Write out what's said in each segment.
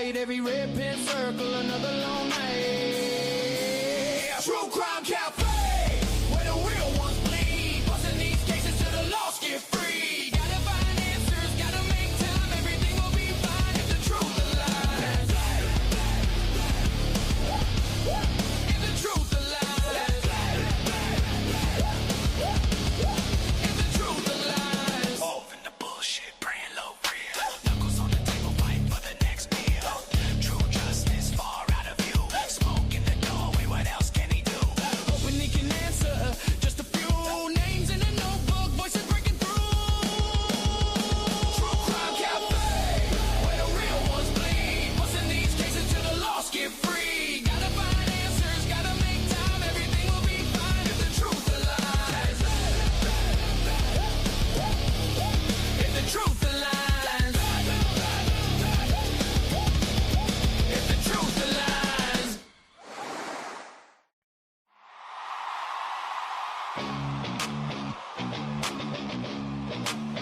tight, every red pen circle, another long night. True Crime Cafe, where the real ones bleed, busting these cases till the lost get free. Gotta find answers, gotta make time, everything will be fine if the truth aligns. If the truth aligns. If the truth aligns. Off in the bullshit, praying low real. Knuckles on the table, fighting for the next meal. True justice far out of view. Smoke in the doorway, what else can he do? Hoping he can answer just a few names in a notebook, voices breaking through. True Crime Cafe, where the real ones bleed, busting these cases till the lost get free. Gotta find answers, gotta make time, everything will be fine if the truth aligns. If the truth aligns. If the truth aligns.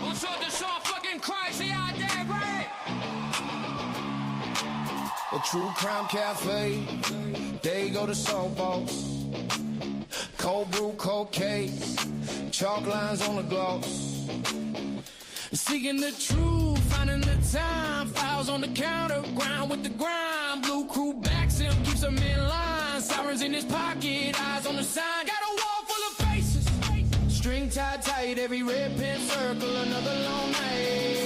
What's up, this all fucking crazy out there, right? A True Crime Cafe, they go to softballs. Cold brew, cold case, chalk lines on the gloss. Seeking the truth, finding the time, files on the counter, grind with the grind. Blue crew backs him, keeps him in line. Sirens in his pocket, eyes on the sign. Got a wall full of faces. String tied tight, every red pen circle, another long night.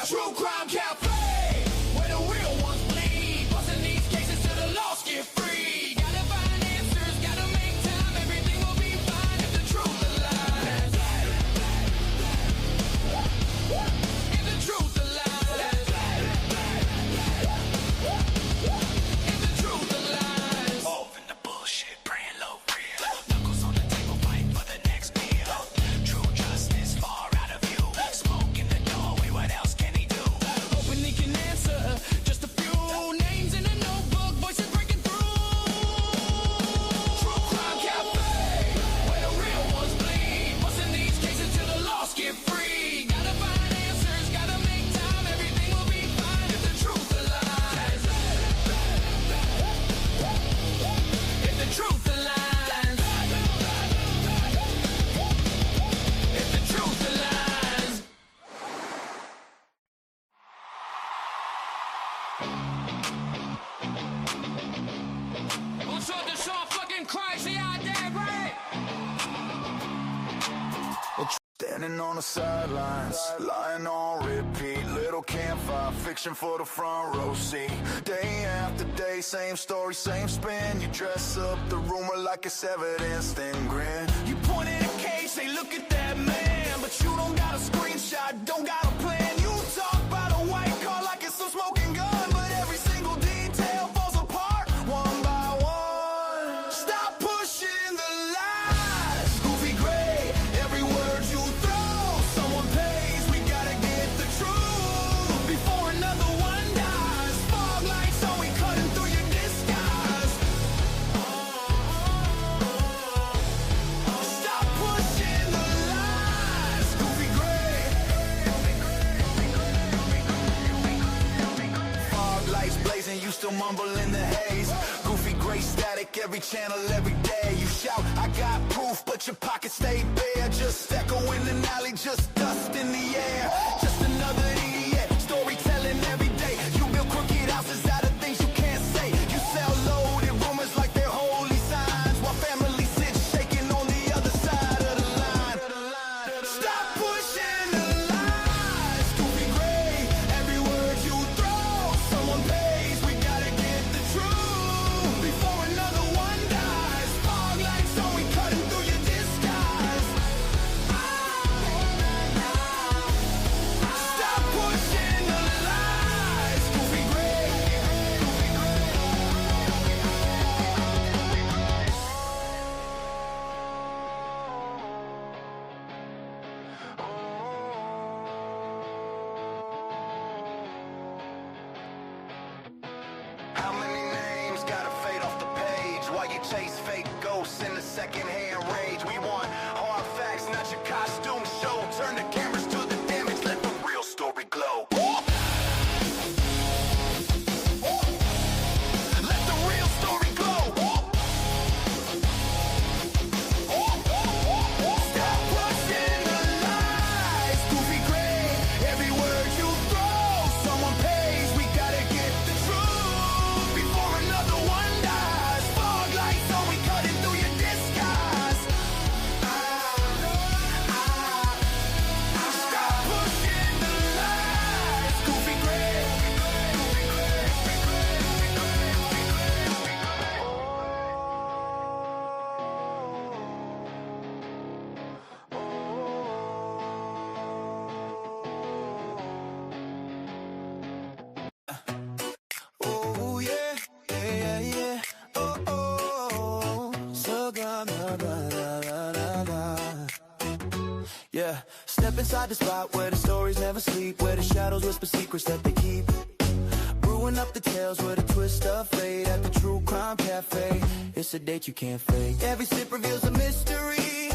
True Crime Cafe, where the real ones bleed, busting these cases till the lost get free. Gotta find answers, gotta make time, everything will be fine if the truth aligns. If the truth aligns. If the truth aligns. Off in the bullshit, praying low real. Knuckles on the table, fighting for the next meal. True justice far out of view. Smoke in the doorway, what else can he do? Hoping he can answer just a few names in a notebook, voices breaking through. True Crime Cafe, where the real ones bleed, busting these cases till the lost get free. Gotta find answers, gotta make time, everything will be fine if the truth aligns. If the truth aligns. If the truth aligns. What's up, this all fucking crazy out there, right? Standing on the sidelines, lying on repeat. Little campfire, fiction for the front row seat. Day after day, same story, same spin. You dress up the rumor like it's evidence, then grin. You point at a case, say look at that man, but you don't got a screenshot, don't got a plan. You talk about a white car like it's some smoking gun, but every single detail falls apart one by one. Stop pushing the lies, goofy gray, every word you throw. Someone pays, we gotta get the truth before another one dies. Fog lights on, we cutting through your disguise. Stop pushing the lies, goofy gray. Fog lights blazing, you still mumble in the haze. Goofy gray static, every channel, every day. You shout, I got proof, but your pockets stay bare. Just echo in an alley, just dust in the air. Just another idiot, storytelling every day. You build crooked houses out of things you can't say. You sell loaded rumors like they're holy signs, while family sits shaking on the other side of the line. Stop pushing the lies, goofy gray, every word you throw. Someone pays, we gotta get the truth before another one dies. Fog lights on, we cutting through your disguise. Stop pushing the lies, goofy gray. How many names gotta fade off the page while you chase fake ghosts in the secondhand rage? We want hard facts, not your costume show. Turn the cameras to the damage, let the real story glow. step inside the spot where the stories never sleep, where the shadows whisper secrets that they keep. Brewing up the tales with a twist of fate at the True Crime Cafe. It's a date you can't fake. Every sip reveals a mystery,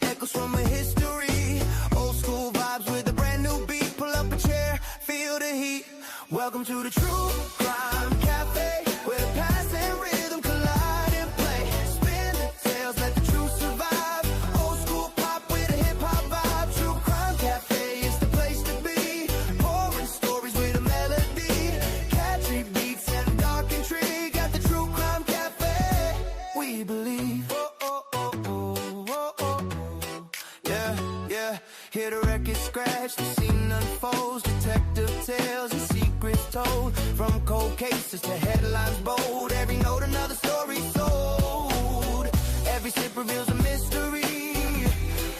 echoes from a history. Old school vibes with a brand new beat. Pull up a chair, feel the heat. Welcome to the True Crime Cafe, where the past and rhythm collide and play. Spin the tales, let the truth survive. Old school pop with a hip-hop vibe. True Crime Cafe is the place to be. Pouring stories with a melody, catchy beats and dark intrigue. At the True Crime Cafe, we believe. Oh, oh, oh, oh, oh, oh. Yeah, yeah. Hear the record scratch, the scene unfolds. Detective tales and secrets told. From cold cases to headlines bold. Every note another story sold. Every sip reveals a mystery,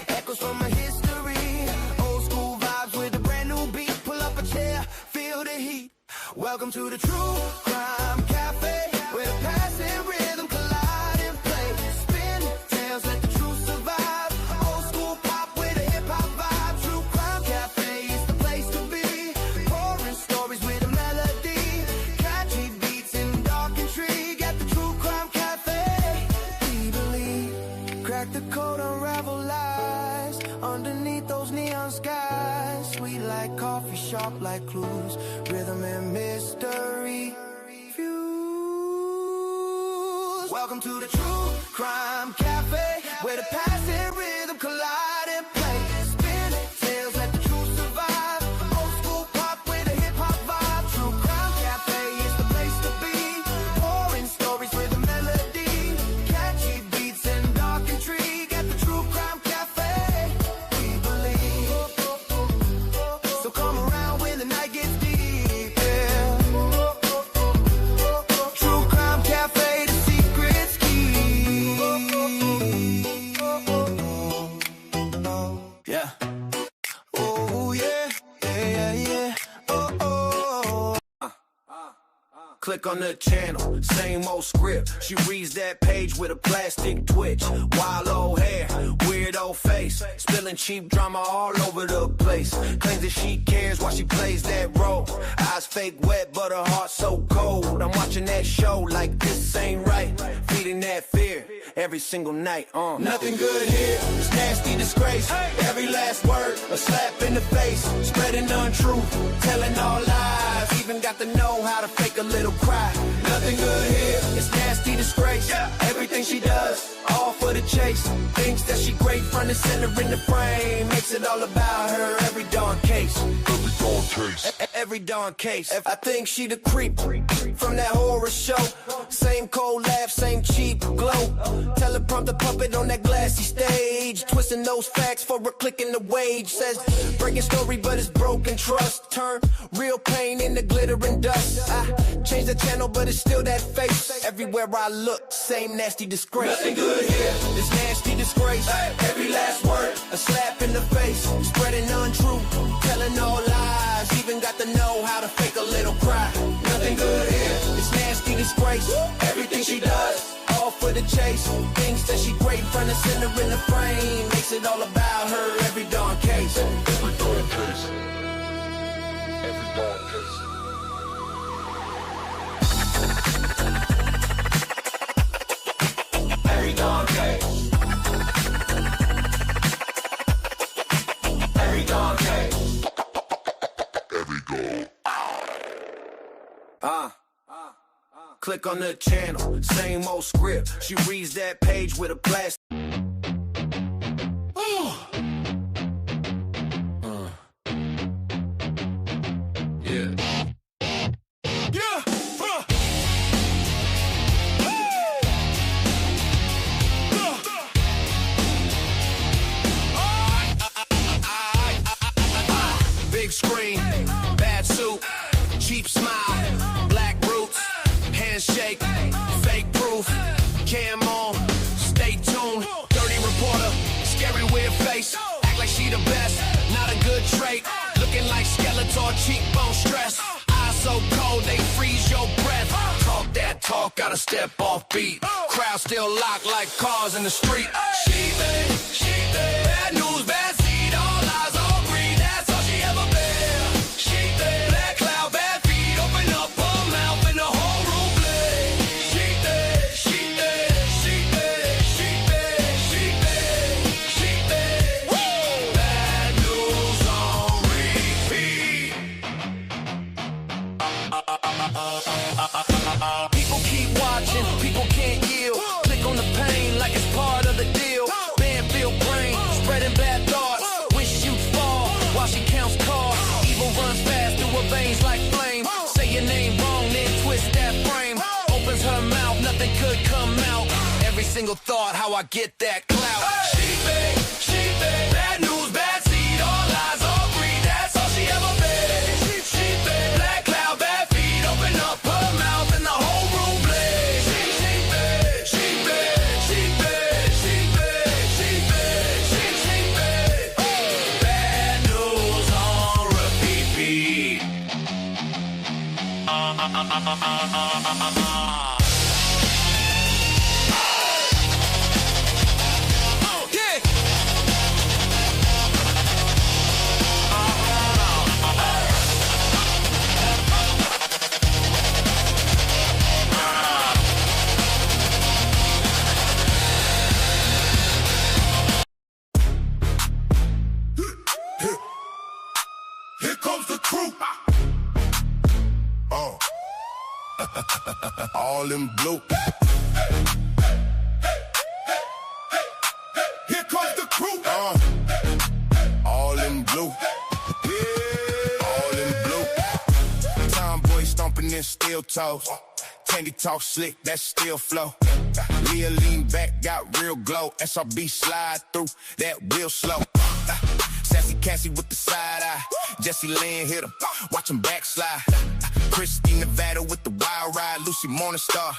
echoes from a history. Old school vibes with a brand new beat. Pull up a chair, feel the heat. Welcome to the True Crime Cafe, where the past and rhythm collide and play. Spin tales, let the truth survive. Old school pop with a hip-hop vibe. True Crime Cafe is the place to be. Pouring stories with a melody, catchy beats and dark intrigue. At the True Crime Cafe, we believe. Crack the code, unravel lies underneath those neon skies. Sweet like coffee, sharp like clues. Rhythm and mystery fuse. Welcome to the True Crime Cafe, where the past and rhythm collide and play. Spin tales, let the truth survive. Old school pop with a hip-hop vibe. True Crime Cafe is the place to be. Pouring stories with a melody, catchy beats and dark intrigue. At the True Crime Cafe, we believe. So come around when the night gets deep, yeah. True Crime Cafe, the secret's key. Yeah. Oh yeah, yeah, yeah. Oh, oh. Click on the channel, same old script. She reads that page with a plastic twitch. Wild old hair, weird old face. Spilling cheap drama all over the place. Claims that she cares while she plays that role. Eyes fake wet, but her heart so cold. I'm watching that show like this ain't right. Feeding that fear every single night. Nothing good here, it's nasty disgrace. Every last word, a slap in the face. Spreading untruth, telling all lies. Even got to know how to fake a little cry. Nothing good here, it's nasty disgrace. Everything she does, all for the chase. Thinks that she great front and center in the frame. Makes it all about her, every darn case. Every darn case. Every darn case. I think she the creep from that horror show. Same cold laugh, same cheap glow. Teleprompter puppet on that glassy stage. Twisting those facts for a click in the wage. Says breaking story, but it's broken trust. Turn real pain into glitter and dust. I change the channel, but it's still that face. Everywhere I look, same nasty disgrace. Nothing good here, it's nasty disgrace. Every last word, a slap in the face. Spreading untruth, telling all lies. Even got to know how to fake a little cry. Nothing good here, it's nasty disgrace. Everything she does, all for the chase. Thinks that she great front and center in the frame. Makes it all about her, every darn case. Every darn case. Every darn case. Every darn case. Every darn case. Every darn. Click on the channel, same old script. She reads that page with a plastic. Yeah. Yeah. Big screen, bad suit, cheap smile, black roots, handshake, fake proof, cam on, stay tuned, dirty reporter, scary weird face, act like she the best, not a good trait, looking like Skeletor, cheekbone stress, eyes so cold they freeze your breath, talk that talk, gotta step off beat, crowd still locked like cars in the street, she bad news, bad seed, all eyes single thought how I get that clout. She big, bad news, bad seed, all lies, all greed, that's all she ever been. She big, black cloud, bad feet, open up her mouth and the whole room blaze. She big, she big, she big, she big, she big, she big. Bad news on repeat. Here comes the crew. All in blue. Here comes the crew. All in blue. Yeah. All in blue. Tomboy stomping in steel toes. Tangy talk slick, that still flow. Leah lean back, got real glow. SRB slide through, that real slow. Sassy Cassie with the side eye. Jesse Lynn hit him, watch him backslide. Christy Nevada with the wild ride. Lucy Morningstar,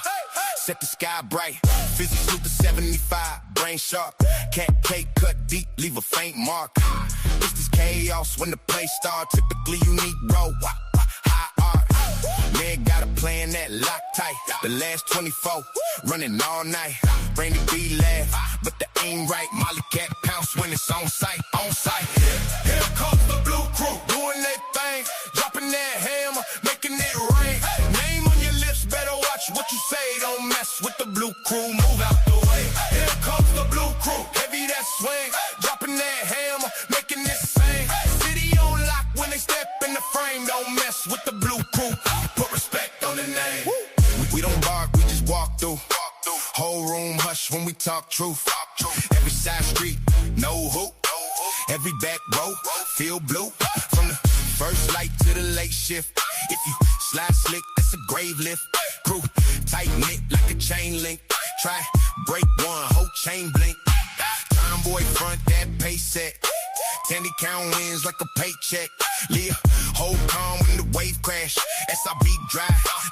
set the sky bright. Fizzy Snoop the 75, brain sharp. Cat cake cut deep, leave a faint mark. This is chaos when the play start. Typically unique role, high art. Man got a plan that lock tight. The last 24, running all night. Rainy B laugh, but the aim right. Molly Cat pounce when it's on sight, on sight. Here comes the blue crew, doing their thing. Dropping that hammer, making it rain. Name on your lips, better watch what you say. Don't mess with the blue crew, move out the way. Here comes the blue crew, heavy that swing. Dropping that hammer, making it sing. City on lock when they step in the frame. Don't mess with the blue crew, put respect on the name. We don't bark, we just walk through. Whole room hush when we talk truth. Every side street, no hoop. Every back row, feel blue. From the first light to the late shift. If you slide slick, that's a grave lift. Crew, tight knit like a chain link. Try, break one, whole chain blink. Tomboy front, that pace set. Tandy count wins like a paycheck. Leah, hold calm when the wave crash. SRB dry,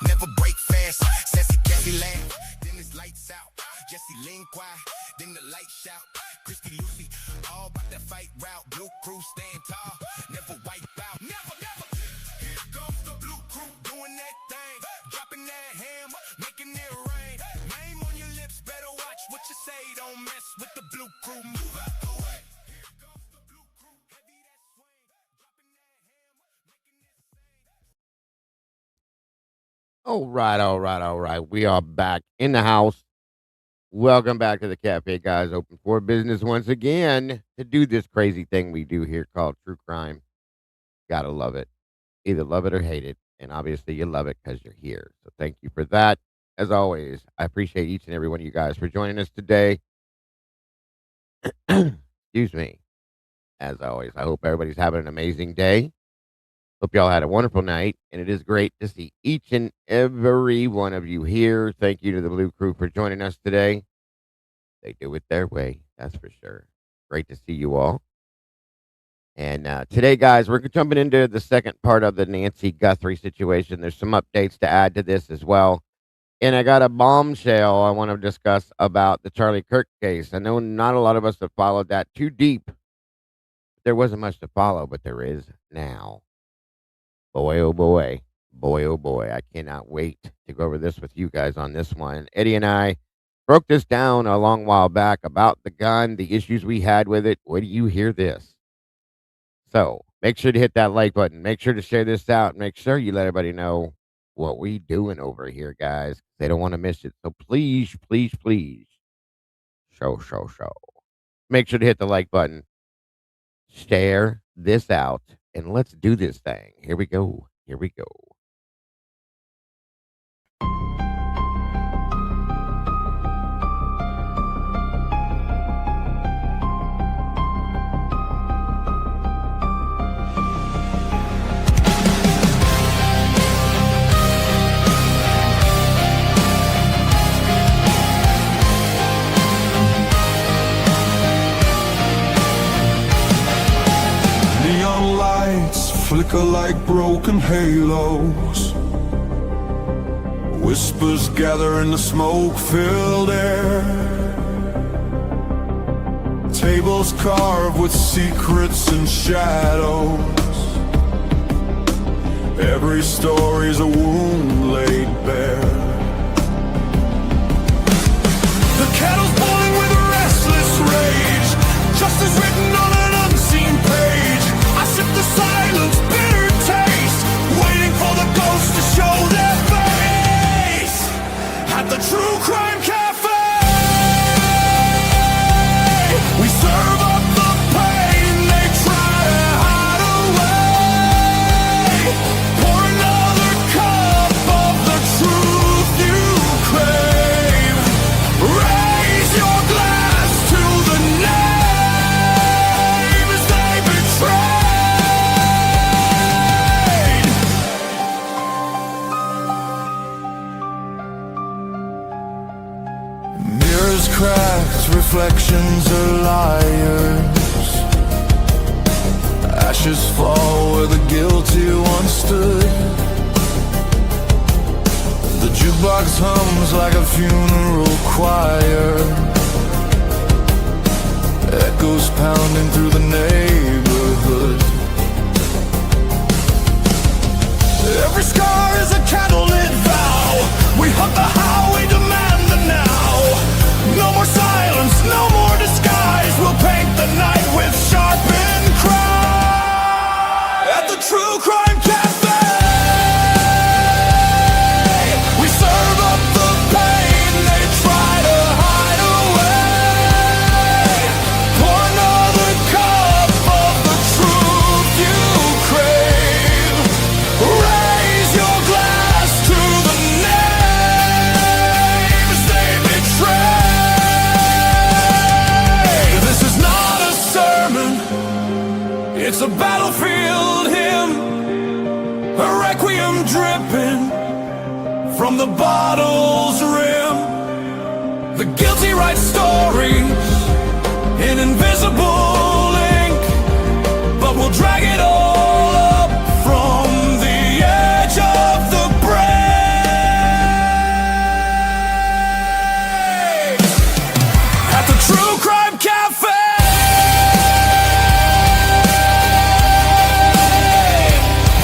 never break fast. Sassy Cassie laugh, then it's lights out. Jesse lean quiet, then the light shout. Christy Lucy, all about that fight route. Blue crew stand tall, never wipe out. Never, never. Here comes the blue crew doing that thing. Dropping that hammer, making it rain. Name on your lips, better watch what you say. Don't mess with the blue crew, move out the way. Here comes the blue crew, heavy that swing. Dropping that hammer, making it sing. All right. We are back in the house. Welcome back to the cafe, guys. Open for business once again to do this crazy thing we do here called true crime. Gotta love it. Either love it or hate it. And obviously you love it because you're here. So thank you for that. As always, I appreciate each and every one of you guys for joining us today. Excuse me. As always, I hope everybody's having an amazing day. Hope y'all had a wonderful night, and it is great to see each and every one of you here. Thank you to the Blue Crew for joining us today. They do it their way, that's for sure. Great to see you all. And today, guys, we're jumping into the second part of the Nancy Guthrie situation. There's some updates to add to this as well. And I got a bombshell I want to discuss about the Charlie Kirk case. I know not a lot of us have followed that too deep. There wasn't much to follow, but there is now. Boy, oh boy. Boy, oh boy. I cannot wait to go over this with you guys on this one. Eddie and I broke this down a long while back about the gun, the issues we had with it. Wait till you hear this. So make sure to hit that like button. Make sure to share this out. Make sure you let everybody know what we doing over here, guys. They don't want to miss it. So please, please, please. Show. Make sure to hit the like button. Share this out. And let's do this thing. Here we go. flicker like broken halos. Whispers gather in the smoke-filled air. Tables carved with secrets and shadows. Every story's a wound laid bare. The kettle's boiling with a restless rage. Justice written on an unseen page. I sip the silence, bitter taste, waiting for the ghosts to show their face. At the True Crime Cafe, we serve up the pain they try to hide away. Pour another cup of the truth you crave. Raise your glass to the names they betrayed. Mirrors cracked, reflections are liars. Ashes fall where the guilty once stood. The jukebox hums like a funeral choir. Echoes pounding through the neighborhood. Every scar is a candlelit vow. We hunt the how, we demand the now. No more silence, no more disguise. We'll paint the night with sharpened cry. At the True Crime Cafe, we serve up the pain they try to hide away. Pour another cup of the truth you crave. Raise your glass to the names they betrayed. This is not a sermon, it's a battlefield hymn, a requiem dripping from the bottle's rim. The guilty write stories in invisible ink, but we'll drag it all up from the edge of the break. At the True Crime Cafe,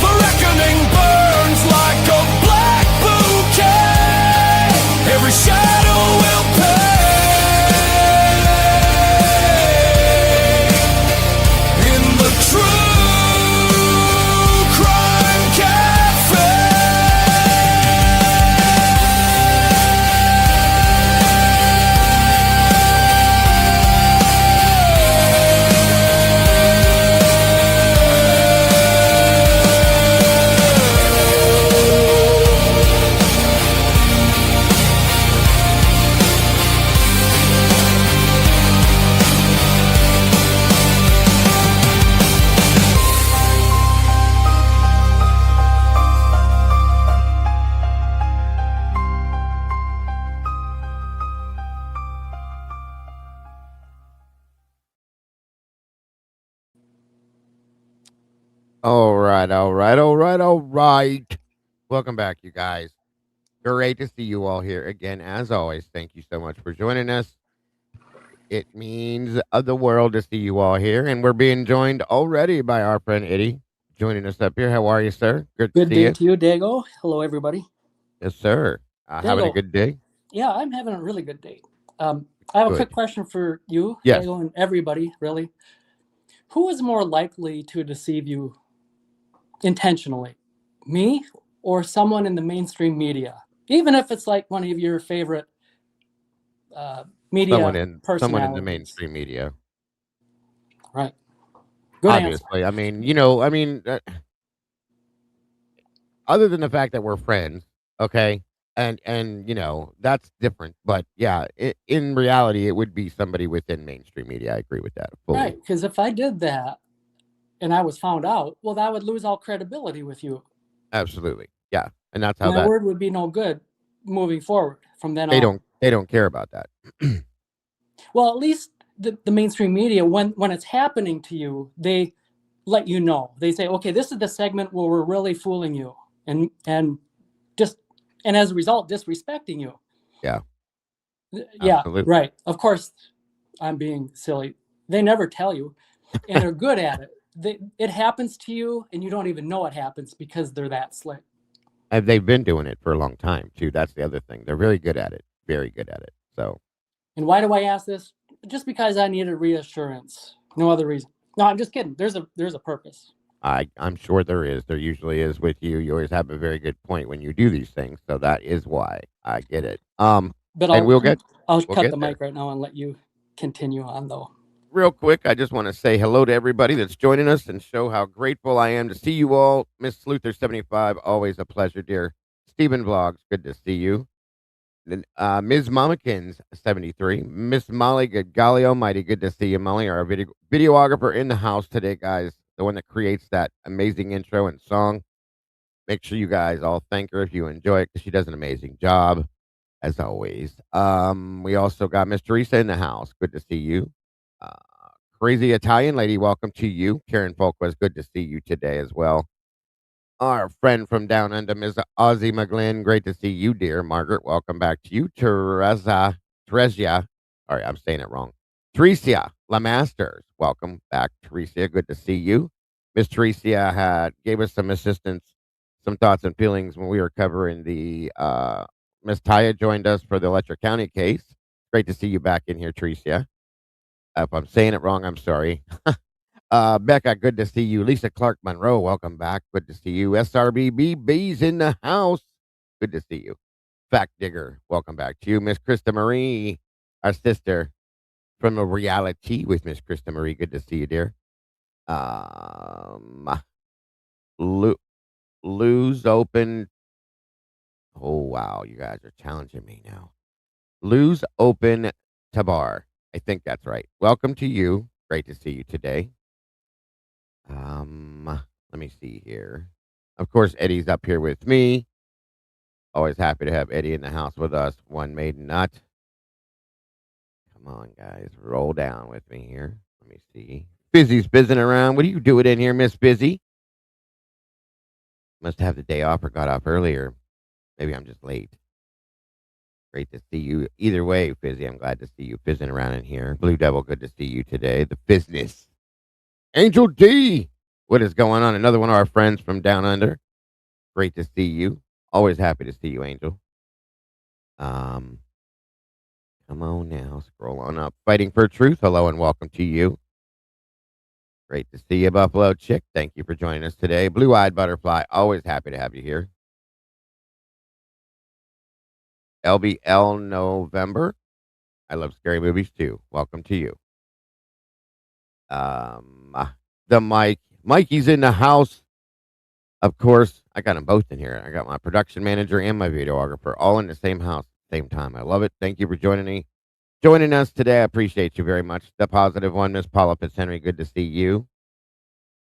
the reckoning burns like a black bouquet. Every shadow will pay. In the True Crime Cafe. All right. Welcome back, you guys. Great to see you all here again. As always, thank you so much for joining us. It means the world to see you all here, and we're being joined already by our friend Eddie joining us up here. How are you, sir? Good to Good see day you. to you, Dago. Hello, everybody. Yes, sir. Having a Dago. good day. Yeah, I'm having a really good day. I have a Good. quick question for you, Yes. Dago, and everybody, really. Who is more likely to deceive you intentionally? Me or someone in the mainstream media? Even if it's like one of your favorite media Someone in the personalities. mainstream media. Right. Good Obviously. answer. I mean, other than the fact that we're friends, okay, and that's different. But yeah, in reality, it would be somebody within mainstream media. I agree with that fully. Right, because if I did that and I was found out, well, that would lose all credibility with you. Absolutely, yeah, and that's how My that word would be no good moving forward from then they on. don't care about that. Well, at least the mainstream media, when it's happening to you, they let you know. They say, okay, this is the segment where we're really fooling you, and as a result, disrespecting you. Yeah, Yeah, absolutely. right. Of course, I'm being silly. They never tell you, and they're good at it. It happens to you, and you don't even know it happens because they're that slick. And they've been doing it for a long time too. That's the other thing. They're really good at it. Very good at it. So And why do I ask this? Just because I needed reassurance. No other reason. No, I'm just kidding. There's a purpose. I'm sure there is. There usually is with you. You always have a very good point when you do these things. So that is why I get it. But And I'll we'll cut get the there. mic right now and let you continue on, though. Real quick, I just want to say hello to everybody that's joining us and show how grateful I am to see you all. Miss Sluther75, always a pleasure, dear. Stephen Vlogs, good to see you. Then Ms. Mamikins, 73. Miss Molly, good golly almighty, good to see you, Molly. Our videographer in the house today, guys. The one that creates that amazing intro and song. Make sure you guys all thank her if you enjoy it because she does an amazing job, as always. We also got Miss Teresa in the house. Good to see you. Uh, Crazy Italian lady, welcome to you. Karen Folkwas, good to see you today as well. Our friend from down under, Ms. Ozzy McGlynn, great to see you, dear. Margaret, welcome back to you. Teresia, all right, I'm saying it wrong. Teresia Lamasters, welcome back, Teresia. Good to see you. Miss Teresia gave us some assistance, some thoughts and feelings when we were covering the Miss Taya joined us for the Electric County case. Great to see you back in here, Teresia. If I'm saying it wrong, I'm sorry. Becca, good to see you. Lisa Clark Monroe, welcome back. Good to see you. SRBBB's in the house. Good to see you. Fact Digger, welcome back to you. Miss Krista Marie, our sister from the reality with Miss Krista Marie. Good to see you, dear. Lose open. Oh, wow. You guys are challenging me now. Lose open Tabar. I think that's right. Welcome to you. Great to see you today. Let me see here. Of course, Eddie's up here with me. Always happy to have Eddie in the house with us. One maiden nut. Come on, guys. Roll down with me here. Let me see. Busy's bizzing around. What are you doing in here, Miss Busy? Must have the day off or got off earlier. Maybe I'm just late. Great to see you. Either way, Fizzy, I'm glad to see you fizzing around in here. Blue Devil, good to see you today. The business. Angel D. What is going on? Another one of our friends from down under. Great to see you. Always happy to see you, Angel. Come on now. Scroll on up. Fighting for Truth. Hello and welcome to you. Great to see you, Buffalo Chick. Thank you for joining us today. Blue Eyed Butterfly. Always happy to have you here. LBL November. I love scary movies too. Welcome to you. The Mikey's in the house. Of course, I got them both in here. I got my production manager and my videographer all in the same house at the same time. I love it. Thank you for joining us today. I appreciate you very much. The positive one, Miss Paula Fitzhenry, good to see you.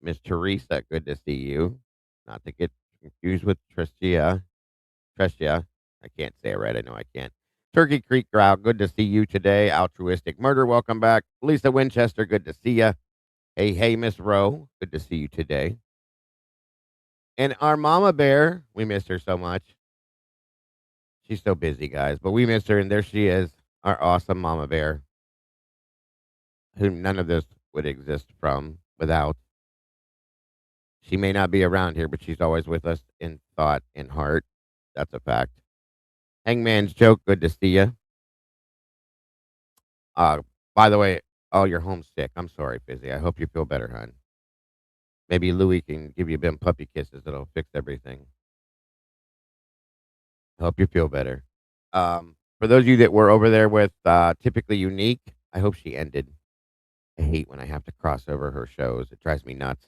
Miss Teresa, good to see you. Not to get confused with Tricia. I can't say it right. I know I can't. Turkey Creek Growl, good to see you today. Altruistic Murder, welcome back. Lisa Winchester, good to see you. Hey, Miss Rowe, good to see you today. And our Mama Bear, we missed her so much. She's so busy, guys, but we missed her, and there she is, our awesome Mama Bear, who none of this would exist without. She may not be around here, but she's always with us in thought and heart. That's a fact. Hangman's Joke, good to see you. By the way, you're homesick. I'm sorry, Busy. I hope you feel better, hon. Maybe Louie can give you them puppy kisses. It'll fix everything. Hope you feel better. For those of you that were over there with Typically Unique, I hope she ended. I hate when I have to cross over her shows. It drives me nuts.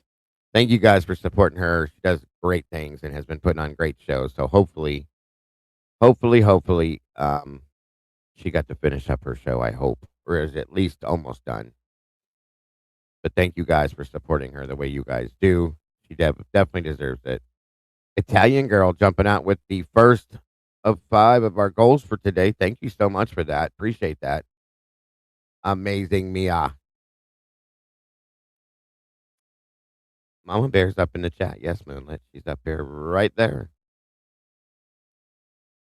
Thank you guys for supporting her. She does great things and has been putting on great shows. So hopefully, she got to finish up her show, I hope, or is at least almost done. But thank you guys for supporting her the way you guys do. She definitely deserves it. Italian Girl jumping out with the first of 5 of our goals for today. Thank you so much for that. Appreciate that. Amazing Mia. Mama Bear's up in the chat. Yes, Moonlit. She's up here right there.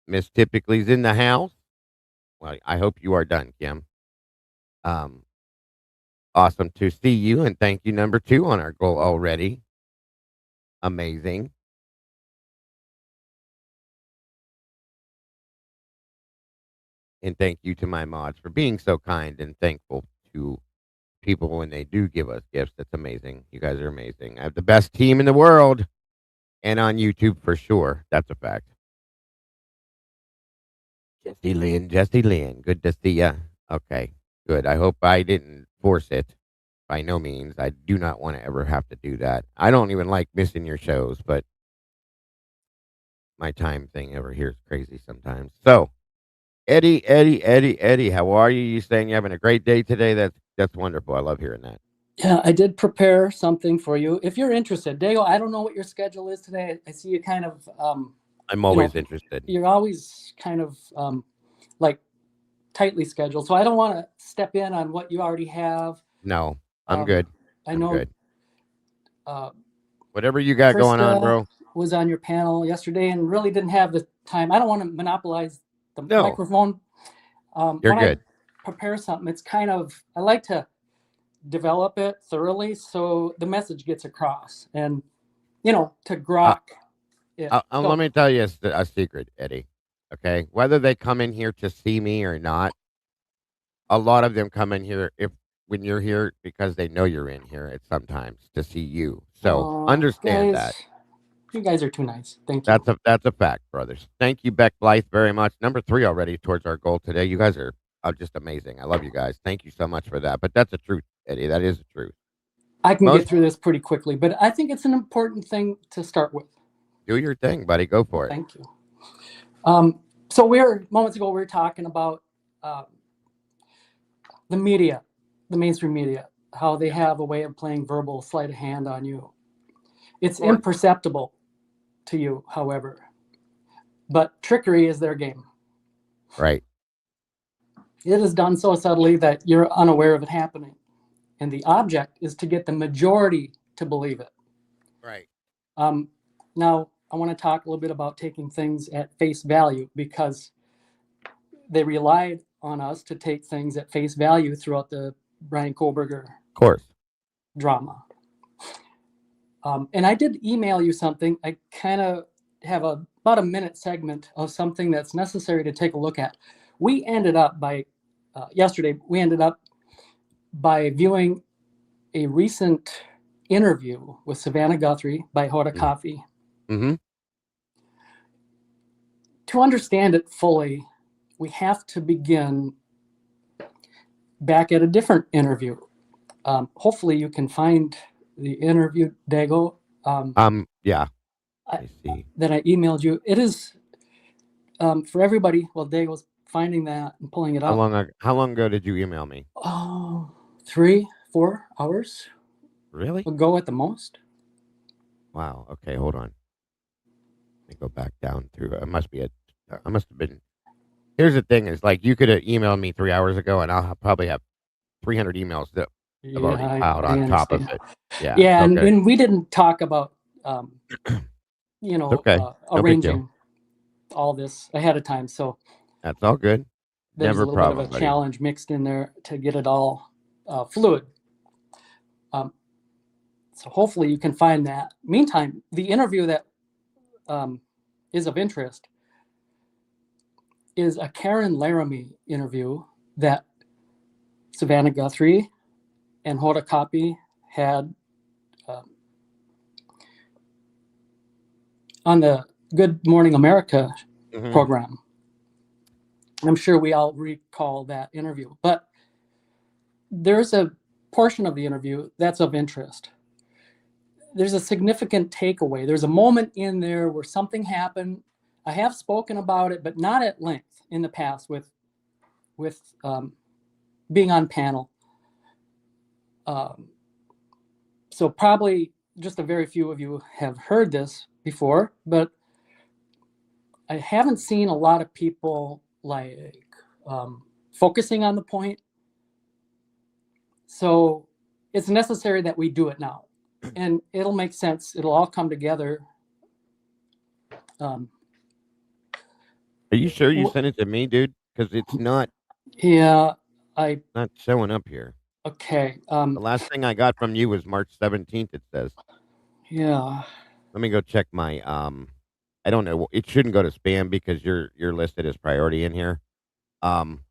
Miss Typically's in the house. Well, I hope you are done, Kim. Awesome to see you, and thank you, number 2, on our goal already. Amazing. And thank you to my mods for being so kind and thankful to people when they do give us gifts. That's amazing. You guys are amazing. I have the best team in the world, and on YouTube for sure. That's a fact. Jesse Lynn, good to see ya. Okay, good. I hope I didn't force it. By no means. I do not want to ever have to do that. I don't even like missing your shows, but my time thing over here is crazy sometimes. So, Eddie, how are you? You saying you're having a great day today? That's wonderful. I love hearing that. Yeah, I did prepare something for you. If you're interested, Dago, I don't know what your schedule is today. I see you kind of I'm always interested. You're always kind of like tightly scheduled, so I don't want to step in on what you already have. No, I'm good. I know. Good. Whatever you got going on, bro. Was on your panel yesterday and really didn't have the time. I don't want to monopolize the microphone. You're when good. I prepare something, it's kind of, I like to develop it thoroughly so the message gets across and, to grok it. Let me tell you a secret, Eddie. Okay? Whether they come in here to see me or not, a lot of them come in here when you're here because they know you're in here at sometimes to see you. So understand guys, that. You guys are too nice. Thank you. That's a fact, brothers. Thank you, Beck Blythe, very much. Number 3 already towards our goal today. You guys are just amazing. I love you guys. Thank you so much for that. But that's the truth, Eddie. That is the truth. I can get through this pretty quickly, but I think it's an important thing to start with. Do your thing, buddy. Go for it. Thank you. So moments ago, we were talking about the media, the mainstream media, how they have a way of playing verbal sleight of hand on you. It's imperceptible to you, however, but trickery is their game. Right. It is done so subtly that you're unaware of it happening. And the object is to get the majority to believe it. Right. Now, I want to talk a little bit about taking things at face value because they relied on us to take things at face value throughout the Brian Kohlberger drama. And I did email you something. I kind of have about a minute segment of something that's necessary to take a look at. We ended up yesterday by viewing a recent interview with Savannah Guthrie by Hoda Kotb. Mm-hmm. To understand it fully, we have to begin back at a different interview. Hopefully you can find the interview, Dago. Yeah. I see. That I emailed you. It is for everybody. Well, Dago's finding that and pulling it up. How long ago did you email me? 3-4 hours. Really? Ago at the most. Wow. Okay, hold on. Let me go back down through. I must have been. Here's the thing: is like you could have emailed me 3 hours ago, and I'll probably have 300 emails that I've already piled on top of it. Yeah. Yeah, okay. and we didn't talk about, arranging all this ahead of time. So that's all good. There's Never a little problem, bit of a buddy. challenge mixed in there to get it all fluid. So hopefully you can find that. Meantime, the interview that is of interest is a Karen Laramie interview that Savannah Guthrie and Hoda Kotb had on the Good Morning America program. I'm sure we all recall that interview, but there's a portion of the interview that's of interest. There's a significant takeaway. There's a moment in there where something happened. I have spoken about it, but not at length in the past with being on panel. So probably just a very few of you have heard this before, but I haven't seen a lot of people focusing on the point. So it's necessary that we do it now. and it'll make sense. It'll all come together. Are you sure you sent it to me, dude? Because it's not Yeah, not showing up here. okay. The last thing I got from you was March 17th, it says. Yeah. Let me go check my I don't know. It shouldn't go to spam because you're listed as priority in here. And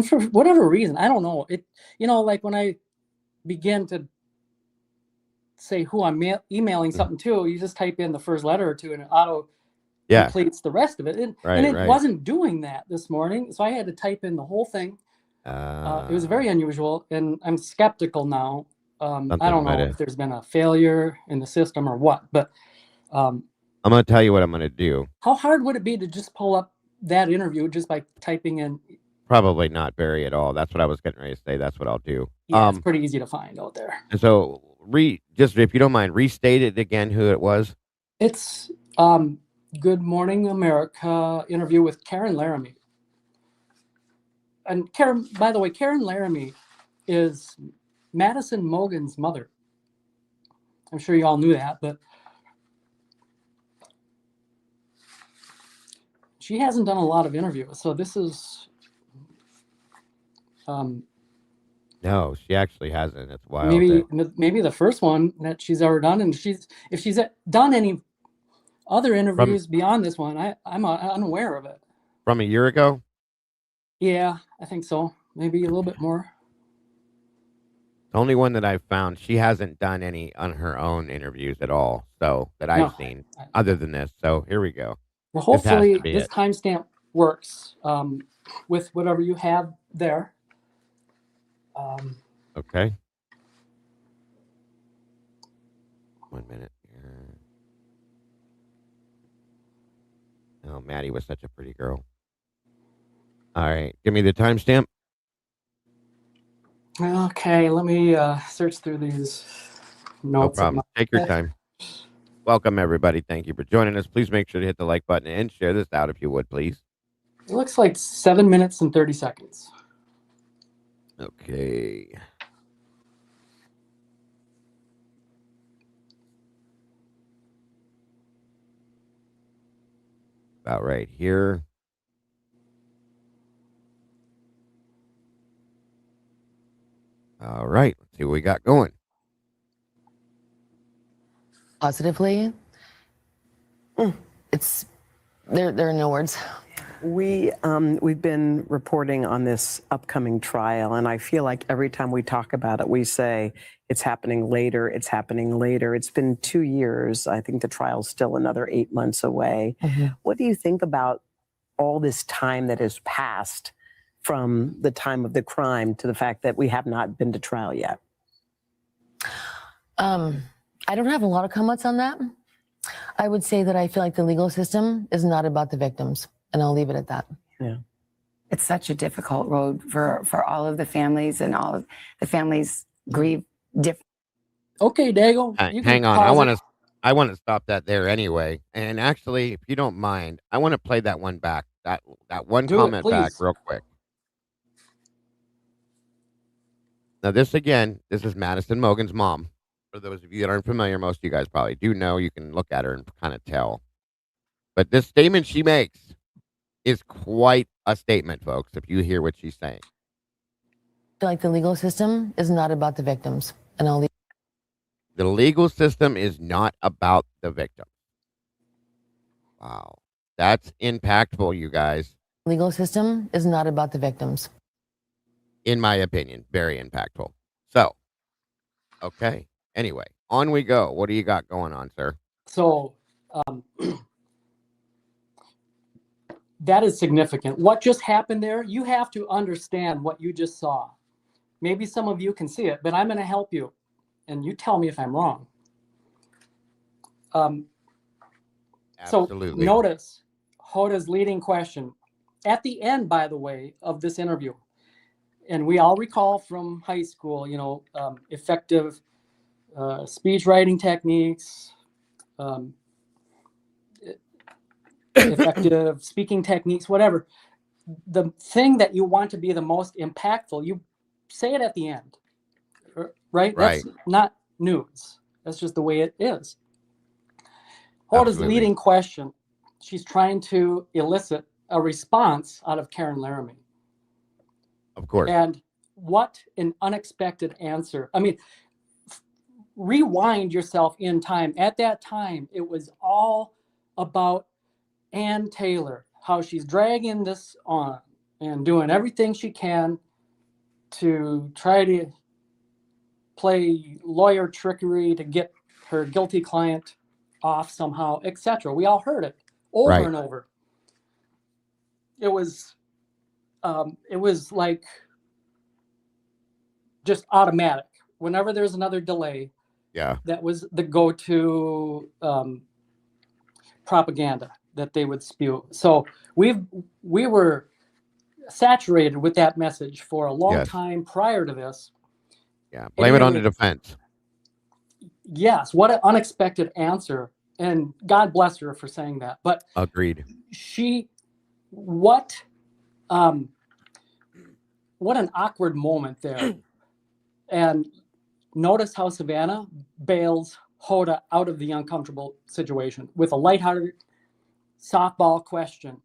for whatever reason, I don't know. It, like when I begin to say who I'm emailing something to, you just type in the first letter or two and it auto completes the rest of it. And it wasn't doing that this morning. So I had to type in the whole thing. It was very unusual, and I'm skeptical now. I don't know if there's been a failure in the system or what, but I'm going to tell you what I'm going to do. How hard would it be to just pull up that interview just by typing in? Probably not very at all. That's what I was getting ready to say. That's what I'll do. Yeah, it's pretty easy to find out there. And so, just if you don't mind, restate it again who it was. It's Good Morning America interview with Karen Laramie. And Karen, by the way, Karen Laramie is Madison Mogen's mother. I'm sure you all knew that, but she hasn't done a lot of interviews. So this is no, she actually hasn't. It's wild. Maybe the first one that she's ever done, and if she's done any other interviews beyond this one, I'm unaware of it. From a year ago? Yeah, I think so. Maybe a little bit more. The only one that I've found, she hasn't done any on her own interviews at all, so that I've seen, other than this. So here we go. Well, hopefully this timestamp works with whatever you have there. Okay. 1 minute here. Oh, Maddie was such a pretty girl. All right. Give me the timestamp. Okay. Let me search through these notes. No problem. Take your time. Welcome, everybody. Thank you for joining us. Please make sure to hit the like button and share this out if you would, please. It looks like 7 minutes and 30 seconds. Okay. About right here. All right. Let's see what we got going. Positively, it's there are no words. We've been reporting on this upcoming trial, and I feel like every time we talk about it, we say it's happening later, it's happening later. It's been 2 years. I think the trial's still another 8 months away. Mm-hmm. What do you think about all this time that has passed from the time of the crime to the fact that we have not been to trial yet? I don't have a lot of comments on that. I would say that I feel like the legal system is not about the victims, and I'll leave it at that. Yeah. It's such a difficult road for all of the families, and all of the families grieve different. Okay, Dago. Hang on. I want to stop that there anyway. And actually, if you don't mind, I want to play that one back. That one comment back real quick. Now this is Madison Mogen's mom. For those of you that aren't familiar, most of you guys probably do know. You can look at her and kind of tell. But this statement she makes is quite a statement, folks, if you hear what she's saying. I feel like the legal system is not about the victims, and I'll leave. The legal system is not about the victim. Wow. That's impactful, you guys. Legal system is not about the victims. In my opinion, very impactful. So, okay. Anyway, on we go. What do you got going on, sir? So, that is significant. What just happened there, you have to understand what you just saw. Maybe some of you can see it, but I'm going to help you. And you tell me if I'm wrong. Absolutely. So notice Hoda's leading question. At the end, by the way, of this interview, and we all recall from high school, effective speech writing techniques, effective speaking techniques, whatever. The thing that you want to be the most impactful, you say it at the end, right? That's not nudes. That's just the way it is. Hoda's Absolutely. leading question, she's trying to elicit a response out of Karen Laramie. Of course. And what an unexpected answer. I mean, rewind yourself in time. At that time, it was all about Ann Taylor, how she's dragging this on and doing everything she can to try to play lawyer trickery to get her guilty client off somehow, etc. We all heard it over Right. and over. It was like just automatic. Whenever there's another delay, Yeah. that was the go-to propaganda that they would spew. So we were saturated with that message for a long Yes. time prior to this. Yeah. Blame it on the Anyway, defense. yes, what an unexpected answer, and God bless her for saying that. But Agreed. what an awkward moment there. And notice how Savannah bails Hoda out of the uncomfortable situation with a lighthearted softball question.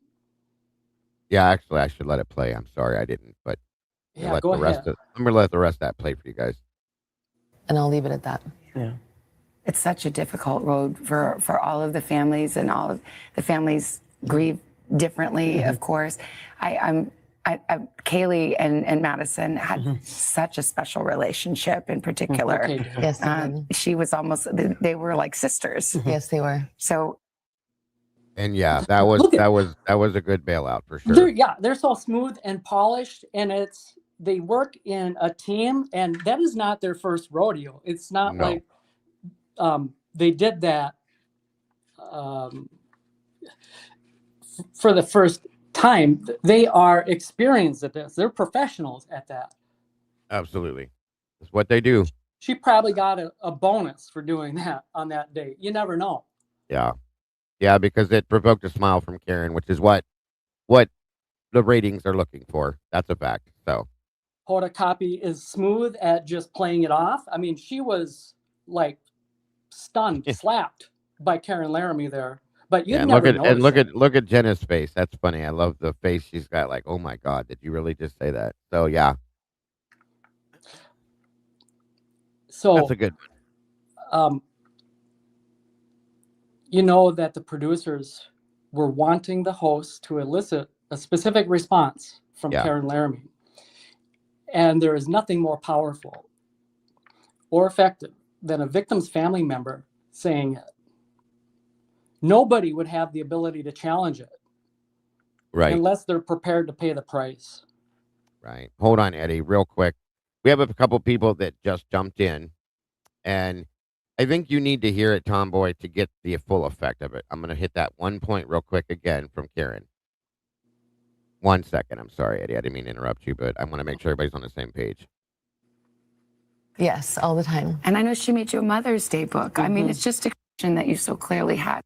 Yeah, actually, I should let it play. I'm sorry I didn't, but Yeah, go ahead. I'm gonna let the rest of that play for you guys. And I'll leave it at that. Yeah. It's such a difficult road for all of the families, and all of the families grieve differently, of course. Kaylee and Madison had such a special relationship in particular. Okay, good. Yes, they did. She was almost, they were like sisters. Yes, they were. So And yeah, that was Look at- that was a good bailout for sure. They're so smooth and polished, and they work in a team, and that is not their first rodeo. It's not No. like they did that for the first time. They are experienced at this. They're professionals at that. Absolutely. That's what they do. She probably got a bonus for doing that on that day. You never know. Yeah. Yeah, because it provoked a smile from Karen, which is what the ratings are looking for. That's a fact. So Hoda Copy is smooth at just playing it off. I mean, she was like stunned, slapped by Karen Laramie there. But you yeah, and never look at Jenna's face. That's funny. I love the face she's got. Like, oh my God, did you really just say that? So yeah, So that's a good one. you know that the producers were wanting the host to elicit a specific response from Yeah. Karen Laramie. And there is nothing more powerful or effective than a victim's family member saying it. Nobody would have the ability to challenge it Right. unless they're prepared to pay the price. Right. Hold on, Eddie, real quick. We have a couple people that just jumped in, and I think you need to hear it, Tomboy, to get the full effect of it. I'm going to hit that one point real quick again from Karen. 1 second. I'm sorry, Eddie. I didn't mean to interrupt you, but I want to make sure everybody's on the same page. Yes, all the time. and I know she made you a Mother's Day book. I mean, it's just a question that you so clearly had.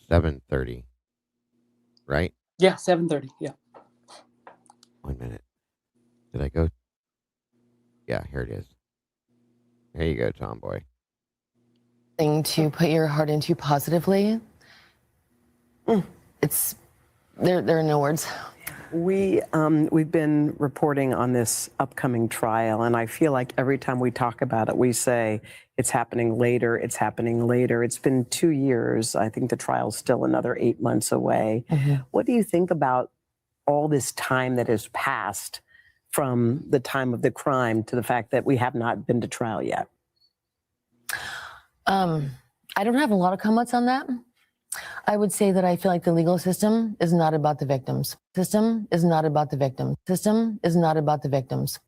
7:30. Right? Yeah, 7:30. Yeah. 1 minute. Did I go? Yeah, here it is. There you go, Tomboy. Thing to put your heart into positively. It's there are no words. We've been reporting on this upcoming trial, and I feel like every time we talk about it, we say it's happening later, it's happening later. It's been 2 years. I think the trial's still another 8 months away. What do you think about all this time that has passed from the time of the crime to the fact that we have not been to trial yet? I don't have a lot of comments on that. I would say that I feel like the legal system is not about the victims. System is not about the victims. System is not about the victims.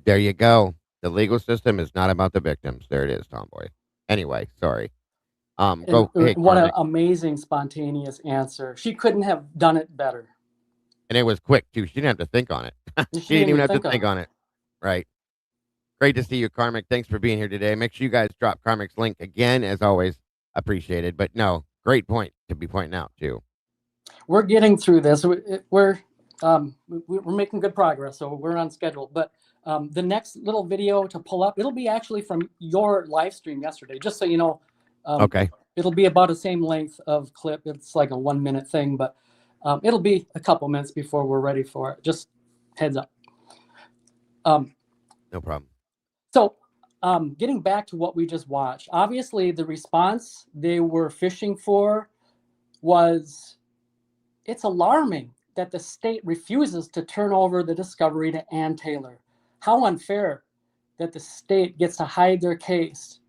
There you go. The legal system is not about the victims. There it is, Tomboy. Anyway, sorry. Go. Hey, What an Carmen. amazing spontaneous answer. She couldn't have done it better. And it was quick too. She didn't have to think on it. She didn't even have to think on it. Right. Great to see you, Karmic. Thanks for being here today. Make sure you guys drop Karmic's link again, as always. Appreciated. But no, great point to be pointing out too. We're getting through this. We're making good progress, so we're on schedule. But The next little video to pull up, it'll be actually from your live stream yesterday, just so you know. Okay. It'll be about the same length of clip. It's like a 1 minute thing, but it'll be a couple minutes before we're ready for it. Just heads up. No problem. So getting back to what we just watched, obviously the response they were fishing for was, it's alarming that the state refuses to turn over the discovery to Ann Taylor. How unfair that the state gets to hide their case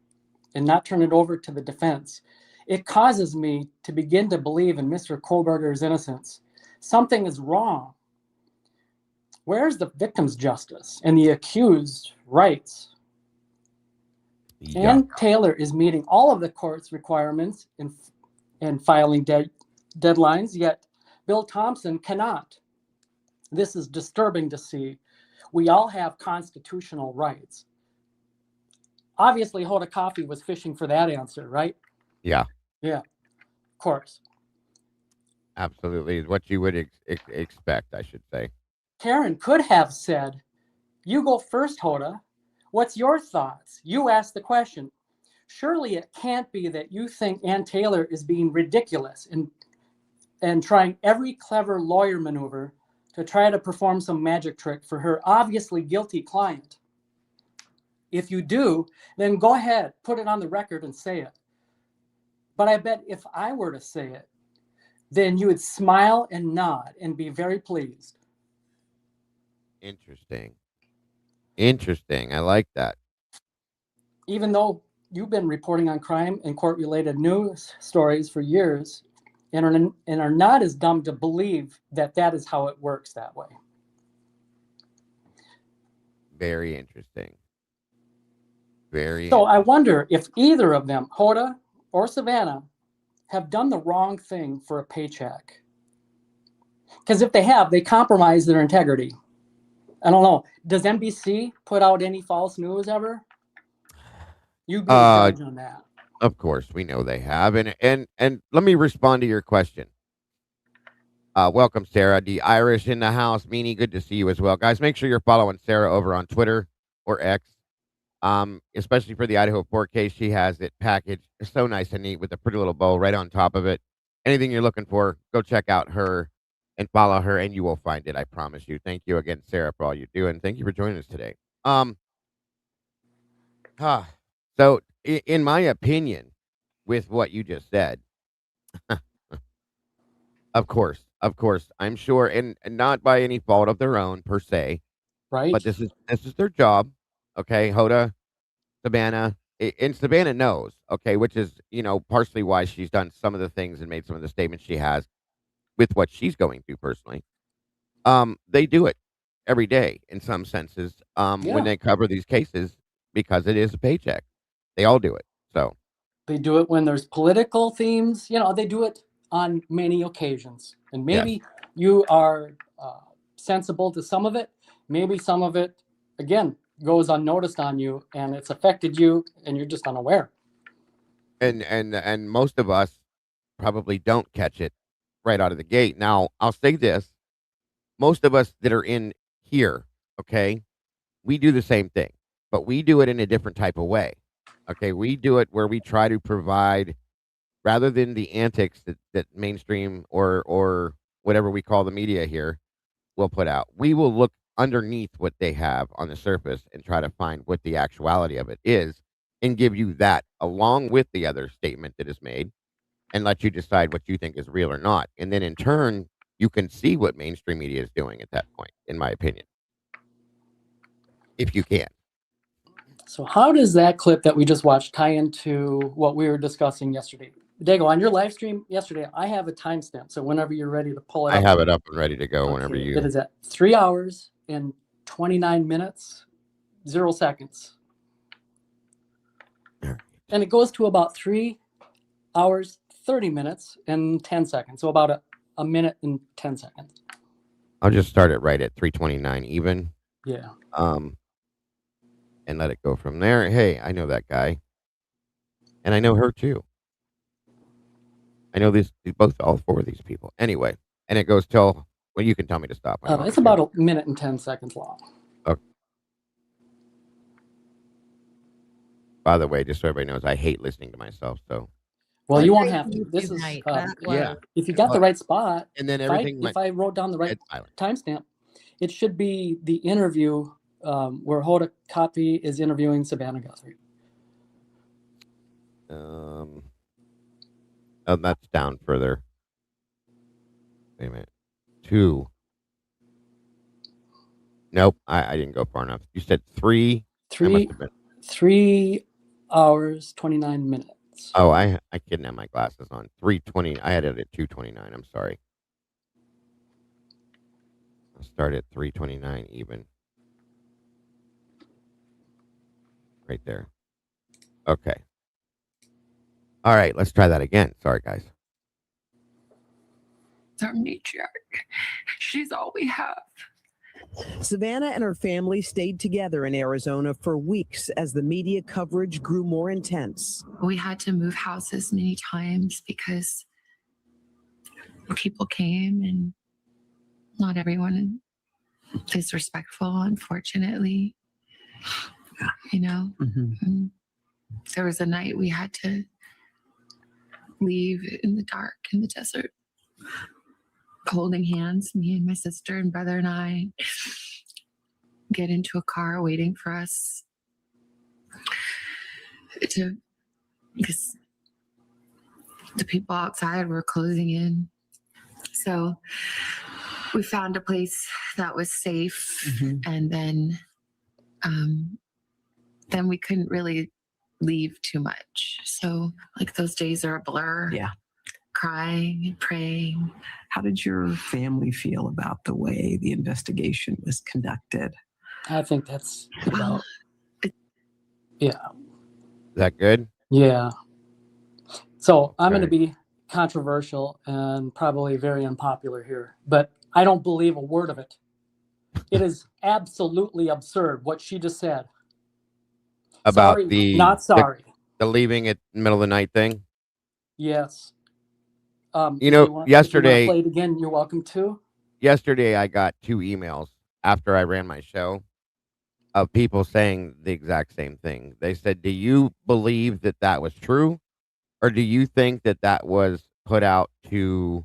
and not turn it over to the defense. It causes me to begin to believe in Mr. Kohlberger's innocence. Something is wrong. Where's the victim's justice and the accused rights? Yeah. Ann Taylor is meeting all of the court's requirements in filing deadlines, yet Bill Thompson cannot. This is disturbing to see. We all have constitutional rights. Obviously, Hoda Kotb was fishing for that answer, right? Yeah. Yeah, of course. Absolutely. Is what you would expect, I should say. Karen could have said, you go first, Hoda. What's your thoughts? You asked the question. Surely it can't be that you think Ann Taylor is being ridiculous and trying every clever lawyer maneuver to try to perform some magic trick for her obviously guilty client. If you do, then go ahead, put it on the record and say it. But I bet if I were to say it, then you would smile and nod and be very pleased. Interesting. Interesting. I like that. Even though you've been reporting on crime and court-related news stories for years and are not as dumb to believe that that is how it works that way. Very interesting. Very So I wonder if either of them, Hoda or Savannah, have done the wrong thing for a paycheck. Because if they have, they compromise their integrity. I don't know. Does NBC put out any false news ever? You be the judge on that. Of course, we know they have. And let me respond to your question. Welcome, Sarah. The Irish in the house. Meanie, good to see you as well. Guys, make sure you're following Sarah over on Twitter or X. Especially for the Idaho 4 case. She has it packaged so nice and neat with a pretty little bow right on top of it. Anything you're looking for, go check out her and follow her, and you will find it. I promise you. Thank you again, Sarah, for all you do, and thank you for joining us today. So, in my opinion, with what you just said, of course, I'm sure, and not by any fault of their own per se, right? But this is their job, okay? Hoda, Savannah, and Savannah knows, okay, which is partially why she's done some of the things and made some of the statements she has with what she's going through personally. They do it every day in some senses when they cover these cases because it is a paycheck. They all do it. So they do it when there's political themes. They do it on many occasions. And maybe you are sensible to some of it. Maybe some of it, again, goes unnoticed on you and it's affected you and you're just unaware. And most of us probably don't catch it right out of the gate. Now, I'll say this. Most of us that are in here, okay, we do the same thing, but we do it in a different type of way. Okay, we do it where we try to provide, rather than the antics that mainstream or whatever we call the media here will put out. We will look underneath what they have on the surface and try to find what the actuality of it is and give you that along with the other statement that is made and let you decide what you think is real or not. And then in turn, you can see what mainstream media is doing at that point, in my opinion, if you can. So how does that clip that we just watched tie into what we were discussing yesterday? Dago, on your live stream yesterday, I have a timestamp. So whenever you're ready to pull it I up. have it up and ready to go whenever you... It is at 3 hours and 29 minutes, 0 seconds. And it goes to about 3 hours, 30 minutes and 10 seconds. So about a minute and 10 seconds. I'll just start it right at 3:29 even. Yeah. And let it go from there. Hey, I know that guy. And I know her too. I know all four of these people. Anyway, and it goes till, well, you can tell me to stop. It's about a minute and 10 seconds long. Okay. By the way, just so everybody knows, I hate listening to myself. So Well, What you a won't great have to. This is night. That yeah. if you got the right spot. And then If everything if I wrote down the right it's silent. timestamp, it should be the interview where Hoda Kotb is interviewing Savannah Guthrie. Oh, that's down further. Wait a minute. 2. Nope, I didn't go far enough. You said 3. I must have been. 3 hours 29 minutes. Oh, I didn't have my glasses on. 3:20. I had it at 2:29. I'm sorry. I'll start at 3:29 even. Right there. Okay. All right, let's try that again. Sorry, guys. It's our matriarch. She's all we have. Savannah and her family stayed together in Arizona for weeks as the media coverage grew more intense. We had to move houses many times because people came and not everyone is respectful, unfortunately. You know, And there was a night we had to leave in the dark in the desert, holding hands, me and my sister and brother and I get into a car waiting for us because the people outside were closing in. So we found a place that was safe, and then we couldn't really leave too much. So like those days are a blur. Yeah. Crying and praying. How did your family feel about the way the investigation was conducted? I think that's about. Yeah. Is that good? Yeah. So I'm going to Okay. be controversial and probably very unpopular here, but I don't believe a word of it. It is absolutely absurd what she just said. About Sorry, not sorry. the leaving at middle of the night thing. Yes. You know, if you want yesterday- to play it again, you're welcome to. Yesterday, I got 2 emails after I ran my show of people saying the exact same thing. They said, "Do you believe that that was true, or do you think that that was put out to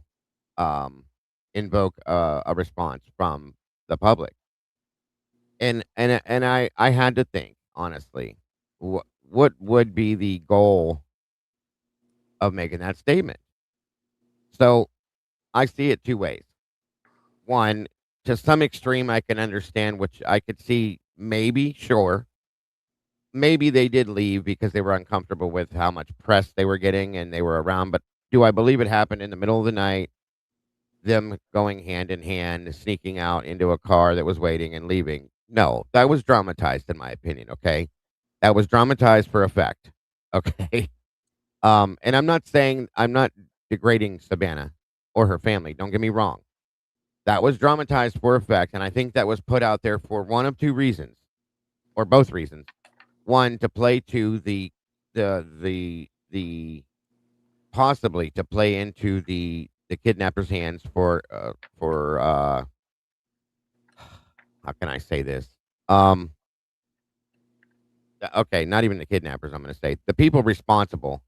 invoke a response from the public?" And I had to think honestly, what would be the goal of making that statement? So I see it 2 ways. One, to some extreme, I can understand, which I could see maybe, sure. Maybe they did leave because they were uncomfortable with how much press they were getting and they were around. But do I believe it happened in the middle of the night? Them going hand in hand, sneaking out into a car that was waiting and leaving? No, that was dramatized in my opinion. Okay. That was dramatized for effect. Okay. And I'm not degrading Savannah or her family. Don't get me wrong. That was dramatized for effect, and I think that was put out there for one of 2 reasons, or both reasons. One, to play to the possibly to play into the kidnapper's hands for how can I say this? Okay, not even the kidnappers. I'm going to say the people responsible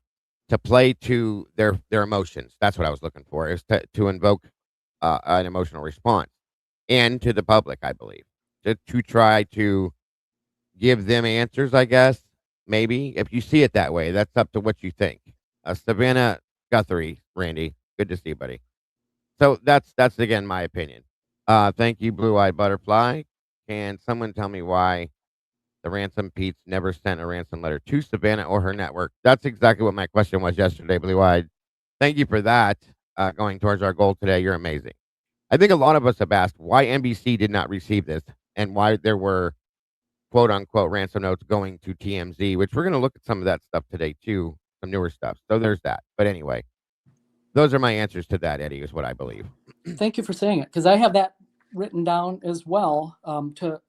to play to their emotions. That's what I was looking for, is to invoke an emotional response, and to the public, I believe, to try to give them answers, I guess. Maybe if you see it that way, that's up to what you think. Savannah Guthrie, Randy, good to see you, buddy. So that's again my opinion. Thank you, Blue Eyed Butterfly. Can someone tell me why the Ransom Pete's never sent a ransom letter to Savannah or her network? That's exactly what my question was yesterday, Blue Eyed. Thank you for that. Going towards our goal today. You're amazing. I think a lot of us have asked why NBC did not receive this and why there were quote unquote ransom notes going to TMZ, which we're going to look at some of that stuff today too, some newer stuff. So there's that. But anyway, those are my answers to that, Eddie, is what I believe. Thank you for saying it, because I have that written down as well, to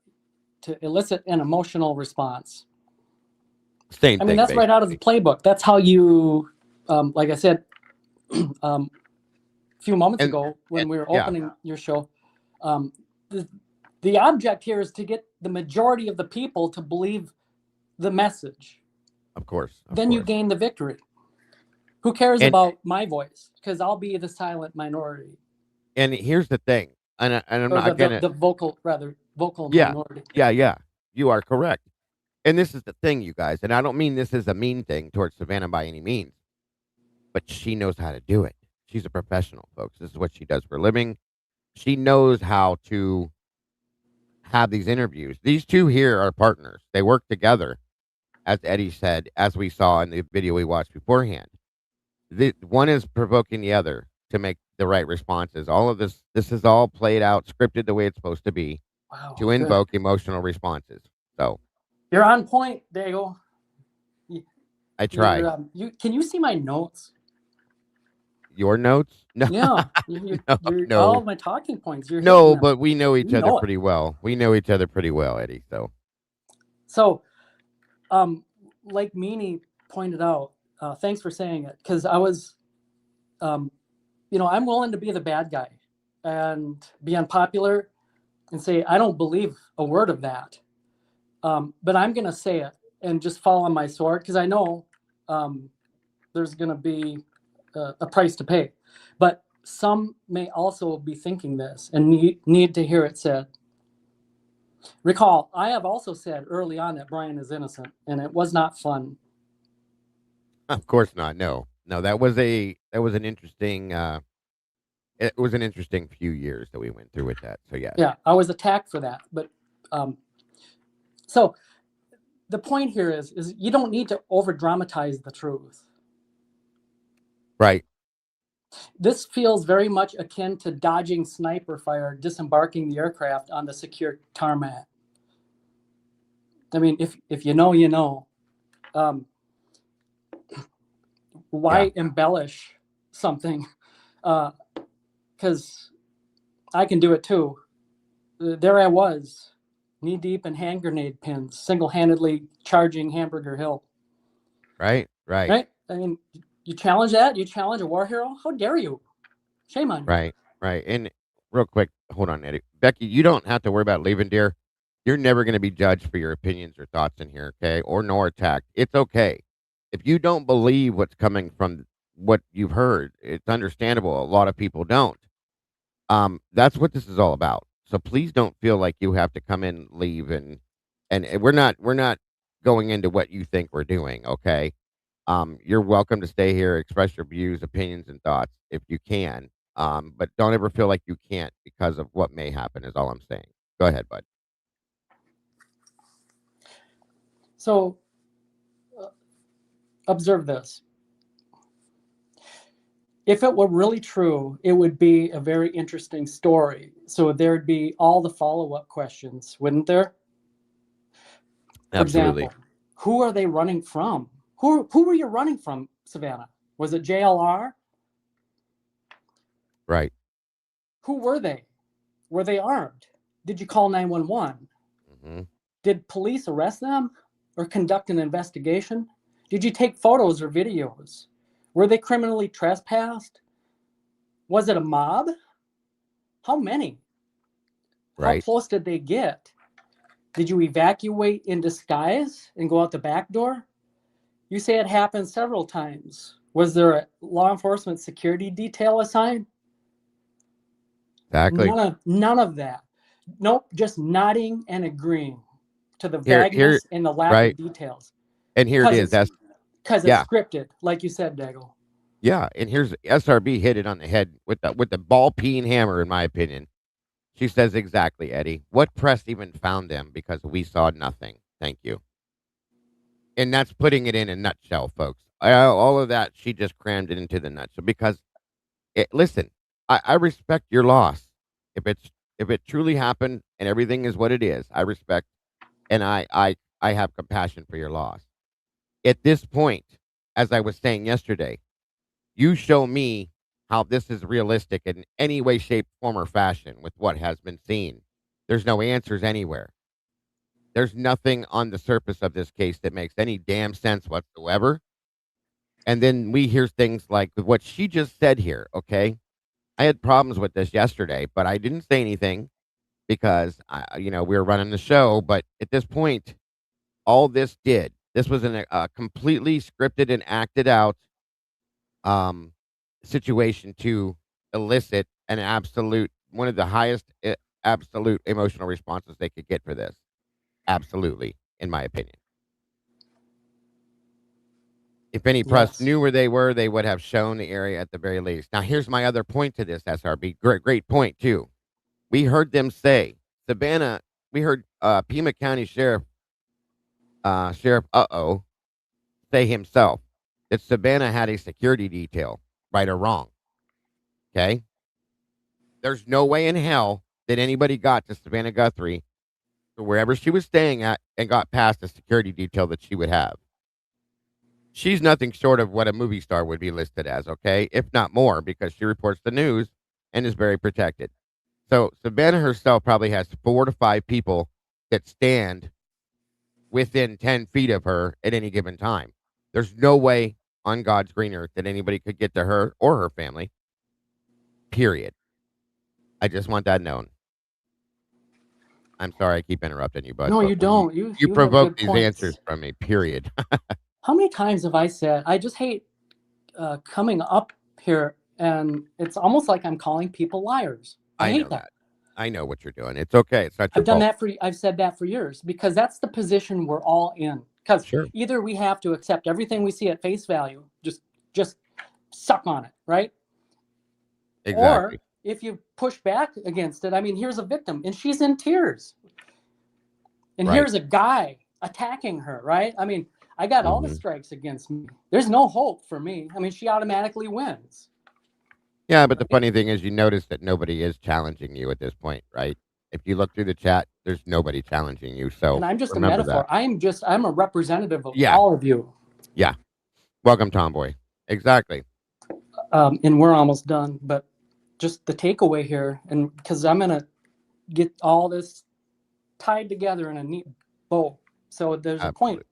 elicit an emotional response. Same I thing, mean, that's right out of the playbook. That's how you, like I said, a few moments ago when we were opening your show, the object here is to get the majority of the people to believe the message. Of course. then you gain the victory. Who cares And- about my voice? Because I'll be the silent minority. And here's the thing, and I'm Or not gonna. the vocal Yeah, minority. yeah. You are correct. And this is the thing, you guys, and I don't mean this as a mean thing towards Savannah by any means, but she knows how to do it. She's a professional, folks. This is what she does for a living. She knows how to have these interviews. These two here are partners. They work together, as Eddie said, as we saw in the video we watched beforehand. One is provoking the other to make the right responses. All of this is all played out, scripted the way it's supposed to be, Wow. to invoke emotional responses. So You're on point, Dago. I try. Can you see my notes? Your notes? No. Yeah. No. All of my talking points. You're No, hitting them. but we know each You other know it. pretty well. We know each other pretty well, Eddie. So, like Meanie pointed out, thanks for saying it, because I was, I'm willing to be the bad guy and be unpopular and say, I don't believe a word of that. But I'm going to say it and just fall on my sword, because I know there's going to be a price to pay. But some may also be thinking this and need to hear it said. Recall, I have also said early on that Brian is innocent, and it was not fun. Of course not. No, that was an interesting. It was an interesting few years that we went through with that. So yeah. Yeah, I was attacked for that. But so the point here is you don't need to over dramatize the truth. Right. This feels very much akin to dodging sniper fire, disembarking the aircraft on the secure tarmac. I mean, if you know, you know. Why embellish something? Because I can do it too. There I was, knee deep in hand grenade pins, single-handedly charging Hamburger Hill. Right. I mean, you challenge that? You challenge a war hero? How dare you? Shame on you. Right. And real quick, hold on, Eddie. Becky, you don't have to worry about leaving, dear. You're never going to be judged for your opinions or thoughts in here, okay? Or nor attacked. It's okay. If you don't believe what's coming from what you've heard, it's understandable. A lot of people don't. That's what this is all about. So please don't feel like you have to come in, leave, and we're not going into what you think we're doing, okay? You're welcome to stay here, express your views, opinions, and thoughts if you can. But don't ever feel like you can't because of what may happen is all I'm saying. Go ahead, bud. So observe this. If it were really true, it would be a very interesting story. So there'd be all the follow-up questions, wouldn't there? For Absolutely. example, who are they running from? Who were you running from, Savannah? Was it JLR? Right. Who were they? Were they armed? Did you call 911? Mm-hmm. Did police arrest them or conduct an investigation? Did you take photos or videos? Were they criminally trespassed? Was it a mob? How many? Right. How close did they get? Did you evacuate in disguise and go out the back door? You say it happened several times. Was there a law enforcement security detail assigned? Exactly. None of that. Nope, just nodding and agreeing to the Here- vagueness and the lack right. of details. And here it is. That's Because yeah. it's scripted, like you said, Dago. Yeah, and here's SRB hit it on the head with the ball-peen hammer, in my opinion. She says exactly, Eddie. What press even found them because we saw nothing. Thank you. And that's putting it in a nutshell, folks. All of that, she just crammed it into the nutshell because, listen, I respect your loss. If it truly happened and everything is what it is, I respect and I have compassion for your loss. At this point, as I was saying yesterday, you show me how this is realistic in any way, shape, form, or fashion with what has been seen. There's no answers anywhere. There's nothing on the surface of this case that makes any damn sense whatsoever. And then we hear things like what she just said here, okay? I had problems with this yesterday, but I didn't say anything because, we were running the show. But at this point, all this did This was a completely scripted and acted out situation to elicit an absolute one of the highest absolute emotional responses they could get for this. Absolutely, in my opinion. If any press Yes. knew where they were, they would have shown the area at the very least. Now, here's my other point to this, SRB. Great point, too. We heard them say, Savannah, we heard Pima County Sheriff say himself that Savannah had a security detail, right or wrong. Okay? There's no way in hell that anybody got to Savannah Guthrie or wherever she was staying at and got past the security detail that she would have. She's nothing short of what a movie star would be listed as, okay? If not more, because she reports the news and is very protected. So Savannah herself probably has 4 to 5 people that stand within 10 feet of her at any given time. There's no way on God's green earth that anybody could get to her or her family. Period. I just want that known. I'm sorry I keep interrupting you, bud. No, but you don't. You have provoke good these points. answers from me, period. How many times have I said, I just hate coming up here and it's almost like I'm calling people liars. I hate that. I know what you're doing. It's okay. It's not your I've done fault. that I've said that for years because that's the position we're all in. Because Sure. either we have to accept everything we see at face value, just suck on it, right? Exactly. Or if you push back against it, I mean, here's a victim and she's in tears. And Right. here's a guy attacking her, right? I mean, I got all the strikes against me. There's no hope for me. I mean, she automatically wins. Yeah, but the funny thing is you notice that nobody is challenging you at this point, right? If you look through the chat, there's nobody challenging you. So And I'm just a remember metaphor. that. I'm a representative of Yeah. all of you. Yeah. Welcome, Tomboy. Exactly. And we're almost done, but just the takeaway here, and because I'm going to get all this tied together in a neat bow. So there's a point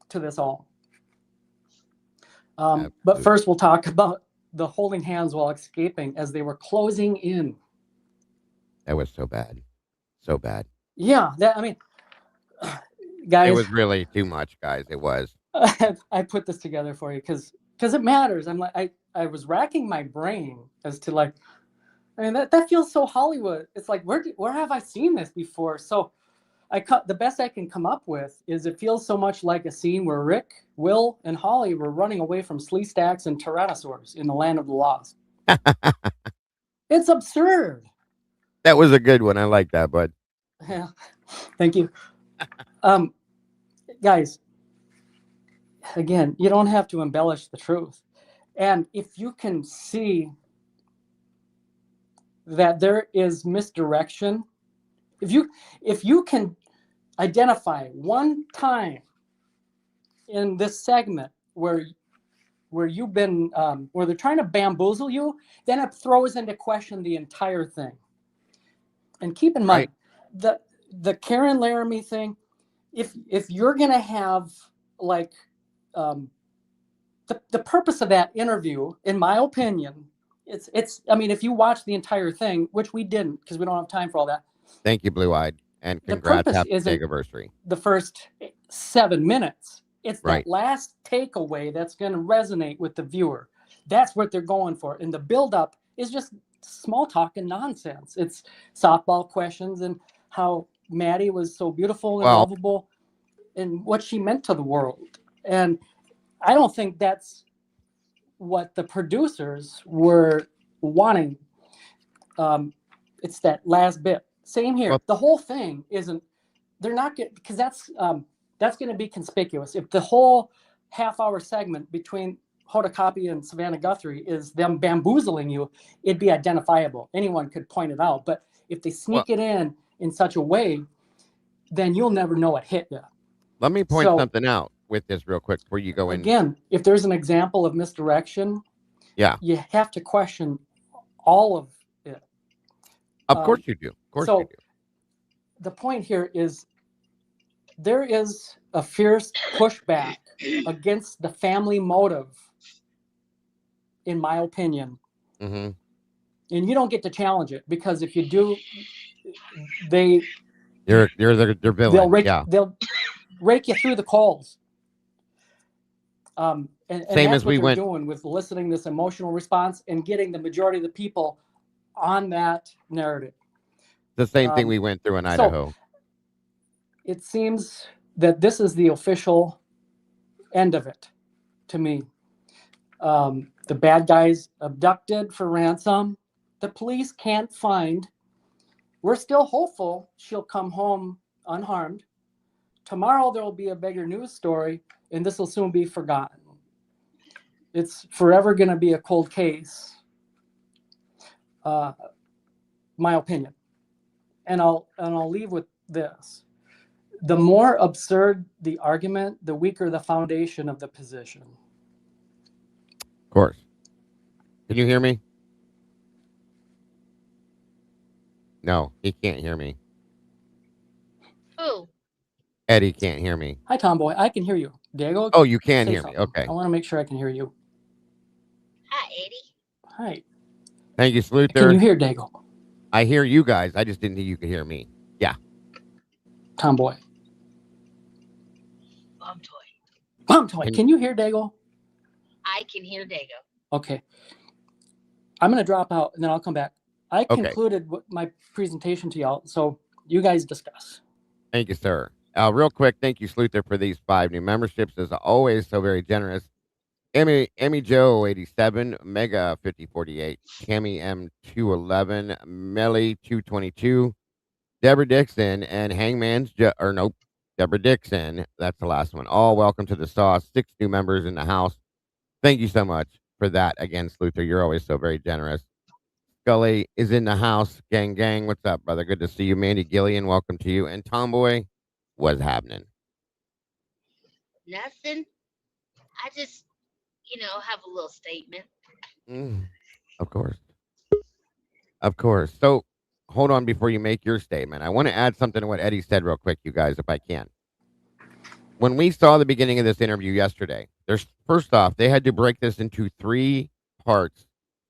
to this all. But first we'll talk about the holding hands while escaping as they were closing in. That was so bad. So bad. Yeah, I mean, guys. It was really too much, guys. It was. I put this together for you because it matters. I'm like, I was racking my brain as to like, I mean, that feels so Hollywood. It's like, where have I seen this before? So the best I can come up with is it feels so much like a scene where Rick, Will, and Holly were running away from Sleestaks and Tyrannosaurs in the land of the lost. It's absurd. That was a good one. I like that, bud. Yeah, thank you. Guys, again, you don't have to embellish the truth. And if you can see that there is misdirection, if you can identify one time in this segment where you've been where they're trying to bamboozle you, then it throws into question the entire thing. And keep in mind, the Karen Laramie thing, if you're gonna have like the purpose of that interview, in my opinion, it's I mean, if you watch the entire thing, which we didn't because we don't have time for all that. Thank you, Blue Eyed, and congrats, happy anniversary. The first 7 minutes. It's Right. that last takeaway that's going to resonate with the viewer. That's what they're going for. And the buildup is just small talk and nonsense. It's softball questions and how Maddie was so beautiful and lovable and what she meant to the world. And I don't think that's what the producers were wanting. It's that last bit. Same here. The whole thing isn't. They're not good because that's going to be conspicuous. If the whole half-hour segment between Hoda Kotb and Savannah Guthrie is them bamboozling you, it'd be identifiable. Anyone could point it out. But if they sneak it in such a way, then you'll never know it hit you. Let me point something out with this real quick before you go in. Again, if there's an example of misdirection, you have to question all of it. Of course you do. Of course you do. The point here is there is a fierce pushback against the family motive, in my opinion. Mm-hmm. And you don't get to challenge it because if you do, they're villain. rake you through the coals. And Same that's as what we they're went. doing with eliciting this emotional response and getting the majority of the people on that narrative. The same thing we went through in So Idaho. it seems that this is the official end of it to me. The bad guy's abducted for ransom. The police can't find. We're still hopeful she'll come home unharmed. Tomorrow there will be a bigger news story, and this will soon be forgotten. It's forever going to be a cold case. My opinion. And I'll leave with this. The more absurd the argument, the weaker the foundation of the position. Of course. Can you hear me? No, he can't hear me. Who? Eddie can't hear me. Hi, Tomboy. I can hear you. Diego? Oh, you can say hear me. something. Okay. I want to make sure I can hear you. Hi, Eddie. Hi. Thank you, Sleuth. Can you hear Diego? I hear you guys. I just didn't think you could hear me. Yeah. Tomboy. Bomb toy. Bomb toy. Can you hear Diego? I can hear Dago. Okay. I'm going to drop out and then I'll come back. I Okay. concluded my presentation to y'all, so you guys discuss. Thank you, sir. Real quick, thank you, Sluther, for these 5 new memberships. As always, so very generous. Emmy Joe 87, Mega 5048, Tammy M 211, Melly 222, Deborah Dixon, and Hangman's Deborah Dixon. That's the last one. All welcome to the sauce. 6 new members in the house. Thank you so much for that. Again, Sluther, you're always so very generous. Scully is in the house. Gang, what's up, brother? Good to see you. Mandy Gillian, welcome to you. And Tomboy, what's happening? Nothing. I just, have a little statement. Of course. Of course. So, hold on before you make your statement. I want to add something to what Eddie said real quick, you guys, if I can. When we saw the beginning of this interview yesterday, first off, they had to break this into 3 parts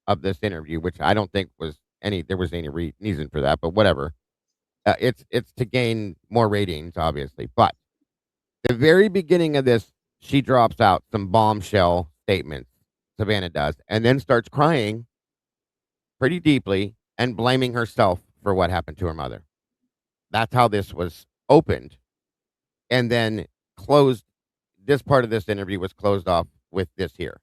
of this interview, which I don't think there was any reason for that, but whatever. It's to gain more ratings, obviously. But the very beginning of this, she drops out some bombshell statements, Savannah does, and then starts crying pretty deeply and blaming herself for what happened to her mother. That's how this was opened. And then closed. This part of this interview was closed off with this here.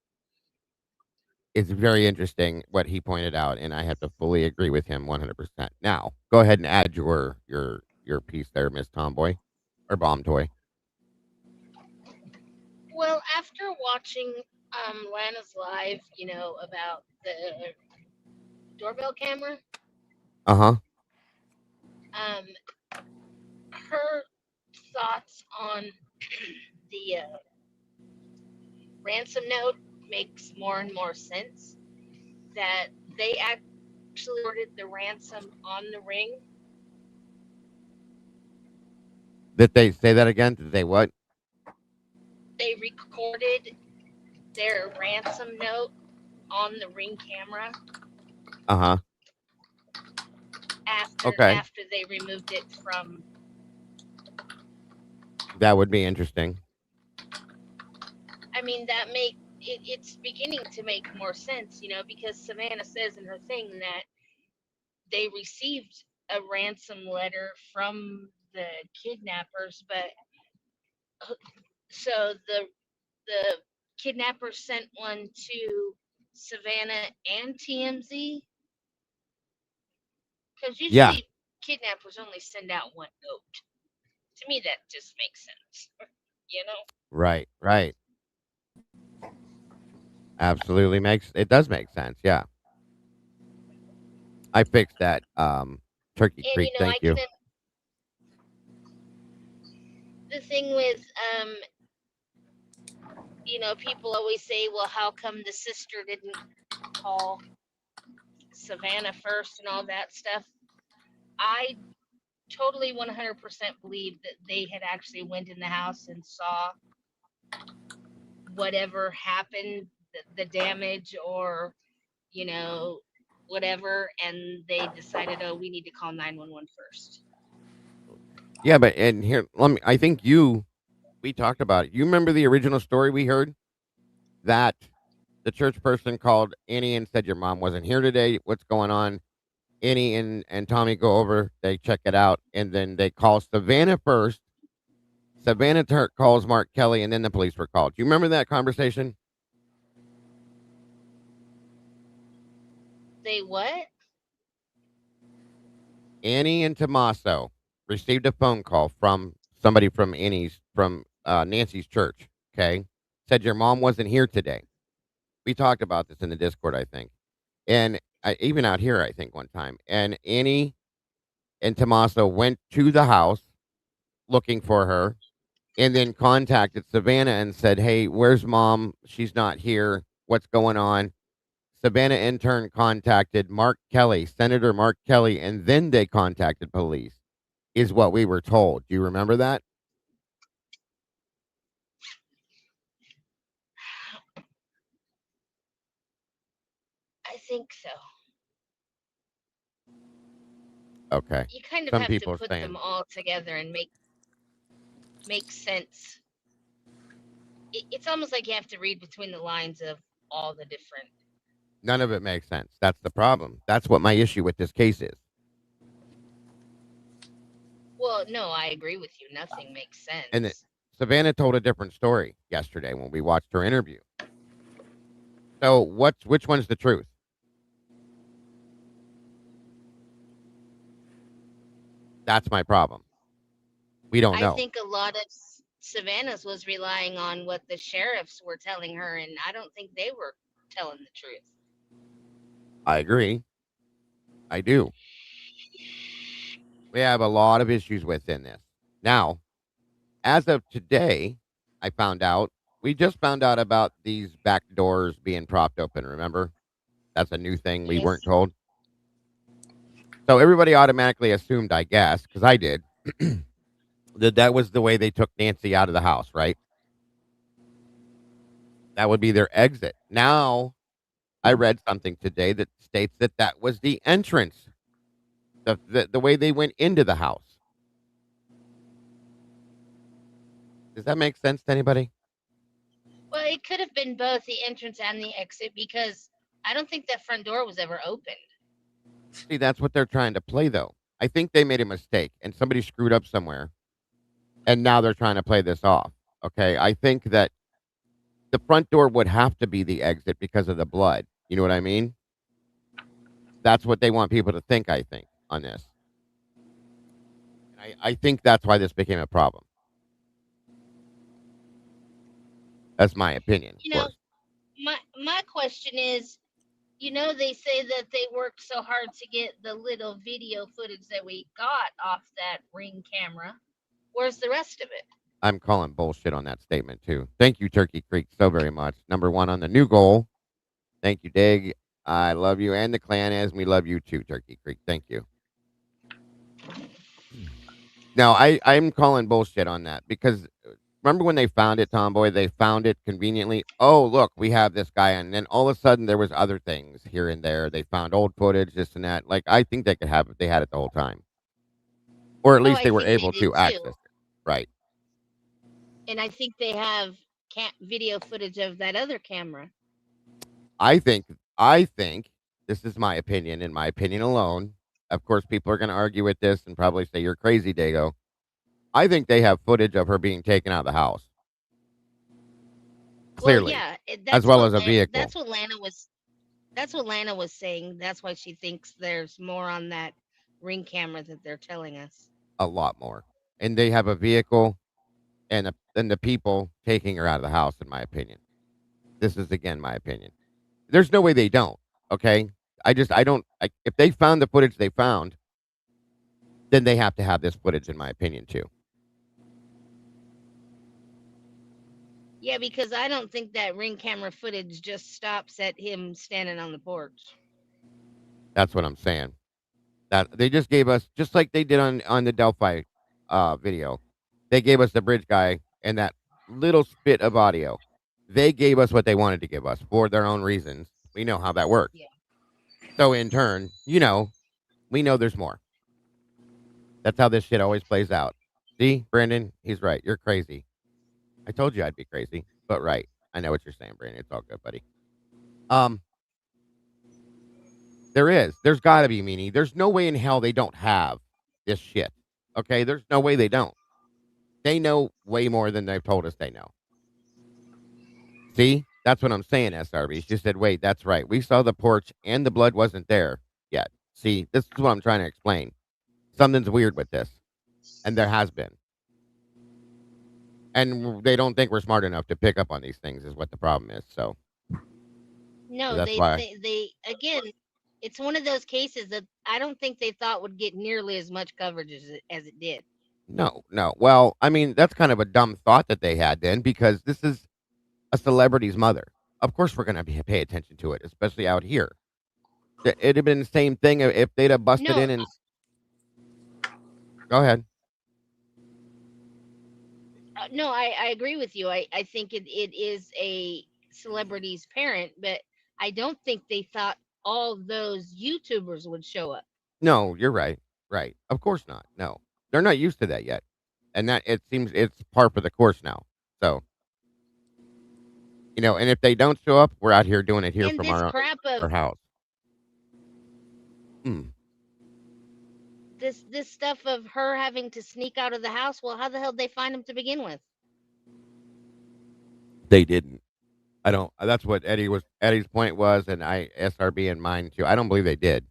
It's very interesting what he pointed out, and I have to fully agree with him 100%. Now, go ahead and add your piece there, Miss Tomboy, or Bomb Toy. Well, after watching Lana's live, about the doorbell camera, her thoughts on the ransom note makes more and more sense. That they actually ordered the ransom on the ring. Did they say that again? Did they what? They recorded their ransom note on the ring camera. After they removed it from. That would be interesting. I mean, it's beginning to make more sense, because Savannah says in her thing that they received a ransom letter from the kidnappers, but so the kidnappers sent one to Savannah and TMZ, because usually kidnappers only send out one note. To me, that just makes sense, Right. Absolutely it does make sense. Yeah. I fixed that. Turkey Creek. Thank you. The thing with, people always say, well, how come the sister didn't call Savannah first and all that stuff? I totally 100% believe that they had actually went in the house and saw whatever happened, the damage or, whatever, and they decided, we need to call 911 first. Yeah, but and here, I think you We talked about it. You remember the original story we heard? That the church person called Annie and said, your mom wasn't here today. What's going on? Annie and Tommy go over, they check it out, and then they call Savannah first. Savannah calls Mark Kelly, and then the police were called. Do you remember that conversation? They what? Annie and Tommaso received a phone call from somebody from Nancy's church. Okay. Said your mom wasn't here today. We talked about this in the Discord, I think. And even out here, I think one time. And Annie and Tommaso went to the house looking for her and then contacted Savannah and said, hey, where's mom? She's not here. What's going on? Savannah in turn contacted Mark Kelly, Senator Mark Kelly, and then they contacted police, is what we were told. Do you remember that? I think so. Okay. You kind of Some have to people are put saying them all together and make sense. It's almost like you have to read between the lines of all the different. none of it makes sense. That's the problem. That's what my issue with this case is. Well, no, I agree with you. Nothing makes sense. And Savannah told a different story yesterday when we watched her interview. So which one's the truth? That's my problem. We don't know. I think a lot of Savannah's was relying on what the sheriffs were telling her, and I don't think they were telling the truth. I agree. I do. We have a lot of issues within this. Now, as of today, we just found out about these back doors being propped open, remember? That's a new thing we weren't Yes. told. So everybody automatically assumed, I guess, because I did, that was the way they took Nancy out of the house, right? That would be their exit. Now, I read something today that states that was the entrance, the way they went into the house. Does that make sense to anybody? Well, it could have been both the entrance and the exit because I don't think that front door was ever opened. See, that's what they're trying to play, though. I think they made a mistake and somebody screwed up somewhere, and now they're trying to play this off. Okay, I think that the front door would have to be the exit because of the blood. You know what I mean? That's what they want people to think, I think, on this. And I think that's why this became a problem. That's my opinion, of You know, course. my question is, they say that they worked so hard to get the little video footage that we got off that Ring camera. Where's the rest of it? I'm calling bullshit on that statement, too. Thank you, Turkey Creek, so very much. Number one on the new goal. Thank you, Dig. I love you and the clan as we love you too, Turkey Creek. Thank you. Now, I'm calling bullshit on that because remember when they found it, Tomboy? They found it conveniently. Oh, look, we have this guy. And then all of a sudden there was other things here and there. They found old footage, this and that. Like, I think they could have it. They had it the whole time. Or at least I they were think they able did to too. access it. Right. And I think they have video footage of that other camera. I think this is my opinion, and my opinion alone. Of course, people are going to argue with this and probably say you're crazy, Dago. I think they have footage of her being taken out of the house. Clearly, well, yeah, as well as a vehicle. That's what Lana was saying. That's why she thinks there's more on that Ring camera that they're telling us. A lot more, and they have a vehicle and the people taking her out of the house. In my opinion, this is again my opinion. There's no way they don't. Okay, if they found the footage they found, then they have to have this footage, in my opinion, too. Yeah, because I don't think that Ring camera footage just stops at him standing on the porch. That's what I'm saying. That they just gave us, just like they did on the Delphi video, they gave us the bridge guy and that little spit of audio. They gave us what they wanted to give us for their own reasons. We know how that works. Yeah. So in turn, we know there's more. That's how this shit always plays out. See, Brandon, he's right. You're crazy. I told you I'd be crazy, but right. I know what you're saying, Brandon. It's all good, buddy. Um, There's got to be, meaning. There's no way in hell they don't have this shit. Okay, there's no way they don't. They know way more than they've told us they know. See, that's what I'm saying, SRB. She said, "Wait, that's right. We saw the porch, and the blood wasn't there yet." See, this is what I'm trying to explain. Something's weird with this, and there has been. And they don't think we're smart enough to pick up on these things, is what the problem is. So No, that's why. they again, it's one of those cases that I don't think they thought would get nearly as much coverage as it did. No, no. Well, I mean, that's kind of a dumb thought that they had then, because this is a celebrity's mother. Of course, we're going to pay attention to it, especially out here. It'd have been the same thing if they'd have busted No, in and. Go ahead. no, I agree with you. I think it is a celebrity's parent, but I don't think they thought all those YouTubers would show up. No, you're right. Right. Of course not. No, they're not used to that yet, and that it seems it's par for the course now. So, and if they don't show up, we're out here doing it here And from this our crap our of house. Hmm. this stuff of her having to sneak out of the house. Well, how the hell did they find him to begin with? They didn't. I don't. That's what Eddie's point was, and SRB and mine too. I don't believe they did.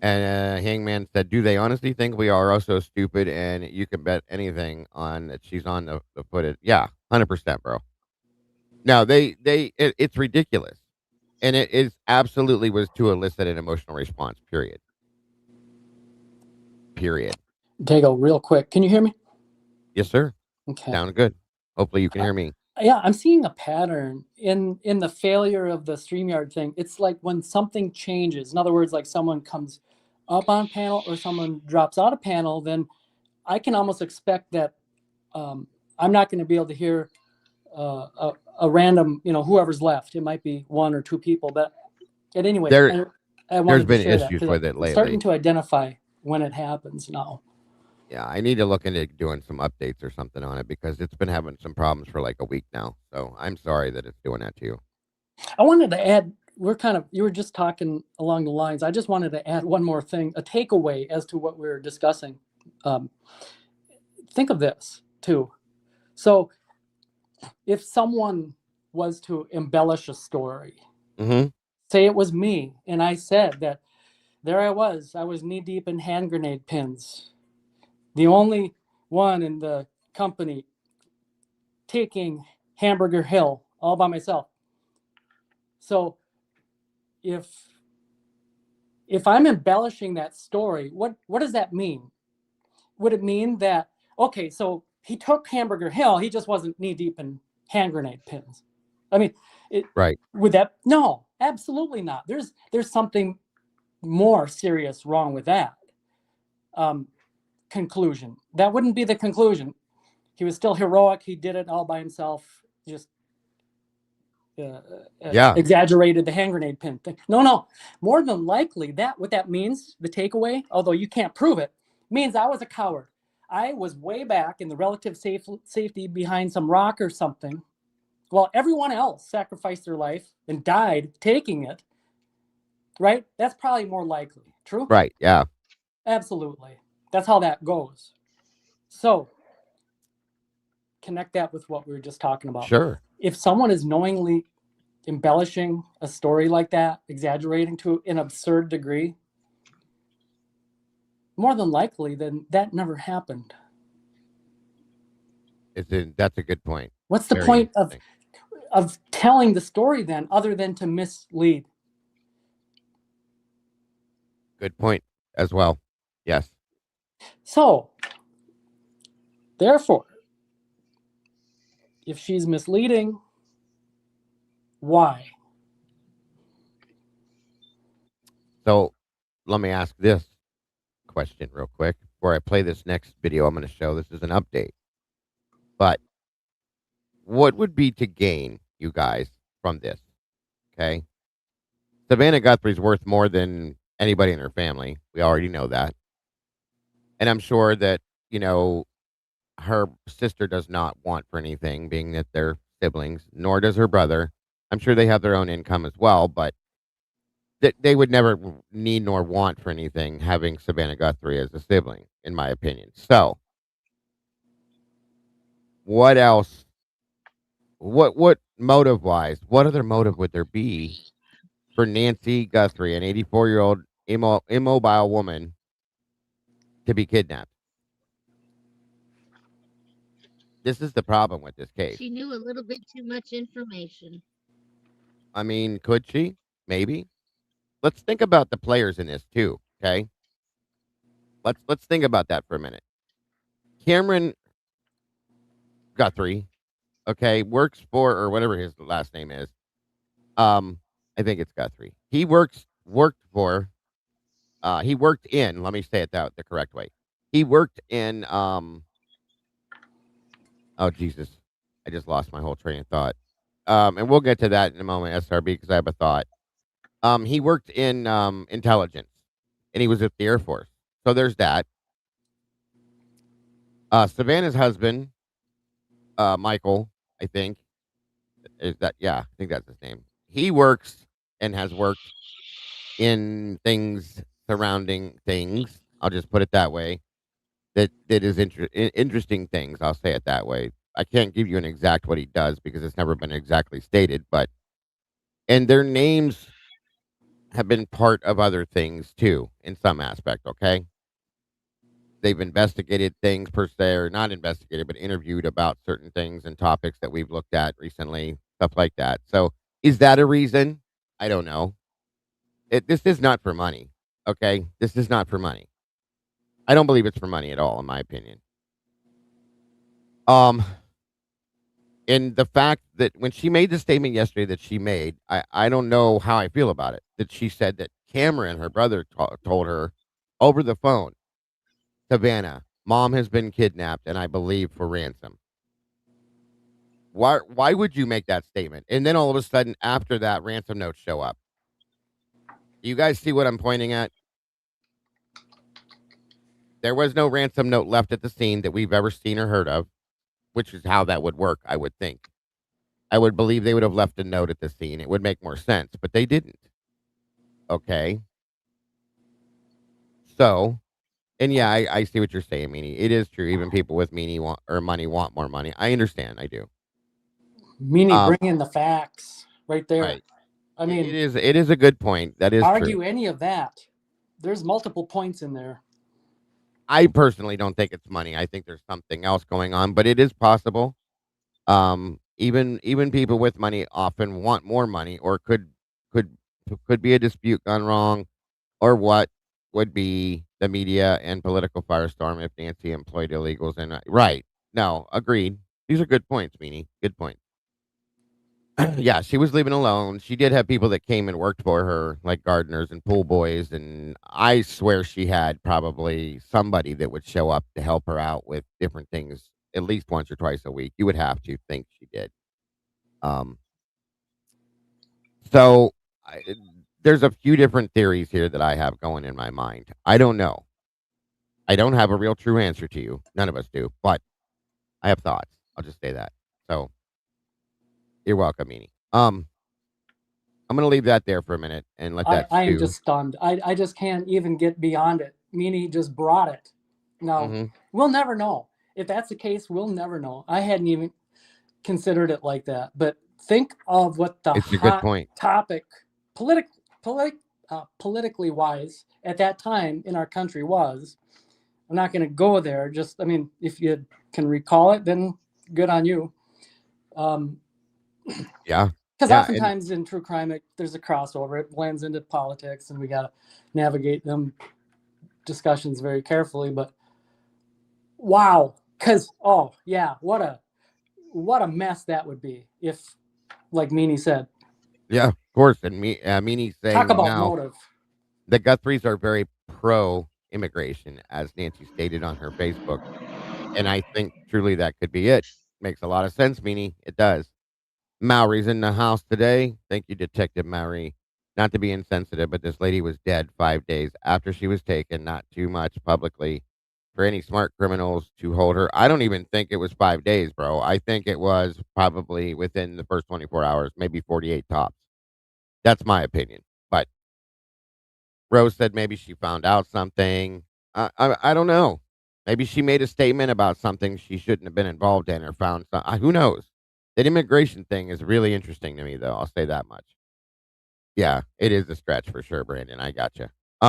And Hangman said, "Do they honestly think we are also stupid?" And you can bet anything on that she's on the footage. Yeah, 100%, bro. No, it's ridiculous, and it is absolutely was to elicit an emotional response. Period. Dago, real quick. Can you hear me? Yes, sir. Okay. Sound good. Hopefully, you can hear me. Yeah, I'm seeing a pattern in the failure of the StreamYard thing. It's like when something changes. In other words, like someone comes up on panel or someone drops out of panel, then I can almost expect that I'm not going to be able to hear a random, whoever's left. It might be one or two people, but at any rate, I wanted there's to been share issues that with it lately. I'm starting to identify when it happens now. Yeah, I need to look into doing some updates or something on it, because it's been having some problems for like a week now. So I'm sorry that it's doing that to you. I wanted to add, you were just talking along the lines. I just wanted to add one more thing, a takeaway as to what we were discussing. Think of this too. So if someone was to embellish a story, say it was me, and I said that there I was knee deep in hand grenade pins, the only one in the company taking Hamburger Hill all by myself. So if I'm embellishing that story, what does that mean? Would it mean that, okay, so he took Hamburger Hill, he just wasn't knee deep in hand grenade pins? I mean, right. Would that? No, absolutely not. There's something more serious wrong with that conclusion. That wouldn't be the conclusion. He was still heroic. He did it all by himself. Just exaggerated the hand grenade pin thing. No. More than likely, what that means, the takeaway, although you can't prove it, means I was a coward. I was way back in the relative safety behind some rock or something, while everyone else sacrificed their life and died taking it. Right? That's probably more likely. True? Right. Yeah. Absolutely. That's how that goes. So connect that with what we were just talking about. Sure. If someone is knowingly embellishing a story like that, exaggerating to an absurd degree, more than likely, then that never happened. That's a good point. What's the point of telling the story then, other than to mislead? Good point as well. Yes. So, therefore, if she's misleading, why? So, let me ask this question real quick before I play this next video I'm going to show. This is an update. But what would be to gain, you guys, from this? Okay. Savannah Guthrie's worth more than anybody in her family. We already know that. And I'm sure that, her sister does not want for anything, being that they're siblings, nor does her brother. I'm sure they have their own income as well, but they would never need nor want for anything having Savannah Guthrie as a sibling, in my opinion. So, what else? What motive wise? What other motive would there be for Nancy Guthrie, an 84-year-old immobile woman, to be kidnapped? This is the problem with this case. She knew a little bit too much information. I mean, could she? Maybe. Let's think about the players in this too. Okay, let's think about that for a minute. Cameron Guthrie, okay, works for, or whatever his last name is. I think it's Guthrie. He worked for. He worked in. Let me say it that the correct way. He worked in. Oh Jesus, I just lost my whole train of thought. And we'll get to that in a moment, SRB, because I have a thought. He worked in intelligence, and he was with the Air Force. So there's that. Savannah's husband, Michael, I think, is that? Yeah, I think that's his name. He works and has worked in things surrounding things. I'll just put it that way. That is interesting things. I'll say it that way. I can't give you an exact what he does because it's never been exactly stated, but and their names have been part of other things too, in some aspect. Okay, they've investigated things per se, or not investigated, but interviewed about certain things and topics that we've looked at recently, stuff like that. So, is that a reason? I don't know. This is not for money. Okay, this is not for money. I don't believe it's for money at all, in my opinion. Um, and the fact that when she made the statement yesterday that she made, I don't know how I feel about it. That she said that Cameron, her brother, told her over the phone, Savannah, mom has been kidnapped, and I believe for ransom. Why would you make that statement? And then all of a sudden, after that, ransom notes show up. You guys see what I'm pointing at? There was no ransom note left at the scene that we've ever seen or heard of, which is how that would work, I would think. I would believe they would have left a note at the scene. It would make more sense, but they didn't. Okay. So, and yeah, I see what you're saying, Meanie. It is true. Even people with money want more money. I understand. I do. Meanie, bring in the facts right there. Right. I mean, it is a good point. That is argue true. any of that. There's multiple points in there. I personally don't think it's money. I think there's something else going on, but it is possible. Even people with money often want more money, or could be a dispute gone wrong, or what would be the media and political firestorm if Nancy employed illegals. And right, no, agreed. These are good points, Meanie. Good point. Yeah, she was living alone. She did have people that came and worked for her, like gardeners and pool boys, and I swear she had probably somebody that would show up to help her out with different things at least once or twice a week. You would have to think she did. Um, so there's a few different theories here that I have going in my mind. I don't know. I don't have a real true answer to you. None of us do, but I have thoughts. I'll just say that. So you're welcome, Meanie. I'm gonna leave that there for a minute and let that. I am just stunned. I just can't even get beyond it. Meanie just brought it. No, we'll never know. If that's the case, we'll never know. I hadn't even considered it like that. But think of what the It's a good point. topic, politically wise, at that time in our country was. I'm not going to go there. Just, I mean, if you can recall it, then good on you. Yeah. Because oftentimes in true crime, there's a crossover. It blends into politics, and we got to navigate them discussions very carefully. But wow, because what a mess that would be if, like Meanie said. Yeah, of course. And Meanie's saying talk about now, motive. The Guthries are very pro immigration, as Nancy stated on her Facebook, and I think truly that could be it. Makes a lot of sense, Meanie. It does. Maury's in the house today. Thank you, Detective Maury. Not to be insensitive, but this lady was dead 5 days after she was taken. Not too much publicly. for any smart criminals to hold her. I don't even think it was 5 days, bro. I think it was probably within the first 24 hours, maybe 48 tops. That's my opinion. But Rose said maybe she found out something. I don't know. Maybe she made a statement about something she shouldn't have been involved in or found some. Who knows? That immigration thing is really interesting to me, though. I'll say that much. Yeah, it is a stretch for sure, Brandon. I gotcha. So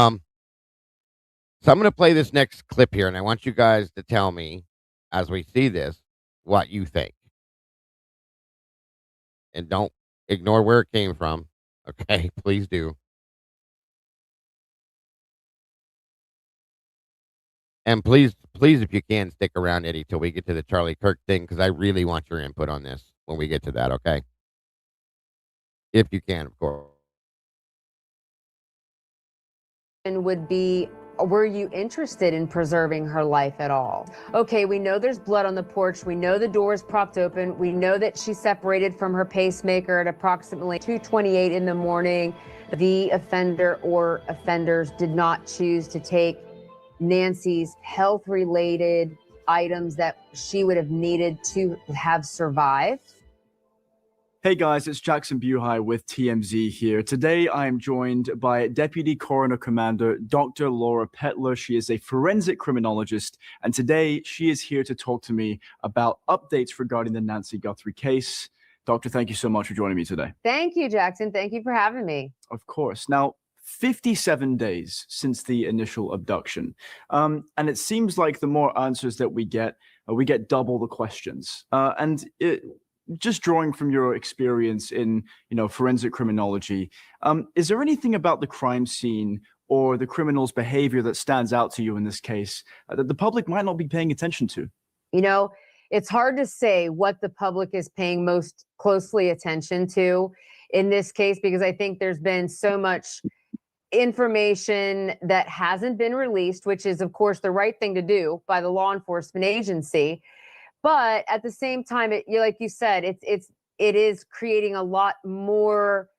I'm going to play this next clip here, and I want you guys to tell me, as we see this, what you think. And don't ignore where it came from. Okay, please do. And please, if you can, stick around, Eddie, till we get to the Charlie Kirk thing, because I really want your input on this when we get to that, okay? If you can, of course. And would be, were you interested in preserving her life at all? Okay, we know there's blood on the porch. We know the door is propped open. We know that she separated from her pacemaker at approximately 2:28 in the morning. The offender or offenders did not choose to take Nancy's health-related items that she would have needed to have survived. Hey guys, it's Jackson Buhai with TMZ here. Today I am joined by Deputy Coroner Commander Dr. Laura Petler. She is a forensic criminologist, and today she is here to talk to me about updates regarding the Nancy Guthrie case. Doctor, thank you so much for joining me today. Thank you, Jackson. Thank you for having me. Of course. Now, 57 days since the initial abduction. And it seems like the more answers that we get double the questions. Just drawing from your experience in, forensic criminology, is there anything about the crime scene or the criminal's behavior that stands out to you in this case that the public might not be paying attention to? It's hard to say what the public is paying most closely attention to in this case, because I think there's been so much information that hasn't been released, which is, of course, the right thing to do by the law enforcement agency. But at the same time, like you said, it is creating a lot more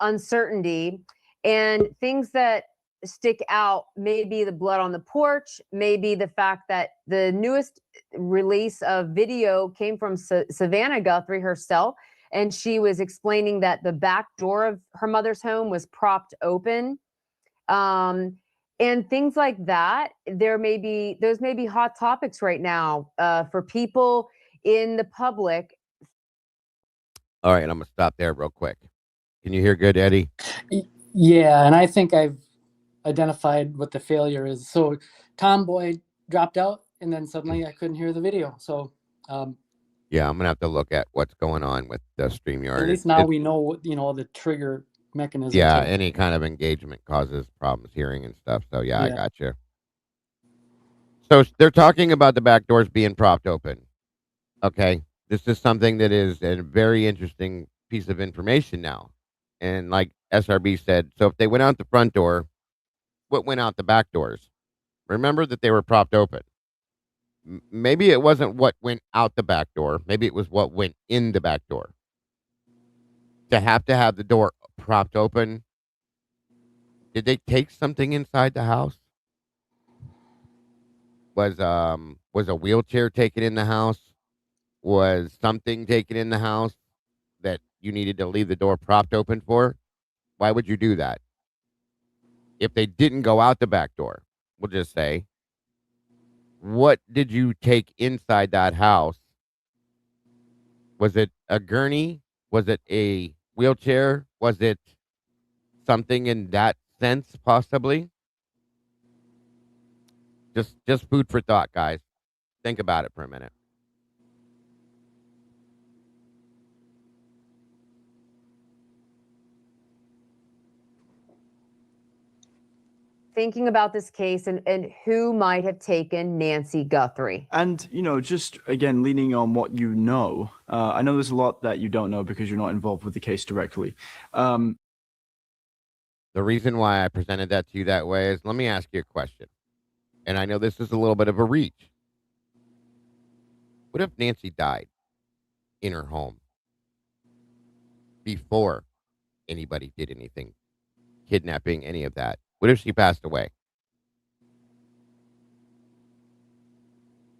uncertainty, and things that stick out. Maybe the blood on the porch, maybe the fact that the newest release of video came from Savannah Guthrie herself, and she was explaining that the back door of her mother's home was propped open. And things like that. Those may be hot topics right now for people in the public. All right, I'm going to stop there real quick. Can you hear good, Eddie? Yeah, and I think I've identified what the failure is. So Tomboy dropped out, and then suddenly I couldn't hear the video. So yeah, I'm going to have to look at what's going on with the StreamYard. At least now we know, the trigger mechanism. Yeah, any kind of engagement causes problems hearing and stuff. So yeah, I got you. So they're talking about the back doors being propped open. Okay, this is something that is a very interesting piece of information now. And like SRB said, so if they went out the front door, what went out the back doors? Remember that they were propped open. Maybe it wasn't what went out the back door. Maybe it was what went in the back door. To have the door propped open, did they take something inside the house? Was a wheelchair taken in the house? Was something taken in the house that you needed to leave the door propped open for? Why would you do that? If they didn't go out the back door, we'll just say, what did you take inside that house? Was it a gurney? Was it a wheelchair? Was it something in that sense, possibly? Just food for thought, guys. Think about it for a minute. Thinking about this case and who might have taken Nancy Guthrie. And, just again, leaning on what you know, I know there's a lot that you don't know because you're not involved with the case directly. The reason why I presented that to you that way is, let me ask you a question. And I know this is a little bit of a reach. What if Nancy died in her home before anybody did anything, kidnapping, any of that? What if she passed away?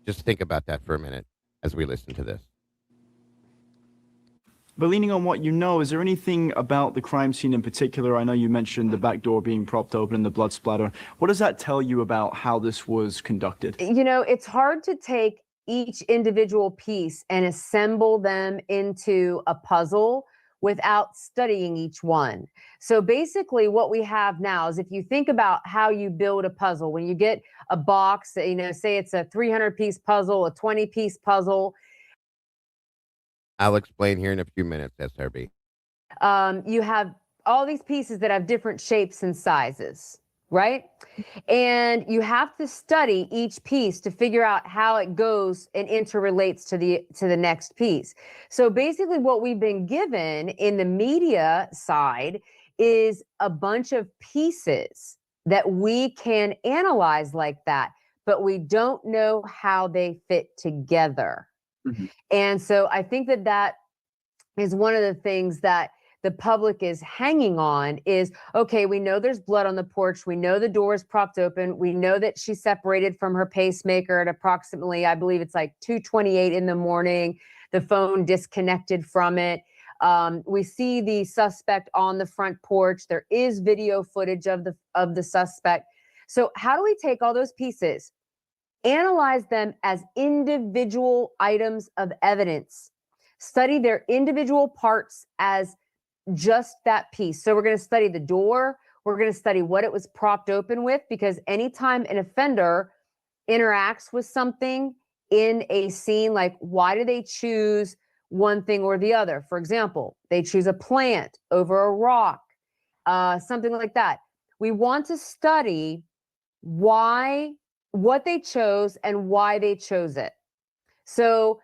Just think about that for a minute as we listen to this. But leaning on what you know, is there anything about the crime scene in particular? I know you mentioned the back door being propped open and the blood splatter. What does that tell you about how this was conducted? You know, it's hard to take each individual piece and assemble them into a puzzle without studying each one. So basically what we have now is, if you think about how you build a puzzle, when you get a box, you know, say it's a 300-piece puzzle, a 20-piece puzzle. I'll explain here in a few minutes, SRB. You have all these pieces that have different shapes and sizes, right? And you have to study each piece to figure out how it goes and interrelates to the next piece. So basically what we've been given in the media side is a bunch of pieces that we can analyze like that, but we don't know how they fit together. Mm-hmm. And so I think that that is one of the things that the public is hanging on is, okay, we know there's blood on the porch. We know the door is propped open. We know that she separated from her pacemaker at approximately, I believe it's like 2:28 in the morning. The phone disconnected from it. We see the suspect on the front porch. There is video footage of the suspect. So how do we take all those pieces, analyze them as individual items of evidence, study their individual parts as just that piece? So we're going to study the door. We're going to study what it was propped open with, because anytime an offender interacts with something in a scene, like, why do they choose one thing or the other? For example, they choose a plant over a rock, something like that. We want to study what they chose and why they chose it. So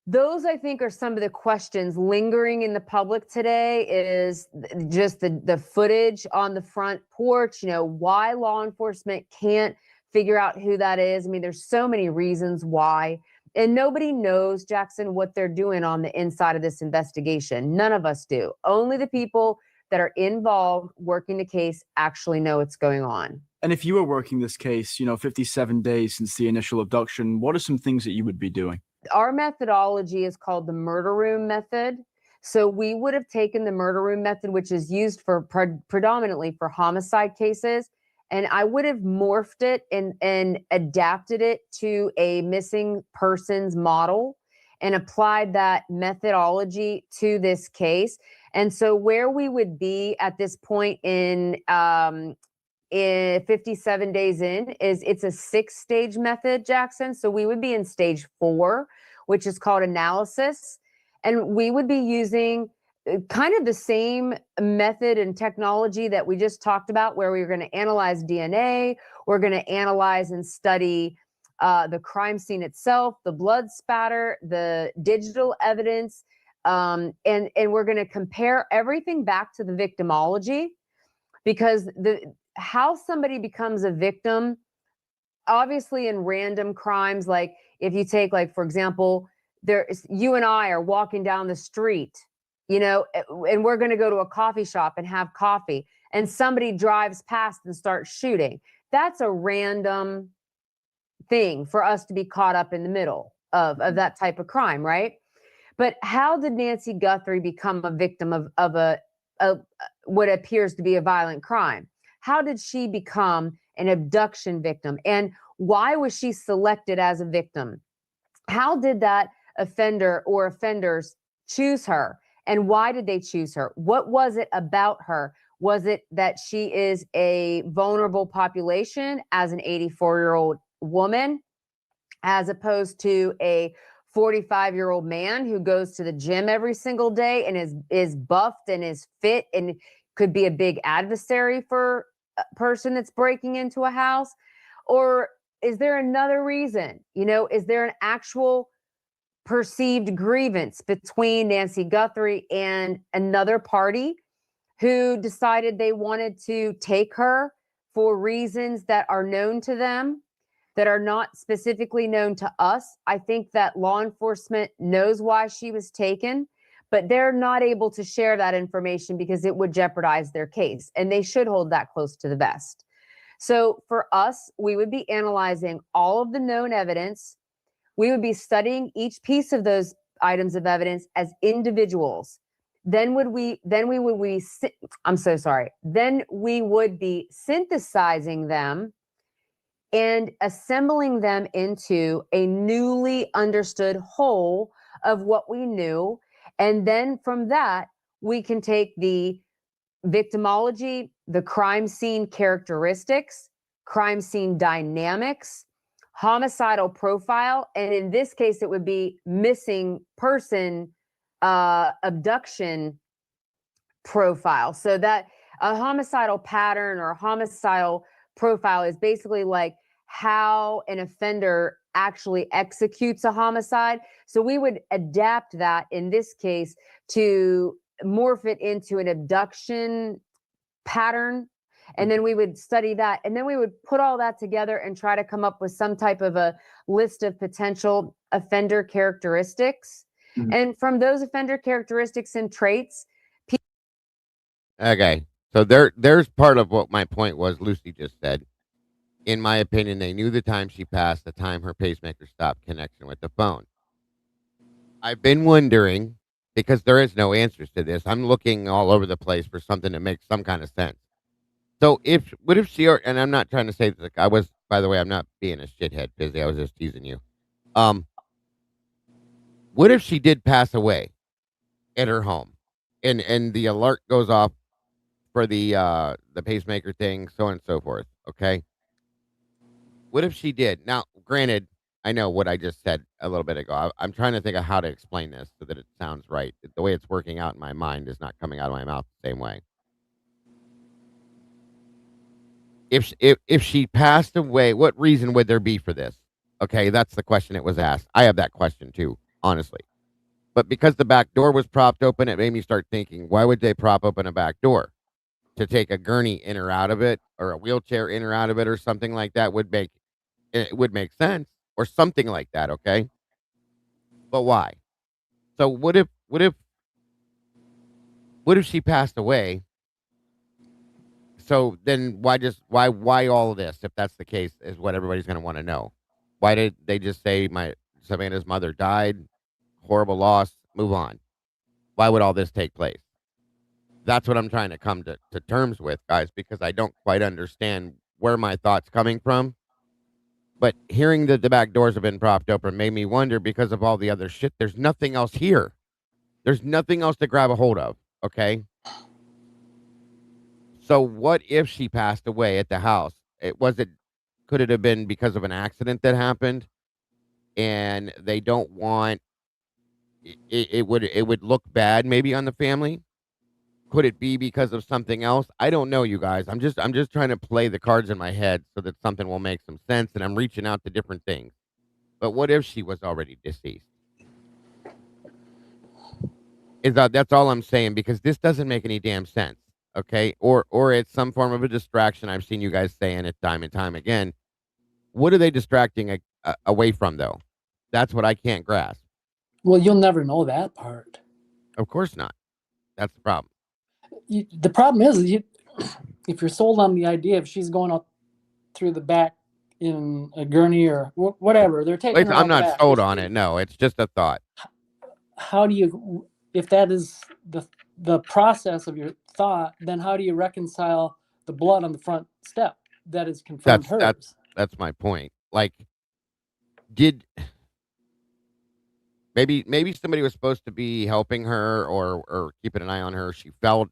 those, I think, are some of the questions lingering in the public today, is just the footage on the front porch, you know, why law enforcement can't figure out who that is. I mean, there's so many reasons why, and nobody knows, Jackson, what they're doing on the inside of this investigation. None of us do. Only the people that are involved working the case actually know what's going on. And if you were working this case, 57 days since the initial abduction, what are some things that you would be doing? Our methodology is called the murder room method. So we would have taken the murder room method, which is used for predominantly for homicide cases, and I would have morphed it and adapted it to a missing persons model and applied that methodology to this case. And so where we would be at this point in 57 days in is, it's a 6-stage method, Jackson. So we would be in stage 4, which is called analysis. And we would be using kind of the same method and technology that we just talked about, where we're going to analyze DNA. We're going to analyze and study the crime scene itself, the blood spatter, the digital evidence, and we're going to compare everything back to the victimology, because how somebody becomes a victim, obviously in random crimes, like if you take, like, for example, you and I are walking down the street, and we're going to go to a coffee shop and have coffee, and somebody drives past and starts shooting. That's a random thing for us to be caught up in the middle of that type of crime, right? But how did Nancy Guthrie become a victim of what appears to be a violent crime? How did she become an abduction victim? And why was she selected as a victim? How did that offender or offenders choose her? And why did they choose her? What was it about her? Was it that she is a vulnerable population as an 84-year-old woman, as opposed to a 45-year-old man who goes to the gym every single day and is buffed and is fit and could be a big adversary for a person that's breaking into a house? Or is there another reason? Is there an actual perceived grievance between Nancy Guthrie and another party who decided they wanted to take her for reasons that are known to them, that are not specifically known to us? I think that law enforcement knows why she was taken, but they're not able to share that information because it would jeopardize their case, and they should hold that close to the vest. So for us, we would be analyzing all of the known evidence, we would be studying each piece of those items of evidence as individuals. Then we would be synthesizing them and assembling them into a newly understood whole of what we knew. And then from that, we can take the victimology, the crime scene characteristics, crime scene dynamics, homicidal profile, and in this case, it would be missing person abduction profile. So that a homicidal pattern or a homicidal profile is basically like how an offender actually executes a homicide. So we would adapt that in this case to morph it into an abduction pattern. And then we would study that. And then we would put all that together and try to come up with some type of a list of potential offender characteristics. And from those offender characteristics and traits, Okay. So there's part of what my point was. Lucy just said. In my opinion, they knew the time she passed, the time her pacemaker stopped connection with the phone. I've been wondering, because there is no answers to this. I'm looking all over the place for something that makes some kind of sense. So what if she, and I'm not trying to say that by the way, I'm not being a shithead, Fizzy. I was just teasing you. What if she did pass away at her home and the alert goes off for the pacemaker thing, so on and so forth. Okay. What if she did? Now, granted, I know what I just said a little bit ago. I'm trying to think of how to explain this so that it sounds right. The way it's working out in my mind is not coming out of my mouth the same way. If she passed away, what reason would there be for this? Okay, that's the question that was asked. I have that question too, honestly. But because the back door was propped open, it made me start thinking, why would they prop open a back door? To take a gurney in or out of it, or a wheelchair in or out of it, or something like that would make sense, or something like that. Okay, but why? So what if she passed away? So then why all of this? If that's the case, is what everybody's going to want to know. Why did they just say Savannah's mother died? Horrible loss. Move on. Why would all this take place? That's what I'm trying to come to terms with, guys, because I don't quite understand where my thoughts coming from. But hearing that the back doors have been propped open made me wonder, because of all the other shit, there's nothing else here. There's nothing else to grab a hold of. Okay. So what if she passed away at the house? Could it have been because of an accident that happened and they don't want it would look bad maybe on the family? Could it be because of something else? I don't know, you guys. I'm just trying to play the cards in my head so that something will make some sense, and I'm reaching out to different things. But what if she was already deceased? That's all I'm saying, because this doesn't make any damn sense. Okay? Or it's some form of a distraction. I've seen you guys saying it time and time again. What are they distracting away from, though? That's what I can't grasp. Well, you'll never know that part. Of course not. That's the problem. The problem is, if you're sold on the idea of she's going up through the back in a gurney or whatever, they're taking her out I'm not back. sold on it. No, it's just a thought. How do you, if that is the process of your thought, then how do you reconcile the blood on the front step that is confirmed hers? That's my point. Like, maybe somebody was supposed to be helping her or keeping an eye on her. She fell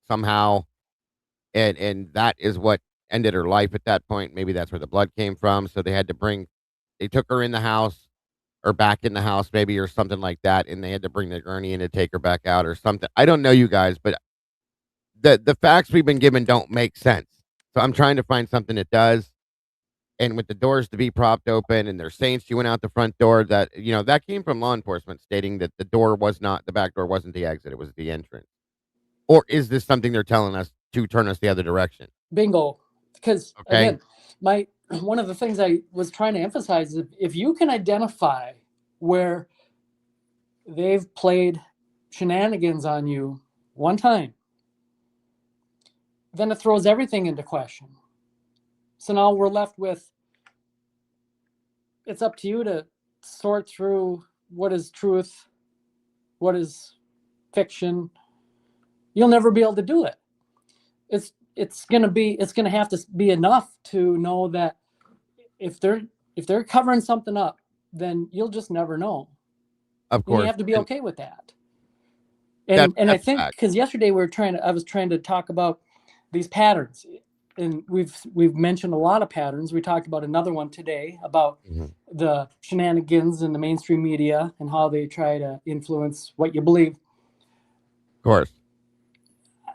somehow, and that is what ended her life at that point. Maybe that's where the blood came from. So they took her in the house, or back in the house maybe, or something like that, and they had to bring the gurney in to take her back out or something. I don't know, you guys, but the facts we've been given don't make sense. So I'm trying to find something that does. And with the doors to be propped open, and they're saying she went out the front door, that came from law enforcement stating that the back door wasn't the exit, it was the entrance. Or is this something they're telling us to turn us the other direction? Bingo. Because again, one of the things I was trying to emphasize is, if you can identify where they've played shenanigans on you one time, then it throws everything into question. So now we're left with, it's up to you to sort through what is truth, what is fiction, you'll never be able to do it. It's gonna have to be enough to know that if they're covering something up, then you'll just never know. Of And course. you have to be okay with that. And I that's think fact. because yesterday I was trying to talk about these patterns, and we've mentioned a lot of patterns. We talked about another one today about the shenanigans in the mainstream media and how they try to influence what you believe. Of course.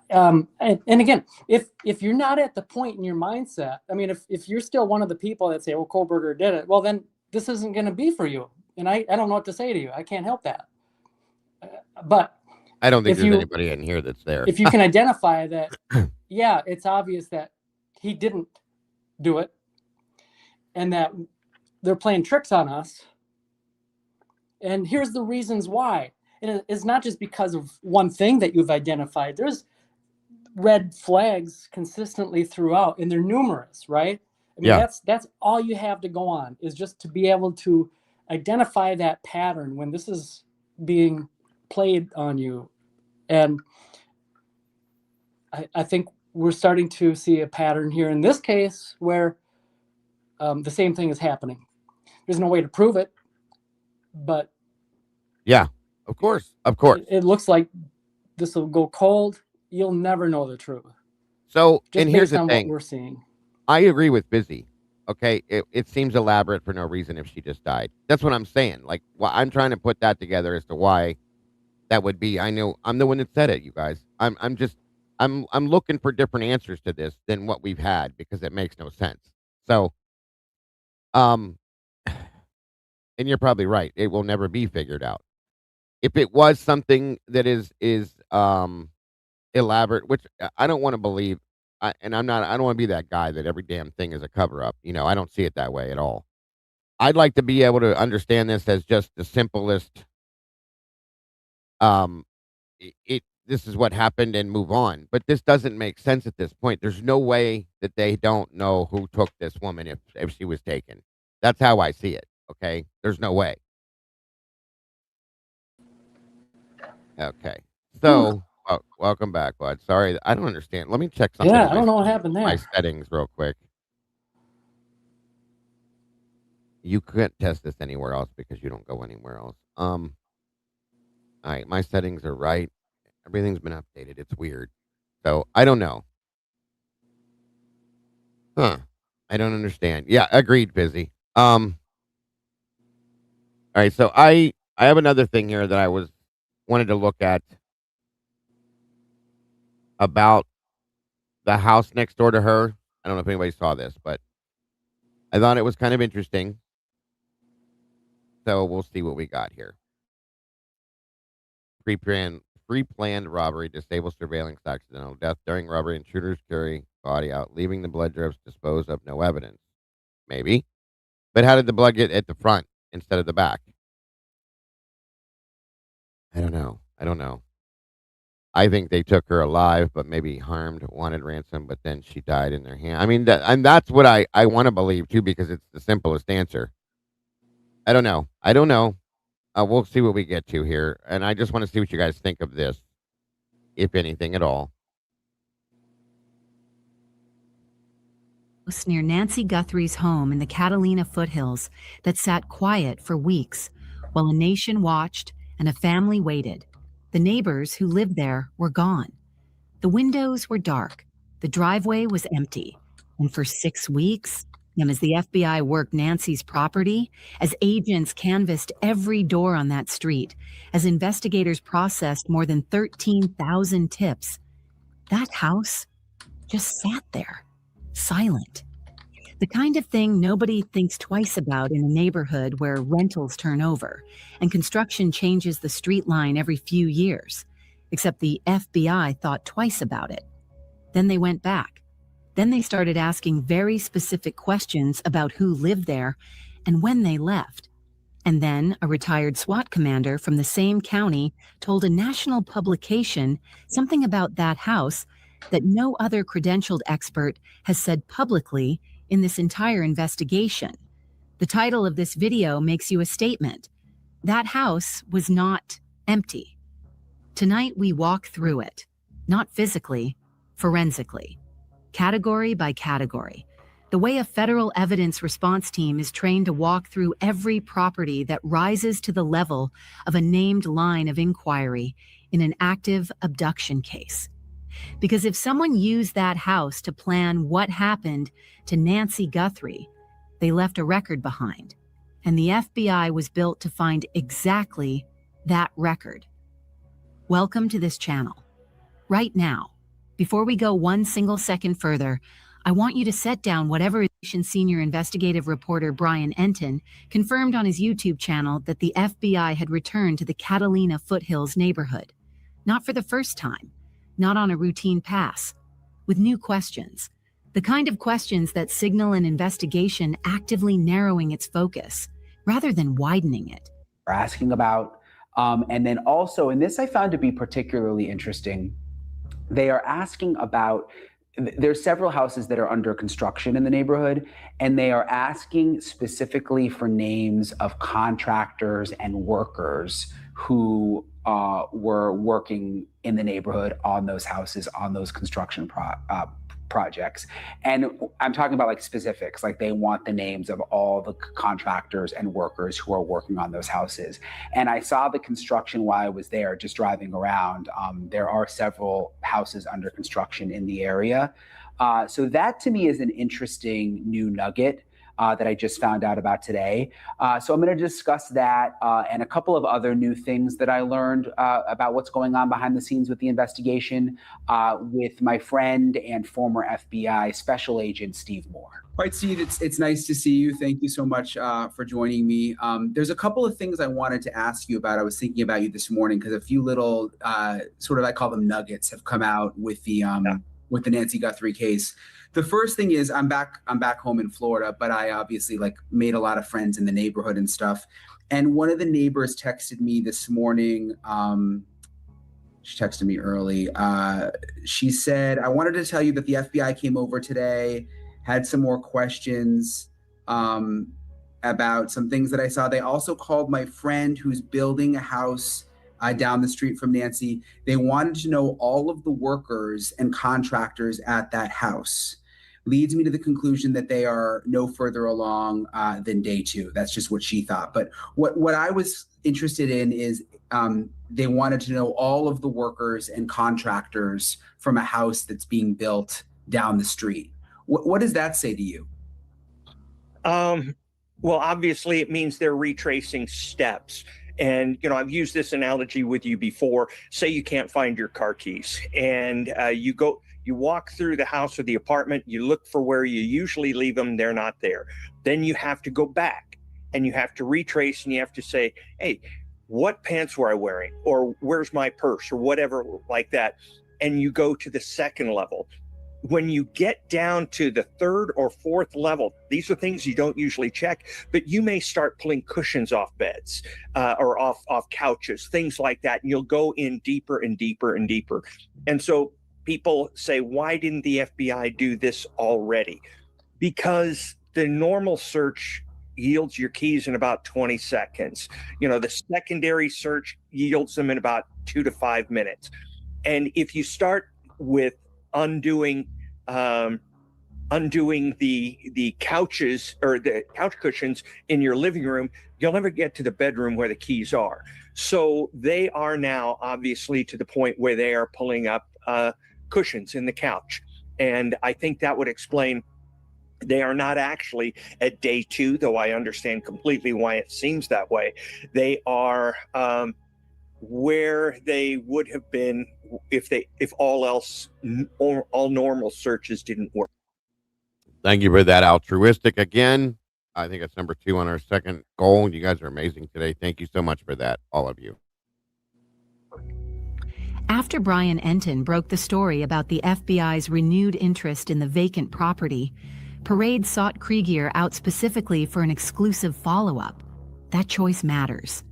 And again, if you're not at the point in your mindset, I mean, if you're still one of the people that say, well, Kohlberger did it, well, then this isn't going to be for you. And I don't know what to say to you. I can't help that. But I don't think if there's you- anybody in here that's there. if you can identify that, yeah, it's obvious that he didn't do it and that they're playing tricks on us. And here's the reasons why. And it's not just because of one thing that you've identified. There's red flags consistently throughout, and they're numerous, right? I mean, Yeah. that's all you have to go on, is just to be able to identify that pattern when this is being played on you. And I think we're starting to see a pattern here in this case where the same thing is happening. There's no way to prove it, but Yeah, of course. it looks like this will go cold. You'll never know the truth. So, Just and here's based the on thing. what we're seeing. I agree with Busy. Okay, it seems elaborate for no reason if she just died. That's what I'm saying. Like, well, I'm trying to put that together as to why that would be. I know I'm the one that said it, you guys. I'm looking for different answers to this than what we've had because it makes no sense. So, and you're probably right. It will never be figured out. If it was something that is elaborate, which I don't want to believe, I don't want to be that guy that every damn thing is a cover up. I don't see it that way at all. I'd like to be able to understand this as just the simplest. This is what happened and move on. But this doesn't make sense at this point. There's no way that they don't know who took this woman if she was taken. That's how I see it. Okay, there's no way. Okay, so welcome back, bud. Sorry, I don't understand. Let me check something. Yeah, I don't know what happened there. My settings real quick. You couldn't test this anywhere else because you don't go anywhere else. All right, my settings are right. Everything's been updated. It's weird. So I don't know. Huh. I don't understand. Yeah, agreed, Busy. All right, so I have another thing here that I wanted to look at about the house next door to her. I don't know if anybody saw this, but I thought it was kind of interesting. So we'll see what we got here. Pre-planned robbery, disabled surveillance, accidental death during robbery, intruders carry body out, leaving the blood drips, dispose of, no evidence. Maybe. But how did the blood get at the front instead of the back? I don't know. I think they took her alive, but maybe harmed, wanted ransom, but then she died in their hand. I mean, and that's what I want to believe, too, because it's the simplest answer. I don't know. We'll see what we get to here, and I just want to see what you guys think of this, if anything at all. Near Nancy Guthrie's home in the Catalina foothills that sat quiet for weeks while a nation watched and a family waited. The neighbors who lived there were gone. The windows were dark. The driveway was empty. And for 6 weeks, and as the FBI worked Nancy's property, as agents canvassed every door on that street, as investigators processed more than 13,000 tips, that house just sat there, silent. The kind of thing nobody thinks twice about in a neighborhood where rentals turn over and construction changes the street line every few years. Except the FBI thought twice about it. Then they went back. Then they started asking very specific questions about who lived there and when they left. And then a retired SWAT commander from the same county told a national publication something about that house that no other credentialed expert has said publicly in this entire investigation. The The title of this video makes you a statement. That house was not empty. Tonight we walk through it, not physically, forensically, category by category, the way a federal evidence response team is trained to walk through every property that rises to the level of a named line of inquiry in an active abduction case. Because if someone used that house to plan what happened to Nancy Guthrie, they left a record behind, and the FBI was built to find exactly that record. Welcome to this channel. Right now, before we go one single second further, I want you to set down whatever senior investigative reporter Brian Enton confirmed on his YouTube channel that the FBI had returned to the Catalina foothills neighborhood. Not for the first time, not on a routine pass, with new questions. The kind of questions that signal an investigation actively narrowing its focus, rather than widening it. We're asking about, and then also, and this I found to be particularly interesting, they are asking about, there's several houses that are under construction in the neighborhood, and they are asking specifically for names of contractors and workers who were working in the neighborhood on those houses, on those construction projects. And I'm talking about like specifics, like they want the names of all the contractors and workers who are working on those houses. And I saw the construction while I was there, just driving around. There are several houses under construction in the area. So that to me is an interesting new nugget that I just found out about today. So I'm going to discuss that and a couple of other new things that I learned about what's going on behind the scenes with the investigation with my friend and former FBI Special Agent Steve Moore. All right, Steve, it's nice to see you. Thank you so much for joining me. There's a couple of things I wanted to ask you about. I was thinking about you this morning because a few little sort of, I call them nuggets, have come out with the Nancy Guthrie case. The first thing is I'm back home in Florida, but I obviously like made a lot of friends in the neighborhood and stuff. And one of the neighbors texted me this morning. She texted me early. She said, I wanted to tell you that the FBI came over today, had some more questions about some things that I saw. They also called my friend who's building a house down the street from Nancy. They wanted to know all of the workers and contractors at that house. Leads me to the conclusion that they are no further along than day 2. That's just what she thought. But what I was interested in is they wanted to know all of the workers and contractors from a house that's being built down the street. What does that say to you? Well, obviously it means they're retracing steps. And, you know, I've used this analogy with you before. Say you can't find your car keys and you walk through the house or the apartment, you look for where you usually leave them, they're not there. Then you have to go back and you have to retrace and you have to say, hey, what pants were I wearing? Or where's my purse or whatever like that. And you go to the second level. When you get down to the third or fourth level, these are things you don't usually check, but you may start pulling cushions off beds or off couches, things like that. And you'll go in deeper and deeper and deeper. And so people say, why didn't the FBI do this already? Because the normal search yields your keys in about 20 seconds. You know, the secondary search yields them in about 2 to 5 minutes. And if you start with undoing the couches or the couch cushions in your living room, you'll never get to the bedroom where the keys are. So they are now obviously to the point where they are pulling up cushions in the couch. And I think that would explain they are not actually at day 2, though I understand completely why it seems that way. They are where they would have been if all normal searches didn't work. Thank you for that. Altruistic again. I think it's number 2 on our second goal. You guys are amazing today. Thank you so much for that, all of you. After Brian Enton broke the story about the FBI's renewed interest in the vacant property, Parade sought Krieger out specifically for an exclusive follow-up. That choice matters.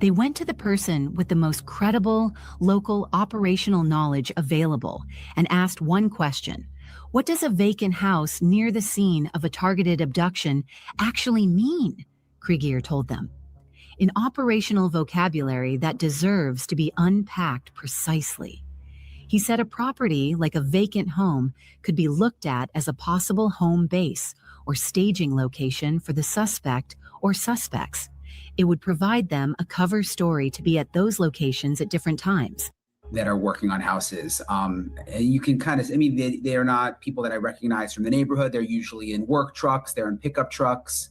They went to the person with the most credible local operational knowledge available and asked one question: What does a vacant house near the scene of a targeted abduction actually mean? Krieger told them. In operational vocabulary that deserves to be unpacked precisely. He said a property like a vacant home could be looked at as a possible home base or staging location for the suspect or suspects. It would provide them a cover story to be at those locations at different times. That are working on houses. And you can kind of, I mean, they are not people that I recognize from the neighborhood. They're usually in work trucks, they're in pickup trucks.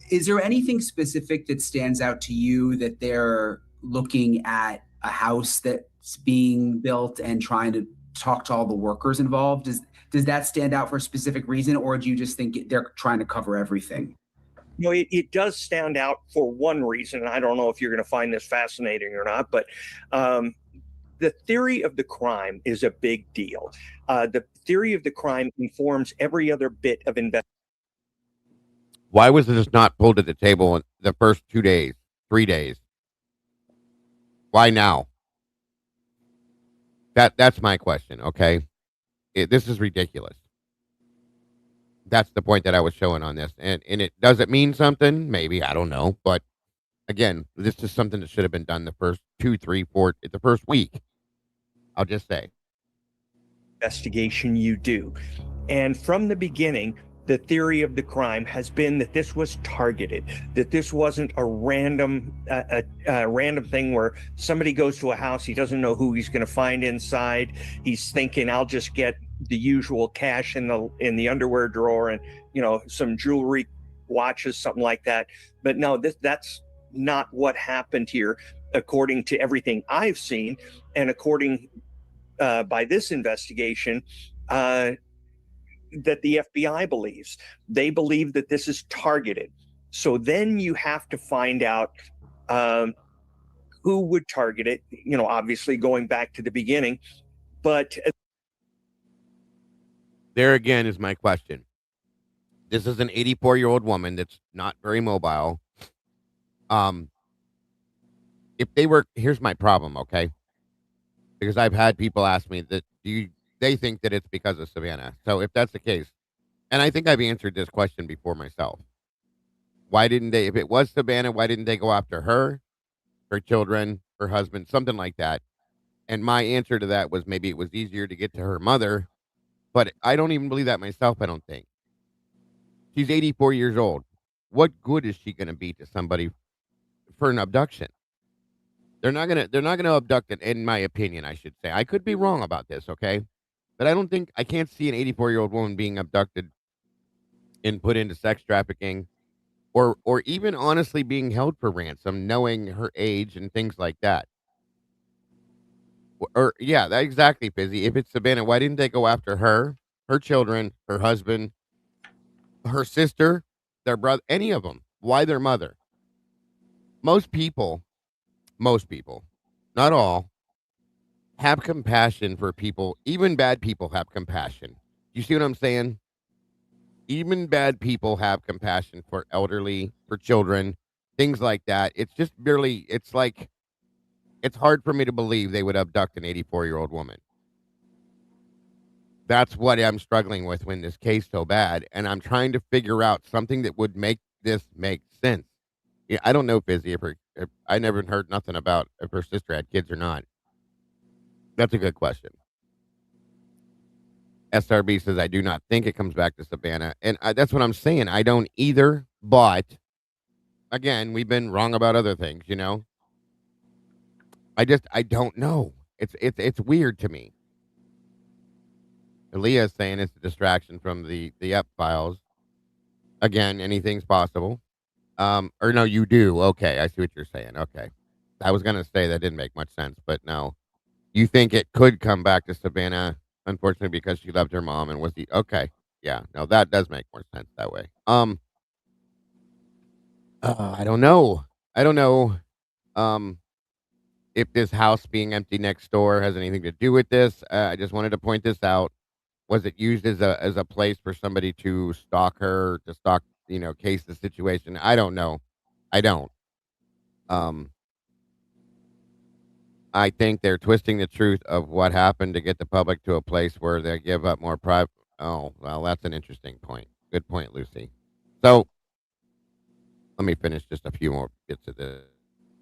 Is there anything specific that stands out to you that they're looking at a house that's being built and trying to talk to all the workers involved? Does that stand out for a specific reason, or do you just think they're trying to cover everything? You know, it does stand out for one reason, and I don't know if you're going to find this fascinating or not, but the theory of the crime is a big deal. The theory of the crime informs every other bit of investigation. Why was this not pulled to the table in the first 2 days, 3 days? Why now? That's my question, okay? This is ridiculous. That's the point that I was showing on this. And it does it mean something? Maybe, I don't know. But again, this is something that should have been done the first 2, 3, 4, the first week. I'll just say. Investigation you do. And from the beginning, the theory of the crime has been that this was targeted, that this wasn't a random thing where somebody goes to a house, he doesn't know who he's going to find inside. He's thinking, I'll just get the usual cash in the underwear drawer and, you know, some jewelry, watches, something like that. But no, that's not what happened here, according to everything I've seen, and according by this investigation, that the FBI believes. They believe that this is targeted. So then you have to find out who would target it, you know, obviously going back to the beginning. But there again is my question. This is an 84-year-old woman that's not very mobile. If they were, here's my problem, okay? Because I've had people ask me that they think that it's because of Savannah. So if that's the case, and I think I've answered this question before myself. Why didn't they, if it was Savannah, why didn't they go after her, her children, her husband, something like that? And my answer to that was maybe it was easier to get to her mother, but I don't even believe that myself, I don't think. She's 84 years old. What good is she going to be to somebody for an abduction? They're not going to abduct it, in my opinion, I should say. I could be wrong about this, okay? But I can't see an 84-year-old woman being abducted and put into sex trafficking or even honestly being held for ransom, knowing her age and things like that. Yeah, that exactly, Fizzy. If it's Savannah, why didn't they go after her, her children, her husband, her sister, their brother, any of them? Why their mother? Most people, not all, have compassion for people. Even bad people have compassion. You see what I'm saying? Even bad people have compassion for elderly, for children, things like that. It's just barely, it's like, it's hard for me to believe they would abduct an 84-year-old woman. That's what I'm struggling with when this case so bad. And I'm trying to figure out something that would make this make sense. Yeah, I don't know, Fizzy, if I never heard nothing about if her sister had kids or not. That's a good question. SRB says, I do not think it comes back to Savannah. And that's what I'm saying. I don't either. But, again, we've been wrong about other things, you know? I don't know. It's weird to me. Leah's saying it's a distraction from the up files. Again, anything's possible. Or no, you do. Okay, I see what you're saying. Okay. I was going to say that didn't make much sense, but no. You think it could come back to Savannah, unfortunately, because she loved her mom and was the... Okay. Yeah, no, that does make more sense that way. I don't know. If this house being empty next door has anything to do with this. I just wanted to point this out. Was it used as a place for somebody to stalk her, case the situation? I don't know. I don't. I think they're twisting the truth of what happened to get the public to a place where they give up more private. Oh, well, that's an interesting point. Good point, Lucy. So let me finish just a few more bits of this.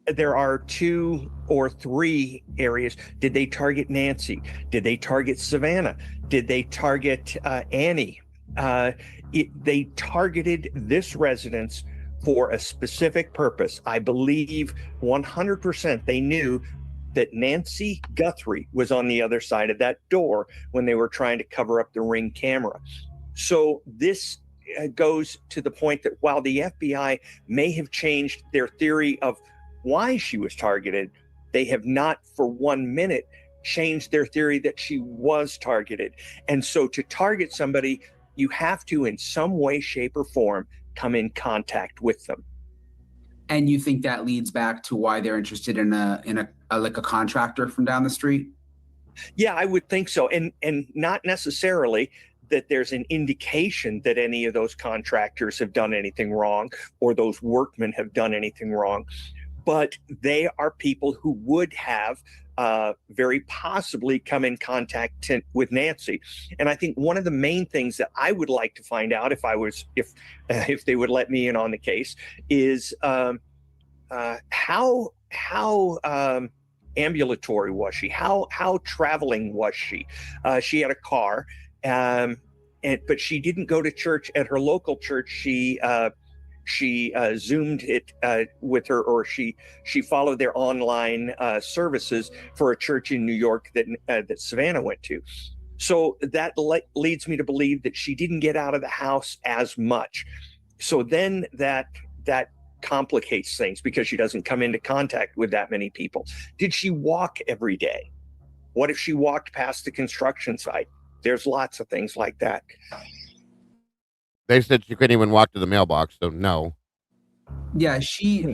There are 2 or 3 areas. Did they target Nancy? Did they target Savannah? Did they target Annie? They targeted this residence for a specific purpose. I believe 100% they knew that Nancy Guthrie was on the other side of that door when they were trying to cover up the Ring camera. So this goes to the point that while the FBI may have changed their theory of why she was targeted, they have not for 1 minute changed their theory that she was targeted. And so to target somebody, you have to, in some way, shape, or form, come in contact with them. And you think that leads back to why they're interested in a like a contractor from down the street? Yeah, I would think so. And not necessarily that there's an indication that any of those contractors have done anything wrong or those workmen have done anything wrong, but they are people who would have very possibly come in contact with Nancy. And I think one of the main things that I would like to find out if they would let me in on the case is how ambulatory was she? How traveling was she? She had a car, but she didn't go to church at her local church. She Zoomed it with her, or she followed their online services for a church in New York that Savannah went to. So that leads me to believe that she didn't get out of the house as much. So then that complicates things because she doesn't come into contact with that many people. Did she walk every day? What if she walked past the construction site? There's lots of things like that. They said she couldn't even walk to the mailbox, so no. Yeah, she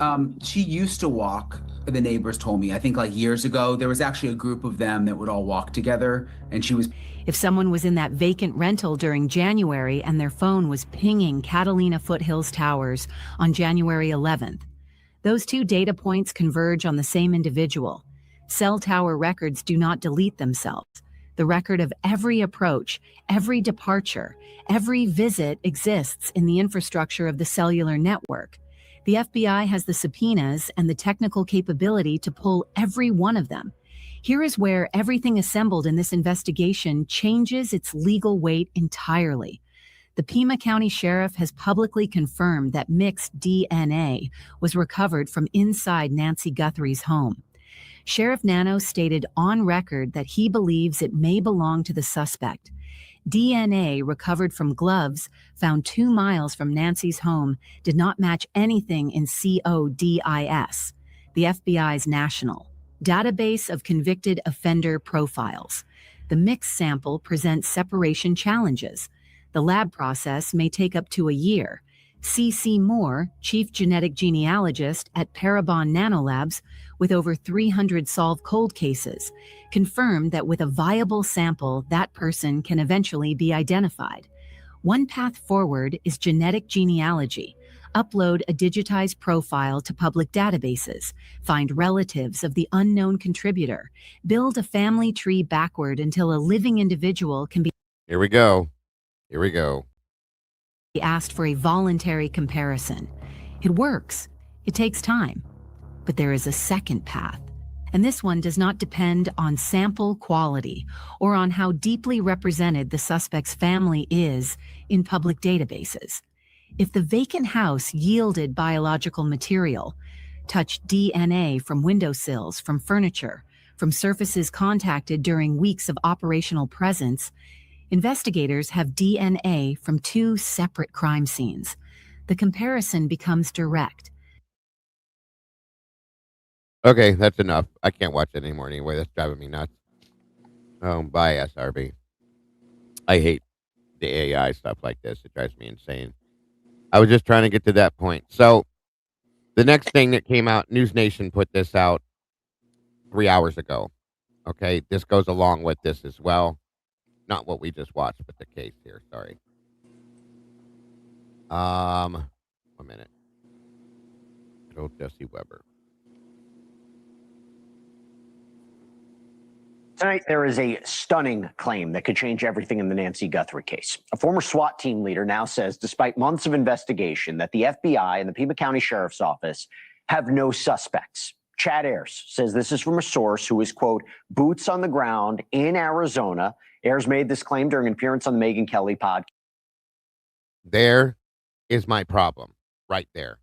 used to walk, the neighbors told me. I think like years ago, there was actually a group of them that would all walk together, and she was... If someone was in that vacant rental during January and their phone was pinging Catalina Foothills Towers on January 11th, those 2 data points converge on the same individual. Cell tower records do not delete themselves. The record of every approach, every departure, every visit exists in the infrastructure of the cellular network. The FBI has the subpoenas and the technical capability to pull every one of them. Here is where everything assembled in this investigation changes its legal weight entirely. The Pima County Sheriff has publicly confirmed that mixed DNA was recovered from inside Nancy Guthrie's home. Sheriff Nano stated on record that he believes it may belong to the suspect. DNA recovered from gloves found 2 miles from Nancy's home did not match anything in CODIS, the FBI's national database of convicted offender profiles. The mixed sample presents separation challenges. The lab process may take up to a year. C.C. Moore, chief genetic genealogist at Parabon Nanolabs, with over 300 solved cold cases, confirmed that with a viable sample, that person can eventually be identified. One path forward is genetic genealogy. Upload a digitized profile to public databases, find relatives of the unknown contributor, build a family tree backward until a living individual can be... Here we go. Here we go. Asked for a voluntary comparison. It works. It takes time. But there is a second path, and this one does not depend on sample quality or on how deeply represented the suspect's family is in public databases. If the vacant house yielded biological material, touched DNA from windowsills, from furniture, from surfaces contacted during weeks of operational presence, investigators have DNA from 2 separate crime scenes. The comparison becomes direct. Okay, that's enough. I can't watch it anymore anyway. That's driving me nuts. Bye, SRB. I hate the AI stuff like this. It drives me insane. I was just trying to get to that point. So, the next thing that came out, News Nation put this out 3 hours ago. Okay, this goes along with this as well. Not what we just watched, but the case here. Sorry. 1 minute. Good old Jesse Weber. Tonight, there is a stunning claim that could change everything in the Nancy Guthrie case. A former SWAT team leader now says, despite months of investigation, that the FBI and the Pima County Sheriff's Office have no suspects. Chad Ayers says this is from a source who is, quote, boots on the ground in Arizona. Ayers made this claim during an appearance on the Megyn Kelly podcast. There is my problem right there.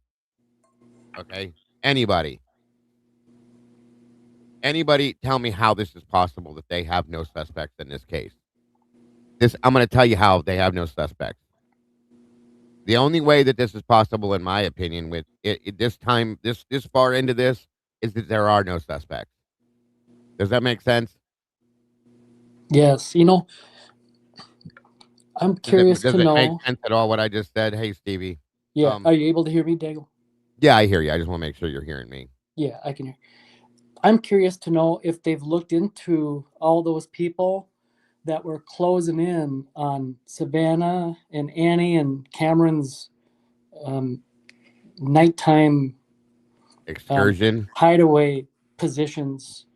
Okay? Anybody tell me how this is possible that they have no suspects in this case. I'm going to tell you how they have no suspects. The only way that this is possible, in my opinion, with this far into this, is that there are no suspects. Does that make sense? Yes. I'm curious to know. Does it make sense at all what I just said? Hey, Stevie. Yeah. Are you able to hear me, Daigle? Yeah, I hear you. I just want to make sure you're hearing me. Yeah, I can hear. I'm curious to know if they've looked into all those people that were closing in on Savannah and Annie and Cameron's nighttime excursion hideaway positions.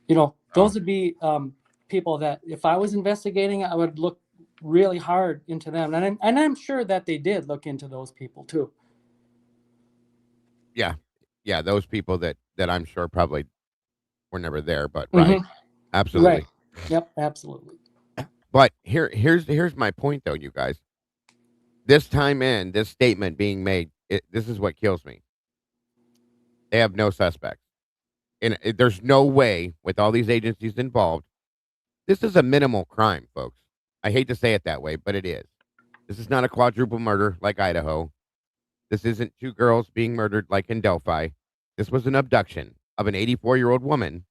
Those would be people that if I was investigating, I would look really hard into them. And I'm sure that they did look into those people too. Yeah. Yeah, those people that I'm sure probably were never there, but right. Absolutely. Right. Yep, absolutely. But here's my point though, you guys. This statement being made, this is what kills me. They have no suspects. And there's no way with all these agencies involved. This is a minimal crime, folks. I hate to say it that way, but it is. This is not a quadruple murder like Idaho. This isn't two girls being murdered like in Delphi. This was an abduction of an 84-year-old woman,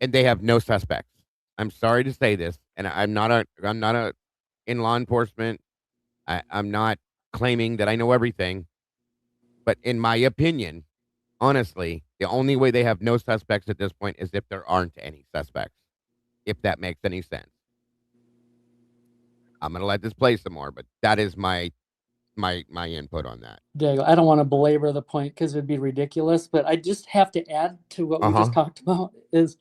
and they have no suspects. I'm sorry to say this, and I'm not in law enforcement. I'm not claiming that I know everything, but in my opinion, honestly, the only way they have no suspects at this point is if there aren't any suspects, if that makes any sense. I'm going to let this play some more, but that is my input on that. I don't want to belabor the point because it'd be ridiculous, but I just have to add to what we just talked about is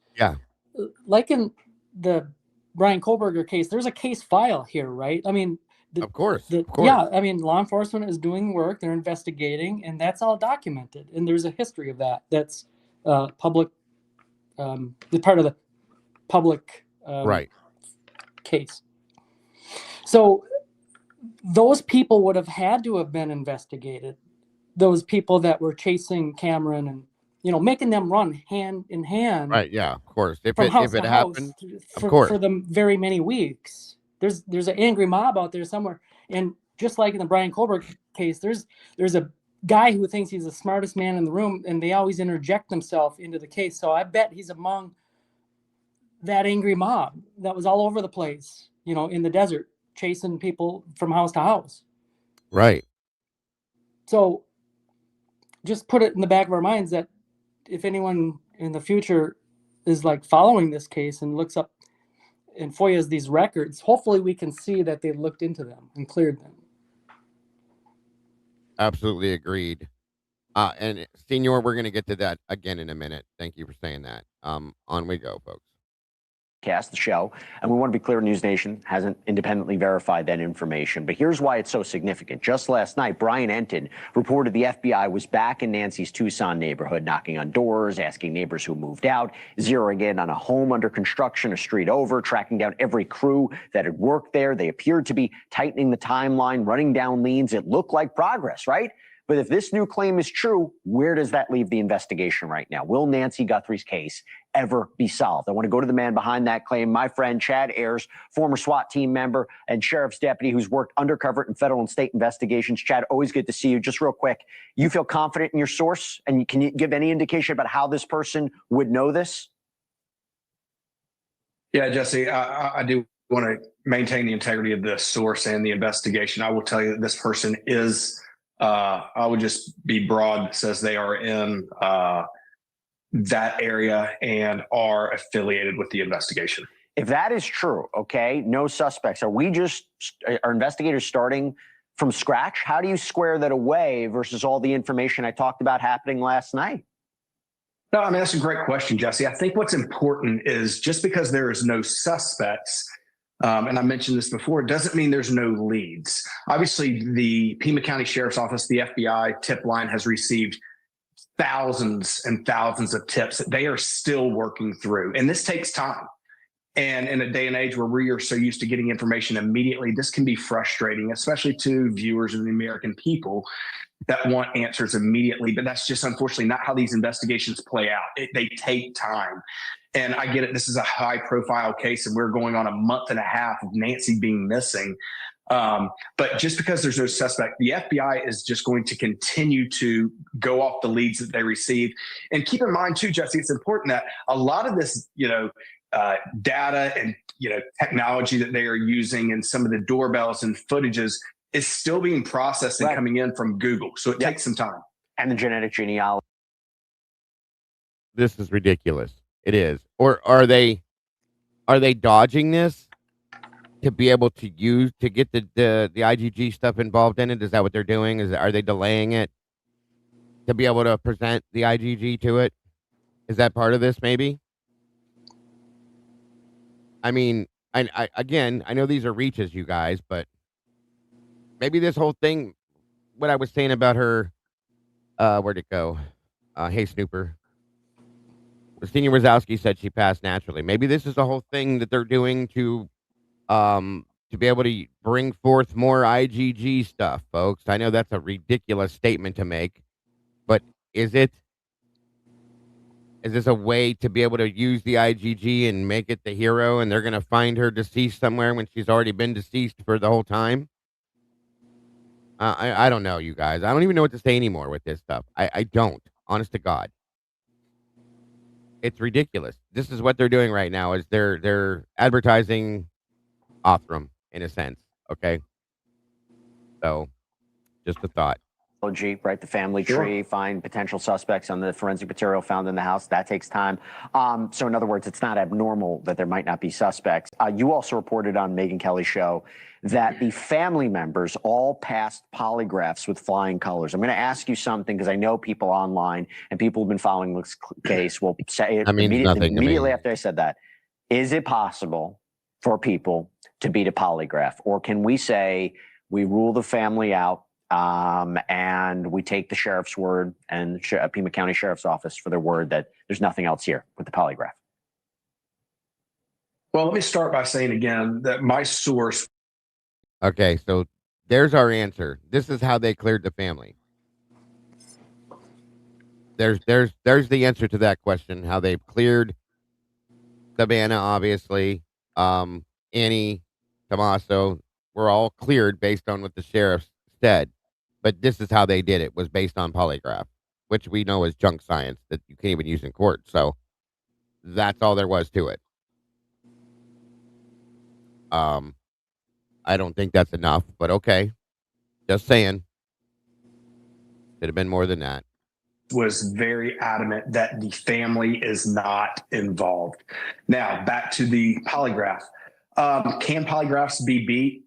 like in the Brian Kohlberger case, there's a case file here, right? I mean, of course. Yeah, I mean, law enforcement is doing work, they're investigating, and that's all documented. And there's a history of that. That's public, the part of the public case. So those people would have had to have been investigated. Those people that were chasing Cameron and, making them run hand in hand. Right. Yeah, of course. If it happened, for the very many weeks, there's an angry mob out there somewhere. And just like in the Brian Kohlberg case, there's a guy who thinks he's the smartest man in the room, and they always interject themselves into the case. So I bet he's among that angry mob that was all over the place, in the desert, chasing people from house to house. Right. So just put it in the back of our minds that if anyone in the future is like following this case and looks up and FOIAs these records, hopefully we can see that they looked into them and cleared them. Absolutely agreed. And Senor, we're going to get to that again in a minute. Thank you for saying that. On we go, folks. The show, and we want to be clear, News Nation hasn't independently verified that information, but here's why it's so significant. Just last night, Brian Enton reported the FBI was back in Nancy's Tucson neighborhood, knocking on doors, asking neighbors who moved out, zeroing in on a home under construction a street over, tracking down every crew that had worked there. They appeared to be tightening the timeline, running down leads. It looked like progress, right? But if this new claim is true, where does that leave the investigation right now? Will Nancy Guthrie's case ever be solved? I want to go to the man behind that claim, my friend Chad Ayers, former SWAT team member and sheriff's deputy who's worked undercover in federal and state investigations. Chad, always good to see you. Just real quick, you feel confident in your source? And can you give any indication about how this person would know this? Yeah, Jesse, I do want to maintain the integrity of the source and the investigation. I will tell you that this person is... I would just be broad, says they are in that area and are affiliated with the investigation. If that is true, okay, no suspects. Are investigators starting from scratch? How do you square that away versus all the information I talked about happening last night? No, I mean, that's a great question, Jesse. I think what's important is just because there is no suspects, and I mentioned this before, it doesn't mean there's no leads. Obviously, the Pima County Sheriff's Office, the FBI tip line has received thousands and thousands of tips that they are still working through. And this takes time. And in a day and age where we are so used to getting information immediately, this can be frustrating, especially to viewers of the American people that want answers immediately. But that's just unfortunately not how these investigations play out. They take time. And I get it. This is a high profile case, and we're going on a month and a half of Nancy being missing. But just because there's no suspect, the FBI is just going to continue to go off the leads that they receive. And keep in mind too, Jesse, it's important that a lot of this, data and, technology that they are using and some of the doorbells and footages is still being processed and coming in from Google. So it takes some time. And the genetic genealogy. This is ridiculous. It is. Or are they dodging this to be able to get the IgG stuff involved in it? Is that what they're doing? Are they delaying it to be able to present the IgG to it? Is that part of this maybe? I mean, I know these are reaches, you guys, but maybe this whole thing, what I was saying about her, where'd it go? Hey, Snooper. Christina Wazowski said she passed naturally. Maybe this is the whole thing that they're doing to be able to bring forth more IgG stuff, folks. I know that's a ridiculous statement to make, but is it? Is this a way to be able to use the IgG and make it the hero, and they're going to find her deceased somewhere when she's already been deceased for the whole time? I don't know, you guys. I don't even know what to say anymore with this stuff. I don't. Honest to God. It's ridiculous. This is what they're doing right now is they're advertising Othram in a sense. Okay. So just a thought. Right, the family tree, find potential suspects on the forensic material found in the house. That takes time. So in other words, it's not abnormal that there might not be suspects. You also reported on Megyn Kelly's show that the family members all passed polygraphs with flying colors. I'm going to ask you something because I know people online and people who've been following this case will say it immediately after I said that. Is it possible for people to beat a polygraph, or can we say we rule the family out? And we take the sheriff's word and Pima County Sheriff's Office for their word that there's nothing else here with the polygraph? Well, let me start by saying again that my source. Okay, so there's our answer. This is how they cleared the family. There's the answer to that question. How they cleared Savannah, obviously. Annie, Tommaso were all cleared based on what the sheriff said. But this is how they did it, was based on polygraph, which we know is junk science that you can't even use in court. So that's all there was to it. I don't think that's enough, but okay. Just saying. Could have been more than that. Was very adamant that the family is not involved. Now, back to the polygraph. Can polygraphs be beat?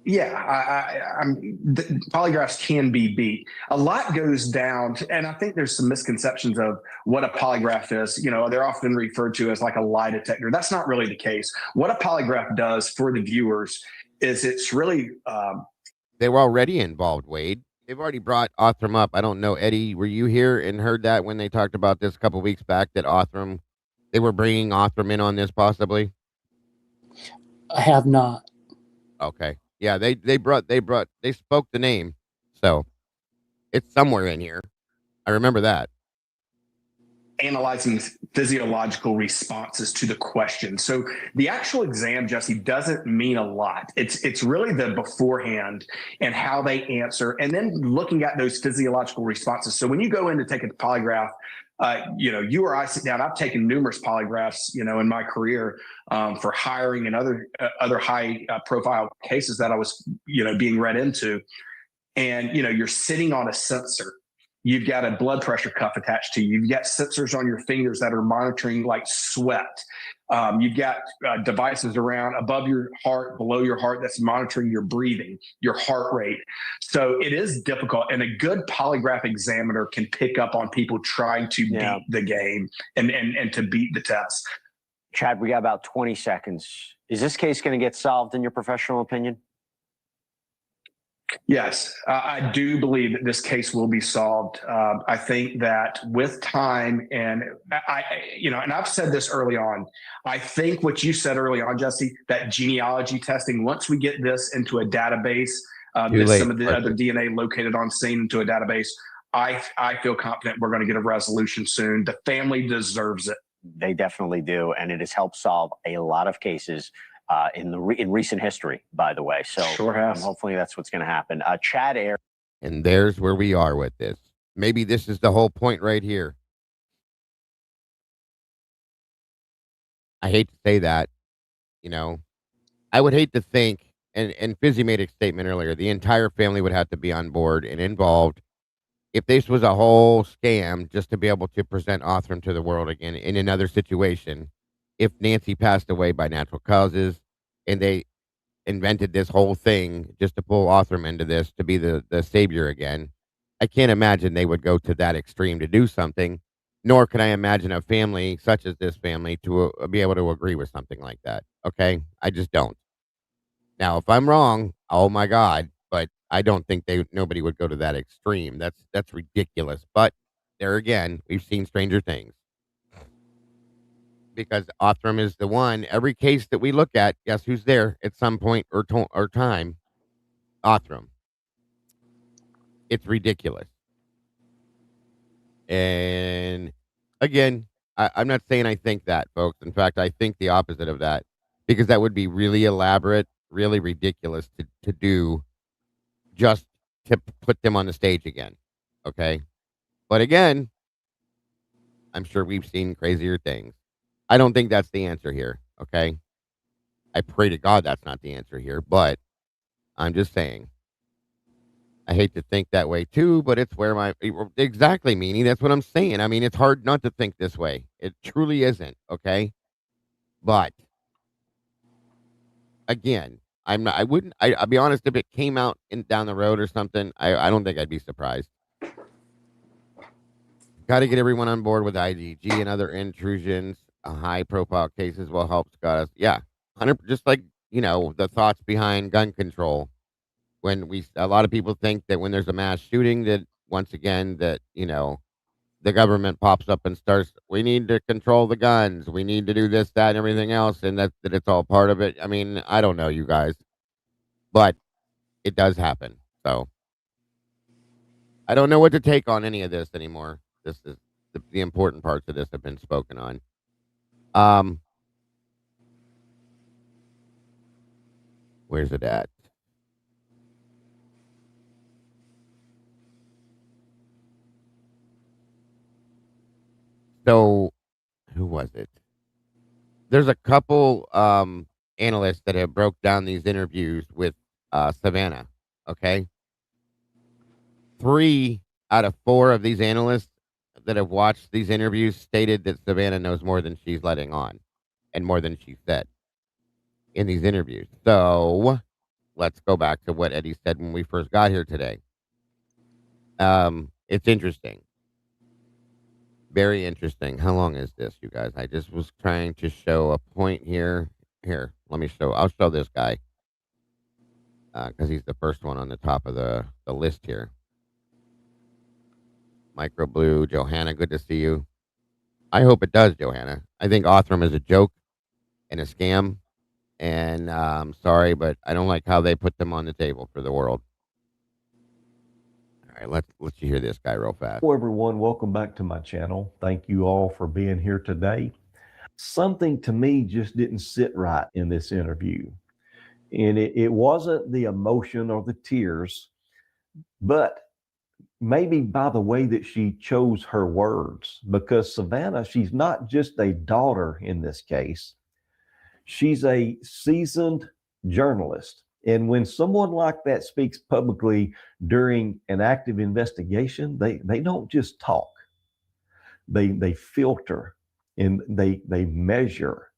Yeah, the polygraphs can be beat. A lot goes down to, and I think there's some misconceptions of what a polygraph is. They're often referred to as like a lie detector. That's not really the case. What a polygraph does for the viewers is it's really... They were already involved, Wade. They've already brought Othram up. I don't know, Eddie, were you here and heard that when they talked about this a couple weeks back, that they were bringing Othram in on this possibly? I have not. Okay. Yeah, they spoke the name, so it's somewhere in here. I remember that. Analyzing physiological responses to the question. So the actual exam, Jesse, doesn't mean a lot. It's really the beforehand and how they answer, and then looking at those physiological responses. So when you go in to take a polygraph, you or I sit down. I've taken numerous polygraphs, in my career for hiring and other high profile cases that I was, being read into. And, you're sitting on a sensor. You've got a blood pressure cuff attached to you. You've got sensors on your fingers that are monitoring like sweat. You've got devices around above your heart, below your heart, that's monitoring your breathing, your heart rate. So it is difficult. And a good polygraph examiner can pick up on people trying to beat the game and to beat the test. Chad, we got about 20 seconds. Is this case going to get solved in your professional opinion? Yes, I do believe that this case will be solved. I think that with time, and and I've said this early on, I think what you said early on, Jesse, that genealogy testing, once we get this into a database, some of the other DNA located on scene into a database, I feel confident we're going to get a resolution soon. The family deserves it. They definitely do, and it has helped solve a lot of cases in recent history, by the way. So hopefully that's what's going to happen. Chad Air. And there's where we are with this. Maybe this is the whole point right here. I hate to say that, I would hate to think, and Fizzy made a statement earlier, the entire family would have to be on board and involved if this was a whole scam just to be able to present Othram to the world again in another situation. If Nancy passed away by natural causes and they invented this whole thing just to pull Othram into this to be the savior again, I can't imagine they would go to that extreme to do something, nor can I imagine a family such as this family to be able to agree with something like that. Okay? I just don't. Now, if I'm wrong, oh my God, but I don't think nobody would go to that extreme. That's ridiculous. But there again, we've seen stranger things. Because Othram is the one. Every case that we look at, guess who's there at some point or time? Othram. It's ridiculous. And again, I'm not saying I think that, folks. In fact, I think the opposite of that, because that would be really elaborate, really ridiculous to do just to put them on the stage again. Okay. But again, I'm sure we've seen crazier things. I don't think that's the answer here, okay? I pray to God that's not the answer here, but I'm just saying. I hate to think that way too, but it's where exactly, Meanie, that's what I'm saying. I mean, it's hard not to think this way. It truly isn't, okay? But again, I'll be honest, if it came out down the road or something, I don't think I'd be surprised. Got to get everyone on board with IgG and other intrusions. High-profile cases will help Scott. Yeah, 100. Just like the thoughts behind gun control. When a lot of people think that when there's a mass shooting, that once again that the government pops up and starts. We need to control the guns. We need to do this, that, and everything else, and that it's all part of it. I mean, I don't know, you guys, but it does happen. So I don't know what to take on any of this anymore. This is the important parts of this have been spoken on. Where's it at? So, who was it? There's a couple analysts that have broke down these interviews with Savannah. Okay, 3 out of 4 of these analysts that have watched these interviews stated that Savannah knows more than she's letting on, and more than she said in these interviews. So let's go back to what Eddie said when we first got here today. It's interesting. Very interesting. How long is this, you guys? I just was trying to show a point here. Here, I'll show this guy. Because he's the first one on the top of the list here. Micro Blue, Johanna, good to see you. I hope it does, Johanna. I think Othram is a joke and a scam. And I'm sorry, but I don't like how they put them on the table for the world. All right, let's you hear this guy real fast. Hello, everyone. Welcome back to my channel. Thank you all for being here today. Something to me just didn't sit right in this interview. And it wasn't the emotion or the tears, but maybe by the way that she chose her words, because Savannah, she's not just a daughter in this case. She's a seasoned journalist. And when someone like that speaks publicly during an active investigation, they don't just talk. They filter and they measure.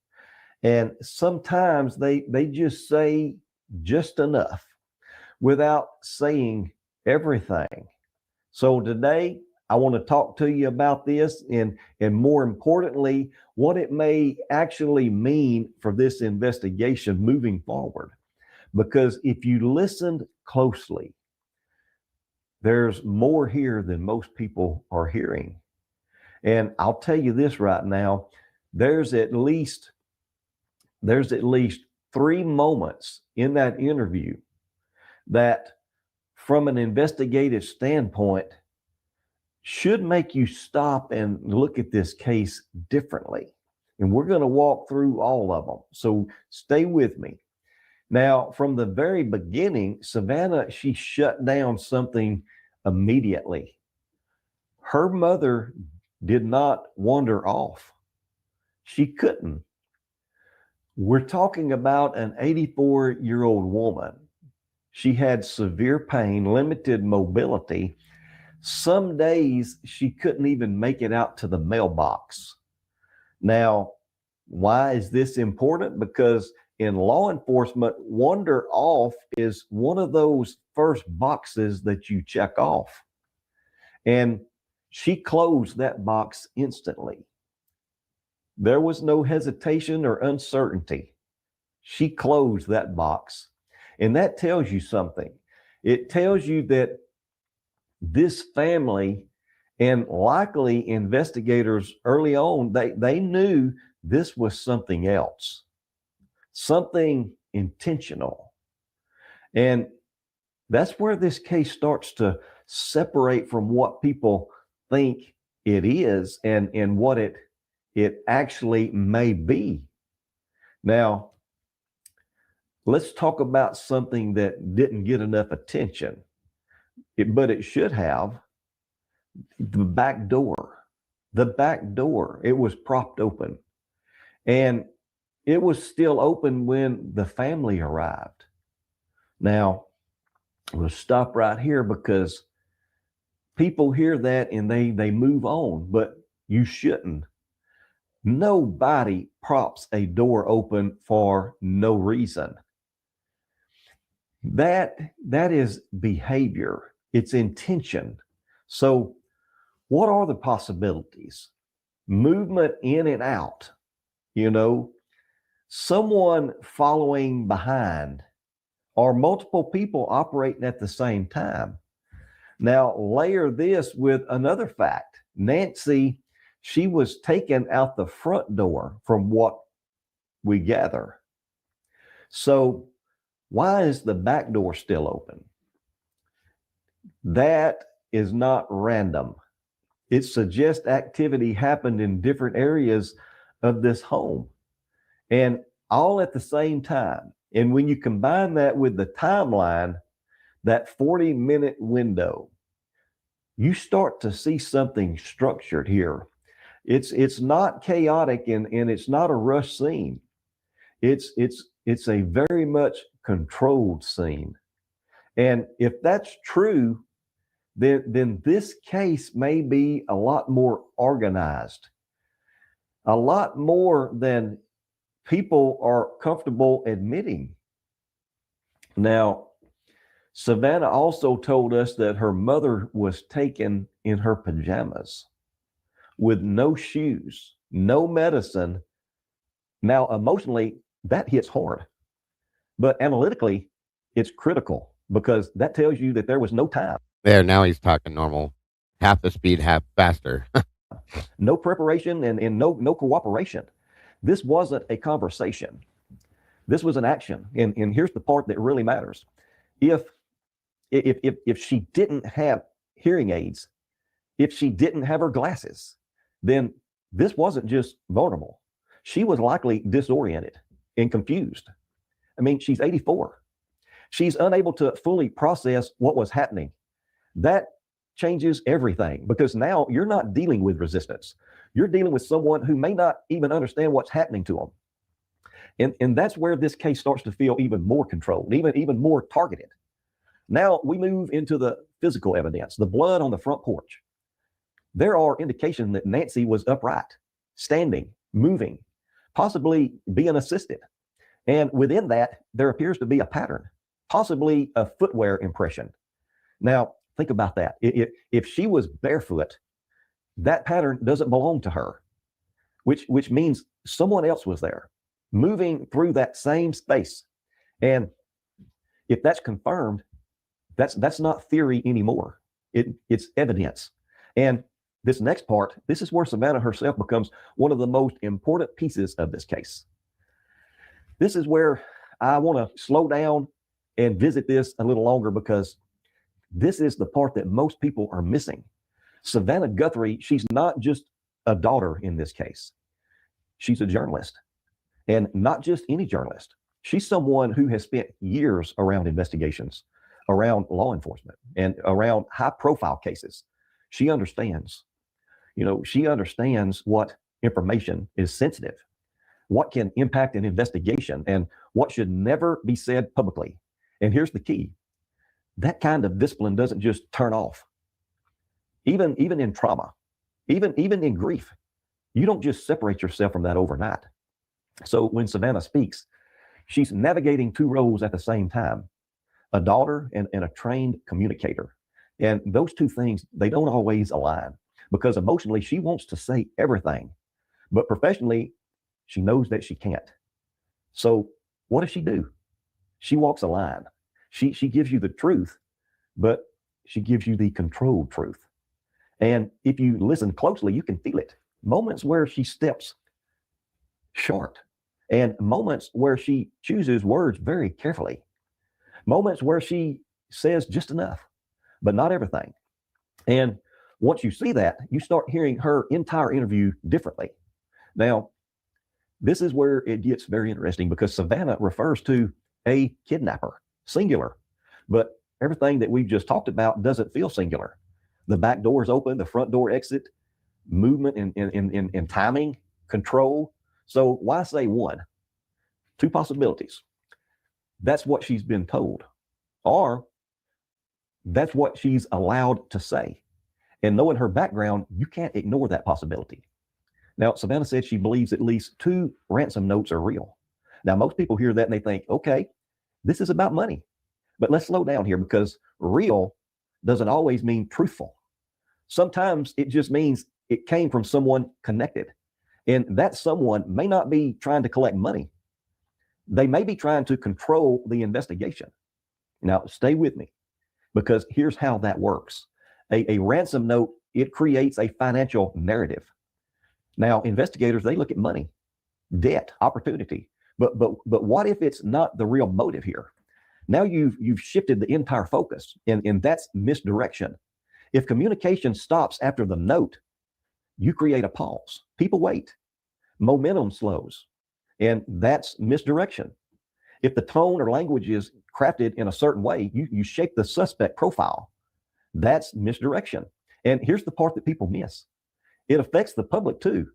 And sometimes they just say just enough without saying everything. So today, I want to talk to you about this and more importantly, what it may actually mean for this investigation moving forward. Because if you listened closely, there's more here than most people are hearing. And I'll tell you this right now, there's at least 3 moments in that interview that from an investigative standpoint should make you stop and look at this case differently. And we're going to walk through all of them. So stay with me. Now, from the very beginning, Savannah, she shut down something immediately. Her mother did not wander off. She couldn't. We're talking about an 84-year-old woman. She had severe pain, limited mobility. Some days she couldn't even make it out to the mailbox. Now, why is this important? Because in law enforcement, wander off is one of those first boxes that you check off. And she closed that box instantly. There was no hesitation or uncertainty. She closed that box. And that tells you something. It tells you that this family and likely investigators early on, they knew this was something else, something intentional. And that's where this case starts to separate from what people think it is and what it actually may be. Now, let's talk about something that didn't get enough attention, but it should have. The back door. The back door, it was propped open. And it was still open when the family arrived. Now, we'll stop right here because people hear that and they move on, but you shouldn't. Nobody props a door open for no reason. That is behavior. It's intention. So what are the possibilities? Movement in and out, someone following behind, or multiple people operating at the same time. Now, layer this with another fact. Nancy, she was taken out the front door from what we gather. So why is the back door still open? That is not random. It suggests activity happened in different areas of this home and all at the same time. And when you combine that with the timeline, that 40-minute window, you start to see something structured here. It's not chaotic and it's not a rush scene. It's a very much controlled scene. And if that's true, then this case may be a lot more organized, a lot more than people are comfortable admitting. Now, Savannah also told us that her mother was taken in her pajamas with no shoes, no medicine. Now, emotionally, that hits hard, but analytically, it's critical because that tells you that there was no time. There, now he's talking normal, half the speed, half faster. No preparation and no cooperation. This wasn't a conversation. This was an action. And here's the part that really matters. If she didn't have hearing aids, if she didn't have her glasses, then this wasn't just vulnerable. She was likely disoriented and confused. I mean, she's 84. She's unable to fully process what was happening. That changes everything because now you're not dealing with resistance. You're dealing with someone who may not even understand what's happening to them. And that's where this case starts to feel even more controlled, even more targeted. Now we move into the physical evidence, the blood on the front porch. There are indications that Nancy was upright, standing, moving, possibly being assisted. And within that, there appears to be a pattern, possibly a footwear impression. Now, think about that. If she was barefoot, that pattern doesn't belong to her, which means someone else was there, moving through that same space. And if that's confirmed, that's not theory anymore. It's evidence. And this next part, this is where Savannah herself becomes one of the most important pieces of this case. This is where I want to slow down and visit this a little longer, because this is the part that most people are missing. Savannah Guthrie, she's not just a daughter in this case. She's a journalist, and not just any journalist. She's someone who has spent years around investigations, around law enforcement, and around high profile cases. She understands, she understands what information is sensitive, what can impact an investigation, and what should never be said publicly. And here's the key. That kind of discipline doesn't just turn off. Even in trauma, even in grief, you don't just separate yourself from that overnight. So when Savannah speaks, she's navigating two roles at the same time, a daughter and a trained communicator. And those two things, they don't always align, because emotionally she wants to say everything, but professionally she knows that she can't. So what does she do? She walks a line. She gives you the truth, but she gives you the controlled truth. And if you listen closely, you can feel it. Moments where she steps short, and moments where she chooses words very carefully. Moments where she says just enough, but not everything. And once you see that, you start hearing her entire interview differently. Now, this is where it gets very interesting, because Savannah refers to a kidnapper, singular, but everything that we've just talked about doesn't feel singular. The back door is open, the front door exit, movement and timing, control. So why say one? Two possibilities. That's what she's been told, or that's what she's allowed to say. And knowing her background, you can't ignore that possibility. Now, Savannah said she believes at least 2 ransom notes are real. Now, most people hear that and they think, okay, this is about money. But let's slow down here, because real doesn't always mean truthful. Sometimes it just means it came from someone connected. And that someone may not be trying to collect money. They may be trying to control the investigation. Now, stay with me, because here's how that works. A ransom note, it creates a financial narrative. Now, investigators, they look at money, debt, opportunity. But what if it's not the real motive here? Now you've shifted the entire focus, and that's misdirection. If communication stops after the note, you create a pause. People wait. Momentum slows, and that's misdirection. If the tone or language is crafted in a certain way, you shape the suspect profile. That's misdirection. And here's the part that people miss. It affects the public too.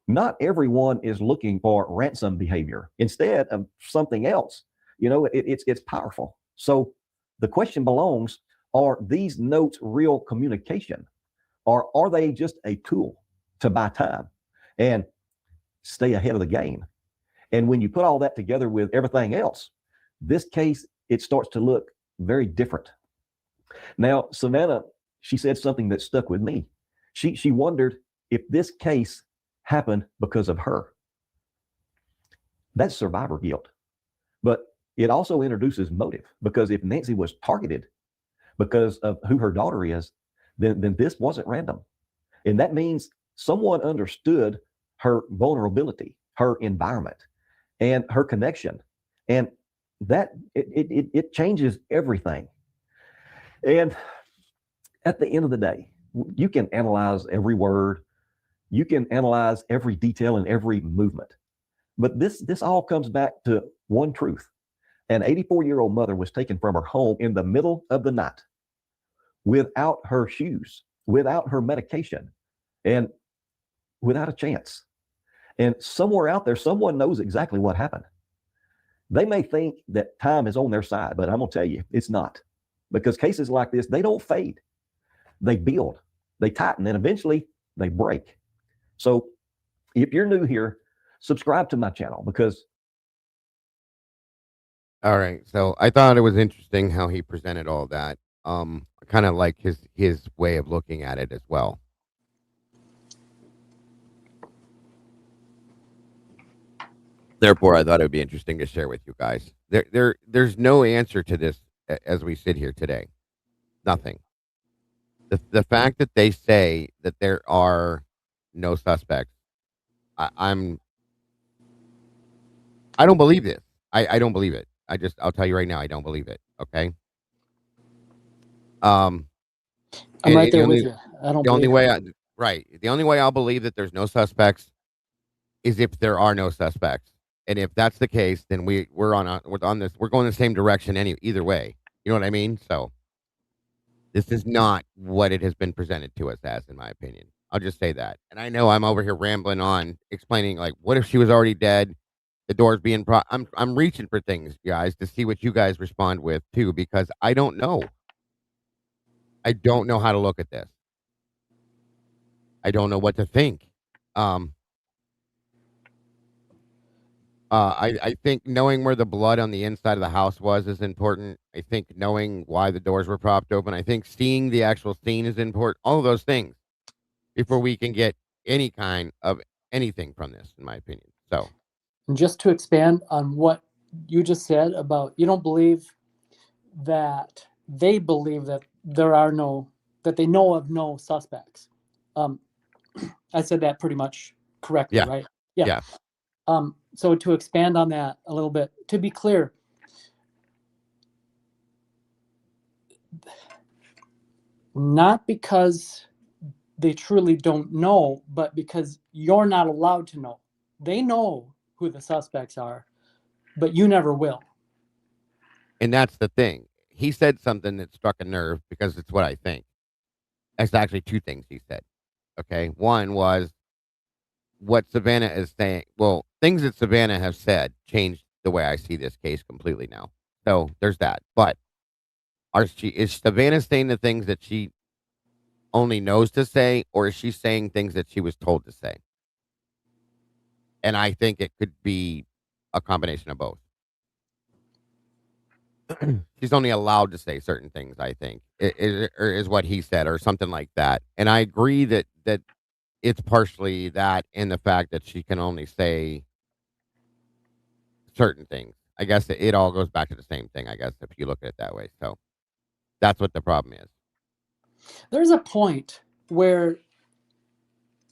Not everyone is looking for ransom behavior instead of something else. It's powerful. So the question belongs, are these notes real communication, or are they just a tool to buy time and stay ahead of the game? And when you put all that together with everything else, this case, it starts to look very different. Now, Savannah, she said something that stuck with me. She wondered if this case happened because of her. That's survivor guilt. But it also introduces motive, because if Nancy was targeted because of who her daughter is, then this wasn't random. And that means someone understood her vulnerability, her environment, and her connection. And that it changes everything. And at the end of the day, you can analyze every word, you can analyze every detail and every movement. But this all comes back to one truth. An 84-year-old mother was taken from her home in the middle of the night without her shoes, without her medication, and without a chance. And somewhere out there, someone knows exactly what happened. They may think that time is on their side, but I'm going to tell you, it's not. Because cases like this, they don't fade. They build, they tighten, and eventually they break. So if you're new here, subscribe to my channel because. All right. So I thought it was interesting how he presented all that. I kind of like his way of looking at it as well. Therefore, I thought it would be interesting to share with you guys. There's no answer to this as we sit here today. Nothing. The fact that they say that there are no suspects, I don't believe this. I don't believe it. I'll tell you right now, I don't believe it. Okay. I'm right there with you. I don't The only believe way, right. The only way I'll believe that there's no suspects is if there are no suspects, and if that's the case, then we're going the same direction either way. You know what I mean? So this is not what it has been presented to us as, in my opinion. I'll just say that. And I know I'm over here rambling on, explaining like, what if she was already dead? The door's being I'm reaching for things, guys, to see what you guys respond with too, because I don't know. I don't know how to look at this. I don't know what to think. I think knowing where the blood on the inside of the house was is important. I think knowing why the doors were propped open. I think seeing the actual scene is important. All of those things before we can get any kind of anything from this, in my opinion. So, And just to expand on what you just said about you don't believe that they believe that that they know of no suspects. I said that pretty much correctly, yeah. right? Yeah. So to expand on that a little bit, to be clear, not because they truly don't know, but because you're not allowed to know. They know who the suspects are, but you never will. And that's the thing. He said something that struck a nerve because it's what I think. That's actually two things he said. Okay. One was what Savannah is saying. Well, things that Savannah has said changed the way I see this case completely now. So there's that. But is Savannah saying the things that she only knows to say, or is she saying things that she was told to say? And I think it could be a combination of both. She's only allowed to say certain things, I think, is what he said, or something like that. And I agree that it's partially that, and the fact that she can only say certain things. I guess it all goes back to the same thing, I guess, if you look at it that way. So that's what the problem is. There's a point where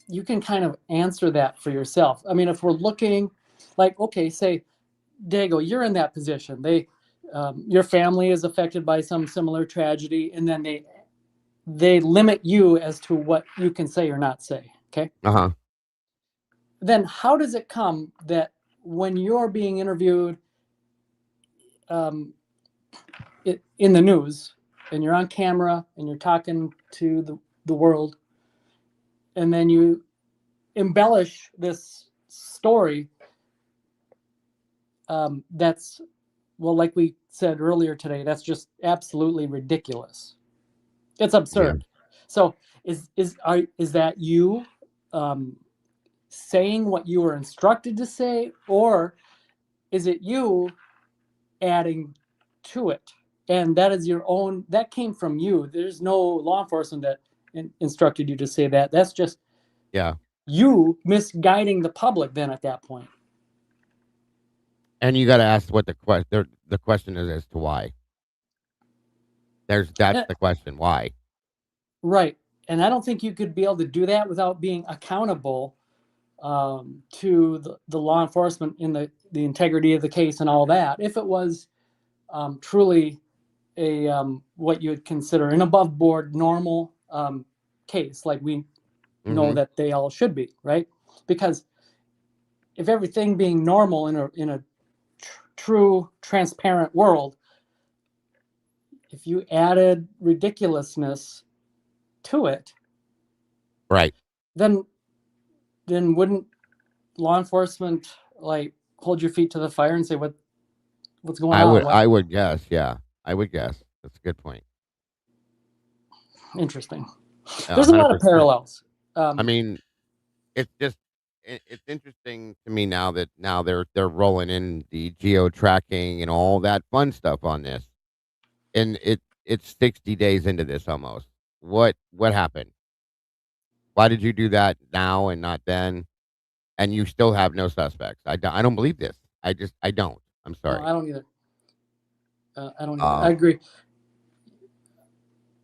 you can kind of answer that for yourself. I mean, if we're looking like, okay, say, Dago, you're in that position. Your family is affected by some similar tragedy, and then they limit you as to what you can say or not say. Okay. Uh-huh. Then how does it come that when you're being interviewed in the news and you're on camera and you're talking to the world, and then you embellish this story that's, well, like we said earlier today, that's just absolutely ridiculous. It's absurd. Yeah. So is that you saying what you were instructed to say, or is it you adding to it? And that is your own, that came from you. There's no law enforcement that instructed you to say that. That's just you misguiding the public then at that point. And you got to ask what the question is as to why. That's the question. Why? Right. And I don't think you could be able to do that without being accountable to the law enforcement in the integrity of the case and all that. If it was truly a what you would consider an above board normal case, like we know that they all should be, right? Because if everything being normal in a true transparent world, if you added ridiculousness to it, right, then wouldn't law enforcement like hold your feet to the fire and say what's going on? I would guess, yeah. I would guess. That's a good point. Interesting. There's 100%. A lot of parallels. I mean, it's just it's interesting to me now that they're rolling in the geo tracking and all that fun stuff on this, and it's 60 days into this almost. What happened? Why did you do that now and not then? And you still have no suspects. I don't believe this. I don't. I'm No, sorry. I don't either. I don't either. Uh, I agree.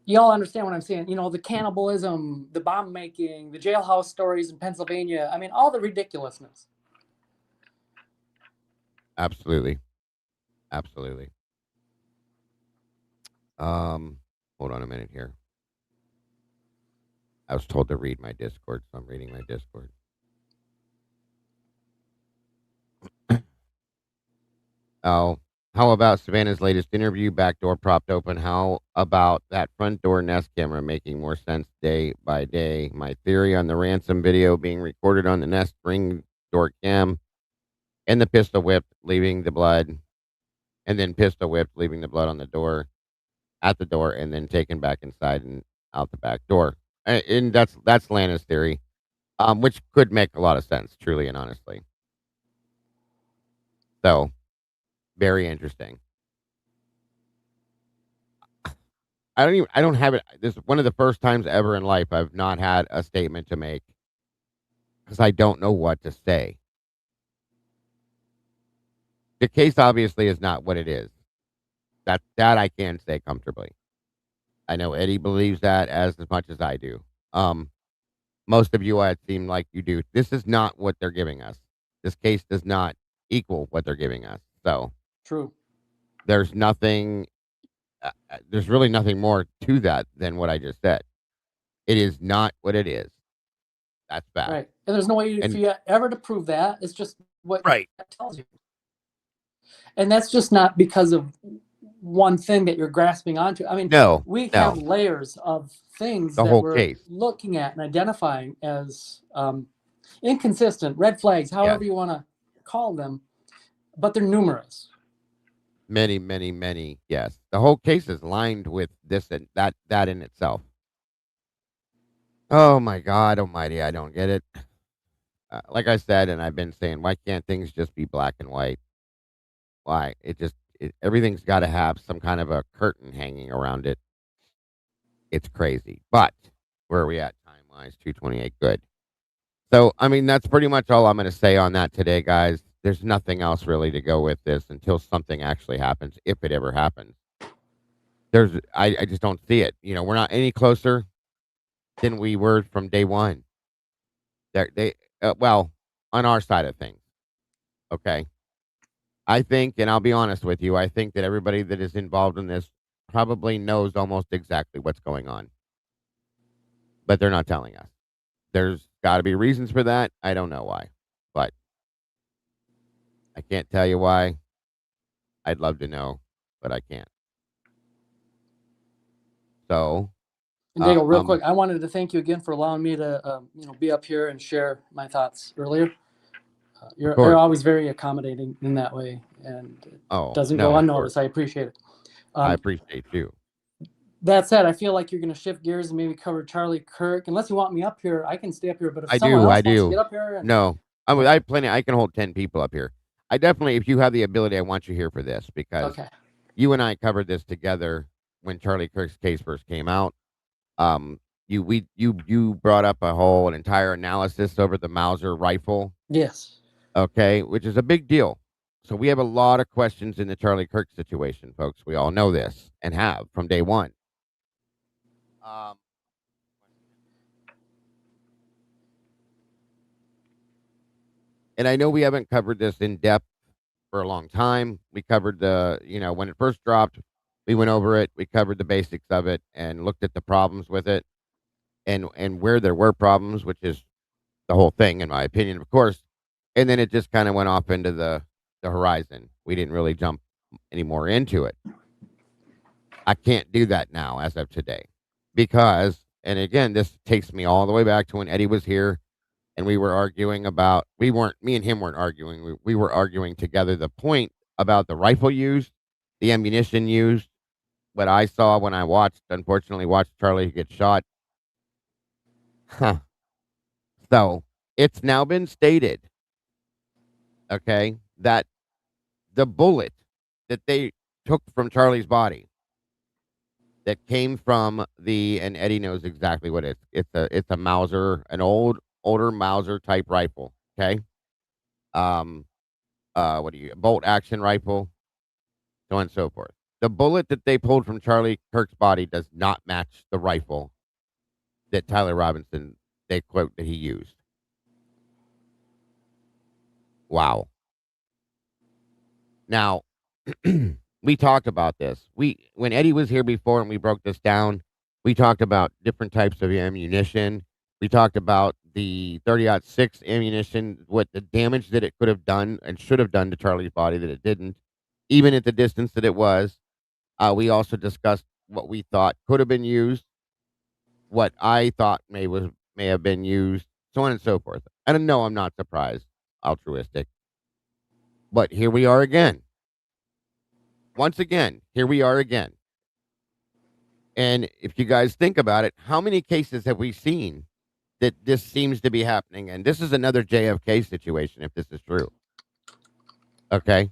You all understand what I'm saying. You know, the cannibalism, the bomb making, the jailhouse stories in Pennsylvania. I mean, all the ridiculousness. Absolutely. Absolutely. Hold on a minute here. I was told to read my Discord, so I'm reading my Discord. Oh, how about Savannah's latest interview? Back door propped open. How about that front door Nest camera making more sense day by day? My theory on the Ransom video being recorded on the Nest ring door cam, and the pistol whip leaving the blood, and then pistol whipped leaving the blood on the door, at the door, and then taken back inside and out the back door. And that's Lana's theory, which could make a lot of sense, truly and honestly. So, very interesting. I don't have it. This is one of the first times ever in life I've not had a statement to make because I don't know what to say. The case obviously is not what it is. That I can say comfortably. I know Eddie believes that as much as I do. Most of you, it seem like you do. This is not what they're giving us. This case does not equal what they're giving us. So True. there's nothing. There's really nothing more to that than what I just said. It is not what it is. That's bad. Right. And there's no way for you ever to prove that. It's just what that tells you. And that's just not because of one thing that you're grasping onto. I mean, we have layers of things The that whole we're case. looking at and identifying as inconsistent, red flags, however you want to call them, but they're numerous. Many, many, many. Yes. The whole case is lined with this and that in itself. Oh my God almighty. I don't get it. Like I said, and I've been saying, why can't things just be black and white? Why? Everything's got to have some kind of a curtain hanging around it. It's crazy. But where are we at time-wise? 2:28. Good. So, I mean, that's pretty much all I'm going to say on that today, guys. There's nothing else really to go with this until something actually happens, if it ever happens. I just don't see it. You know, we're not any closer than we were from day one. Well, on our side of things. Okay. I think, and I'll be honest with you, I think that everybody that is involved in this probably knows almost exactly what's going on. But they're not telling us. There's got to be reasons for that. I don't know why. But I can't tell you why. I'd love to know, but I can't. So, and Diego, real quick, I wanted to thank you again for allowing me to, be up here and share my thoughts earlier. You're always very accommodating in that way, and it doesn't go unnoticed. I appreciate it. I appreciate you. That said, I feel like you're going to shift gears and maybe cover Charlie Kirk. Unless you want me up here, I can stay up here. But if someone else wants to get up here, no, I can hold 10 people up here. I definitely, if you have the ability, I want you here for this because you and I covered this together when Charlie Kirk's case first came out. You brought up an entire analysis over the Mauser rifle. Yes. Okay, which is a big deal. So we have a lot of questions in the Charlie Kirk situation, folks. We all know this and have from day one. And I know we haven't covered this in depth for a long time. We covered when it first dropped, we went over it. We covered the basics of it and looked at the problems with it and where there were problems, which is the whole thing, in my opinion, of course. And then it just kind of went off into the horizon. We didn't really jump any more into it. I can't do that now as of today because, and again, this takes me all the way back to when Eddie was here and we were arguing about, me and him weren't arguing. We were arguing together the point about the rifle used, the ammunition used, what I saw when I unfortunately watched Charlie get shot. So it's now been stated, okay, that the bullet that they took from Charlie's body that came from and Eddie knows exactly what it's a Mauser, an older Mauser type rifle, okay? Bolt action rifle, so on and so forth. The bullet that they pulled from Charlie Kirk's body does not match the rifle that Tyler Robinson, they quote that he used. Wow. Now, we talked about this. When Eddie was here before and we broke this down, we talked about different types of ammunition. We talked about the 30-06 ammunition, what the damage that it could have done and should have done to Charlie's body that it didn't, even at the distance that it was. We also discussed what we thought could have been used, what I thought may have been used, so on and so forth. And no, I'm not surprised, altruistic. But here we are again. Once again, here we are again. And if you guys think about it, how many cases have we seen that this seems to be happening? And this is another JFK situation, if this is true. Okay.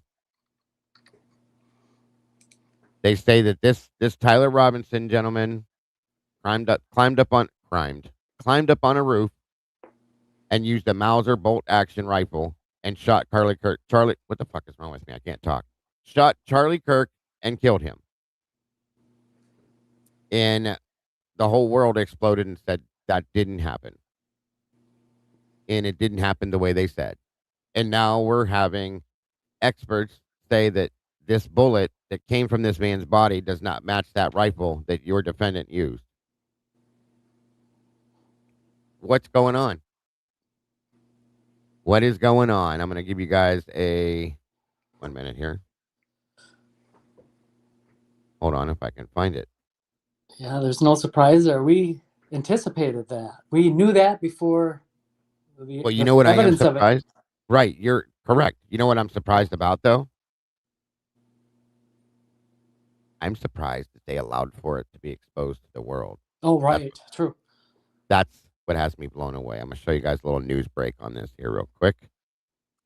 They say that this Tyler Robinson gentleman climbed up on a roof and used a Mauser bolt action rifle and shot Charlie, what the fuck is wrong with me? I can't talk. Shot Charlie Kirk and killed him. And the whole world exploded and said that didn't happen. And it didn't happen the way they said. And now we're having experts say that this bullet that came from this man's body does not match that rifle that your defendant used. What's going on? What is going on? I'm going to give you guys 1 minute here. Hold on if I can find it. Yeah, there's no surprise there. We anticipated that. We knew that before. Well, you know what I am surprised? Right, you're correct. You know what I'm surprised about, though? I'm surprised that they allowed for it to be exposed to the world. Oh, right. True. That's what has me blown away. I'm going to show you guys a little news break on this here real quick.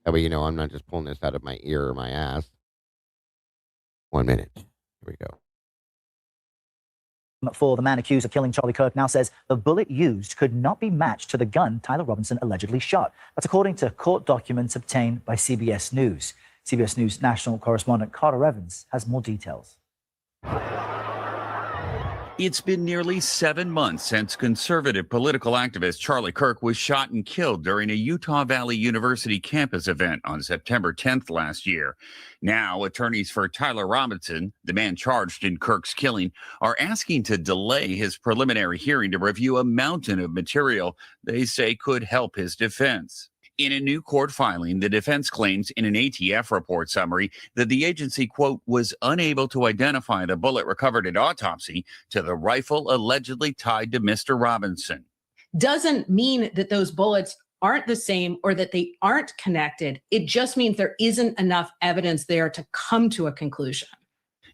That way you know I'm not just pulling this out of my ear or my ass. 1 minute. Here we go. For the man accused of killing Charlie Kirk now says the bullet used could not be matched to the gun Tyler Robinson allegedly shot. That's according to court documents obtained by CBS News. CBS News national correspondent Carter Evans has more details. It's been nearly 7 months since conservative political activist Charlie Kirk was shot and killed during a Utah Valley University campus event on September 10th last year. Now, attorneys for Tyler Robinson, the man charged in Kirk's killing, are asking to delay his preliminary hearing to review a mountain of material they say could help his defense. In a new court filing, the defense claims in an ATF report summary that the agency, quote, was unable to identify the bullet recovered at autopsy to the rifle allegedly tied to Mr. Robinson. Doesn't mean that those bullets aren't the same or that they aren't connected. It just means there isn't enough evidence there to come to a conclusion.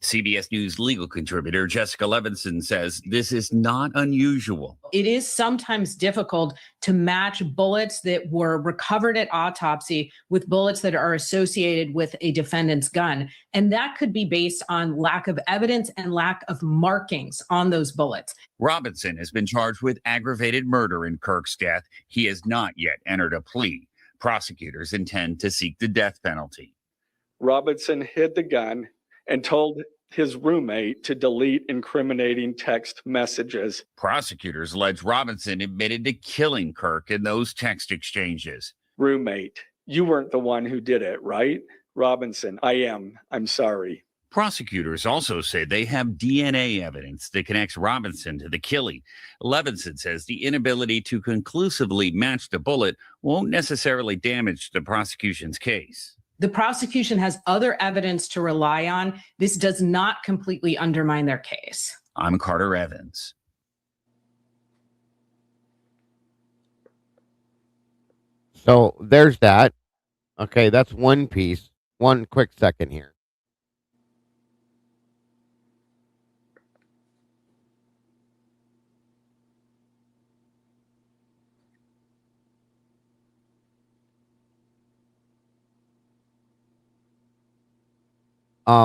CBS News legal contributor Jessica Levinson says this is not unusual. It is sometimes difficult to match bullets that were recovered at autopsy with bullets that are associated with a defendant's gun. And that could be based on lack of evidence and lack of markings on those bullets. Robinson has been charged with aggravated murder in Kirk's death. He has not yet entered a plea. Prosecutors intend to seek the death penalty. Robinson hid the gun and told his roommate to delete incriminating text messages. Prosecutors allege Robinson admitted to killing Kirk in those text exchanges. Roommate, you weren't the one who did it, right? Robinson, I am. I'm sorry. Prosecutors also say they have DNA evidence that connects Robinson to the killing. Levinson says the inability to conclusively match the bullet won't necessarily damage the prosecution's case. The prosecution has other evidence to rely on. This does not completely undermine their case. I'm Carter Evans. So there's that. Okay, that's one piece. One quick second here.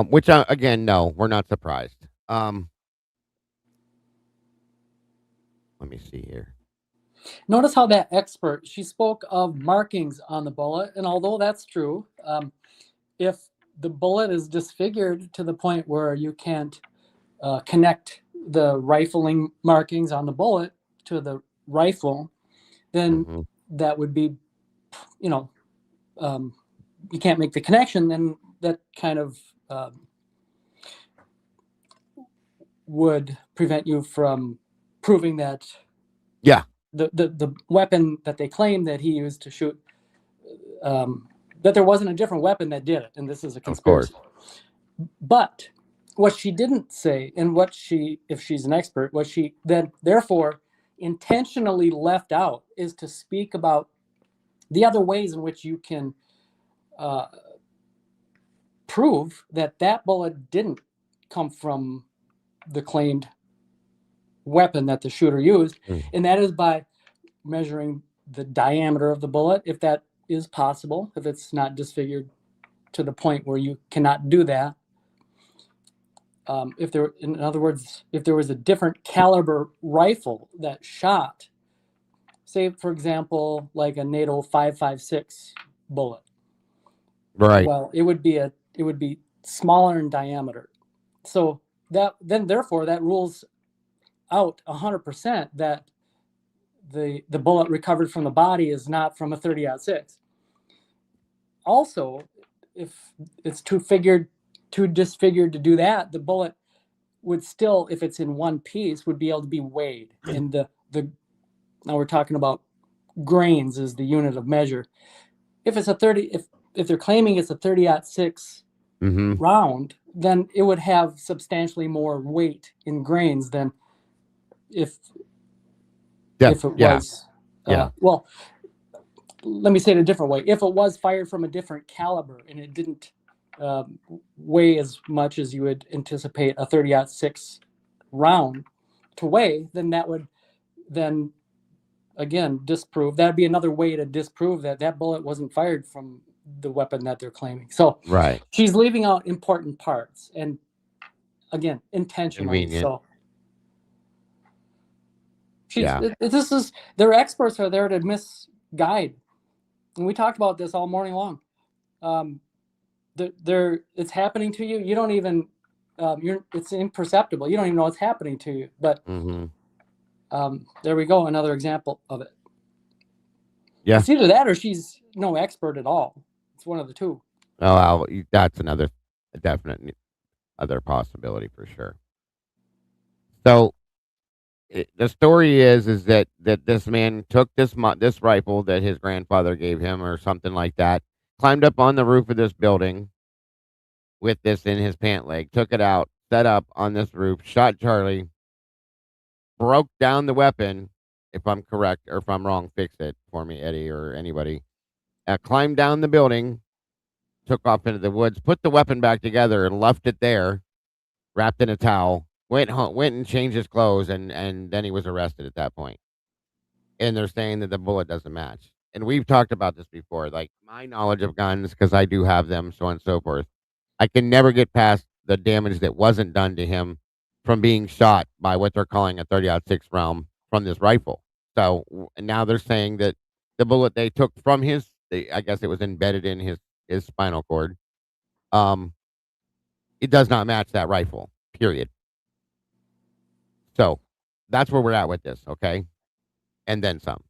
Which again, no, we're not surprised. Let me see here. Notice how that expert, she spoke of markings on the bullet, and although that's true, if the bullet is disfigured to the point where you can't connect the rifling markings on the bullet to the rifle, then that would be, you can't make the connection, then that kind of would prevent you from proving that the weapon that they claim that he used to shoot, that there wasn't a different weapon that did it, and this is a conspiracy. But what she didn't say, and if she's an expert, what she then therefore intentionally left out is to speak about the other ways in which you can prove that that bullet didn't come from the claimed weapon that the shooter used, and that is by measuring the diameter of the bullet, if that is possible, if it's not disfigured to the point where you cannot do that. In other words, if there was a different caliber rifle that shot, say for example, like a NATO 5.56 bullet, right? Well, it would be smaller in diameter. So therefore that rules out 100% that the bullet recovered from the body is not from a 30-06. Also, if it's too disfigured to do that, the bullet would still, if it's in one piece, would be able to be weighed. And now we're talking about grains as the unit of measure. If it's if they're claiming it's a 30-06 round, then it would have substantially more weight in grains than if it was. Well, let me say it a different way. If it was fired from a different caliber and it didn't weigh as much as you would anticipate a 30-06 round to weigh, then that would again disprove. That'd be another way to disprove that bullet wasn't fired from the weapon that they're claiming. So she's leaving out important parts, and again, intentionally. Convenient. So their experts are there to misguide, and we talked about this all morning long. It's happening to you. You don't even it's imperceptible. You don't even know it's happening to you. But there we go, another example of it. Yeah, it's either that or she's no expert at all. It's one of the two. Oh, that's a definite other possibility for sure. So the story is that this man took this rifle that his grandfather gave him or something like that, climbed up on the roof of this building with this in his pant leg, took it out, set up on this roof, shot Charlie, broke down the weapon, if I'm correct, or if I'm wrong, fix it for me, Eddie, or anybody. Climbed down the building, took off into the woods, put the weapon back together and left it there, wrapped in a towel, went and changed his clothes, and then he was arrested at that point. And they're saying that the bullet doesn't match. And we've talked about this before, like my knowledge of guns, because I do have them, so on and so forth. I can never get past the damage that wasn't done to him from being shot by what they're calling a 30-06 round from this rifle. So now they're saying that the bullet they took from I guess it was embedded in his spinal cord. It does not match that rifle, period. So that's where we're at with this, okay? And then some.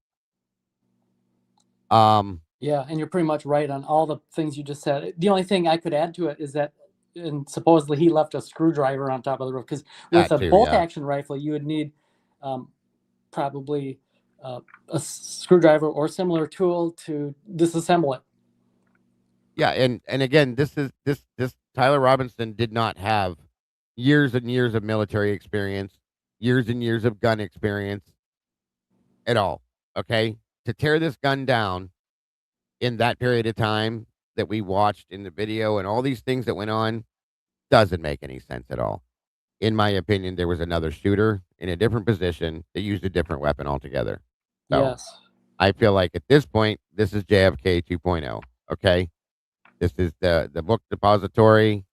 Yeah, and you're pretty much right on all the things you just said. The only thing I could add to it is that, and supposedly he left a screwdriver on top of the roof, because with a bolt-action rifle, you would need probably a screwdriver or similar tool to disassemble it. Yeah, and again, this Tyler Robinson did not have years and years of military experience, years and years of gun experience at all. Okay, to tear this gun down in that period of time that we watched in the video and all these things that went on doesn't make any sense at all. In my opinion, there was another shooter in a different position that used a different weapon altogether. So yes. I feel like at this point, this is JFK 2.0. Okay. This is the book depository.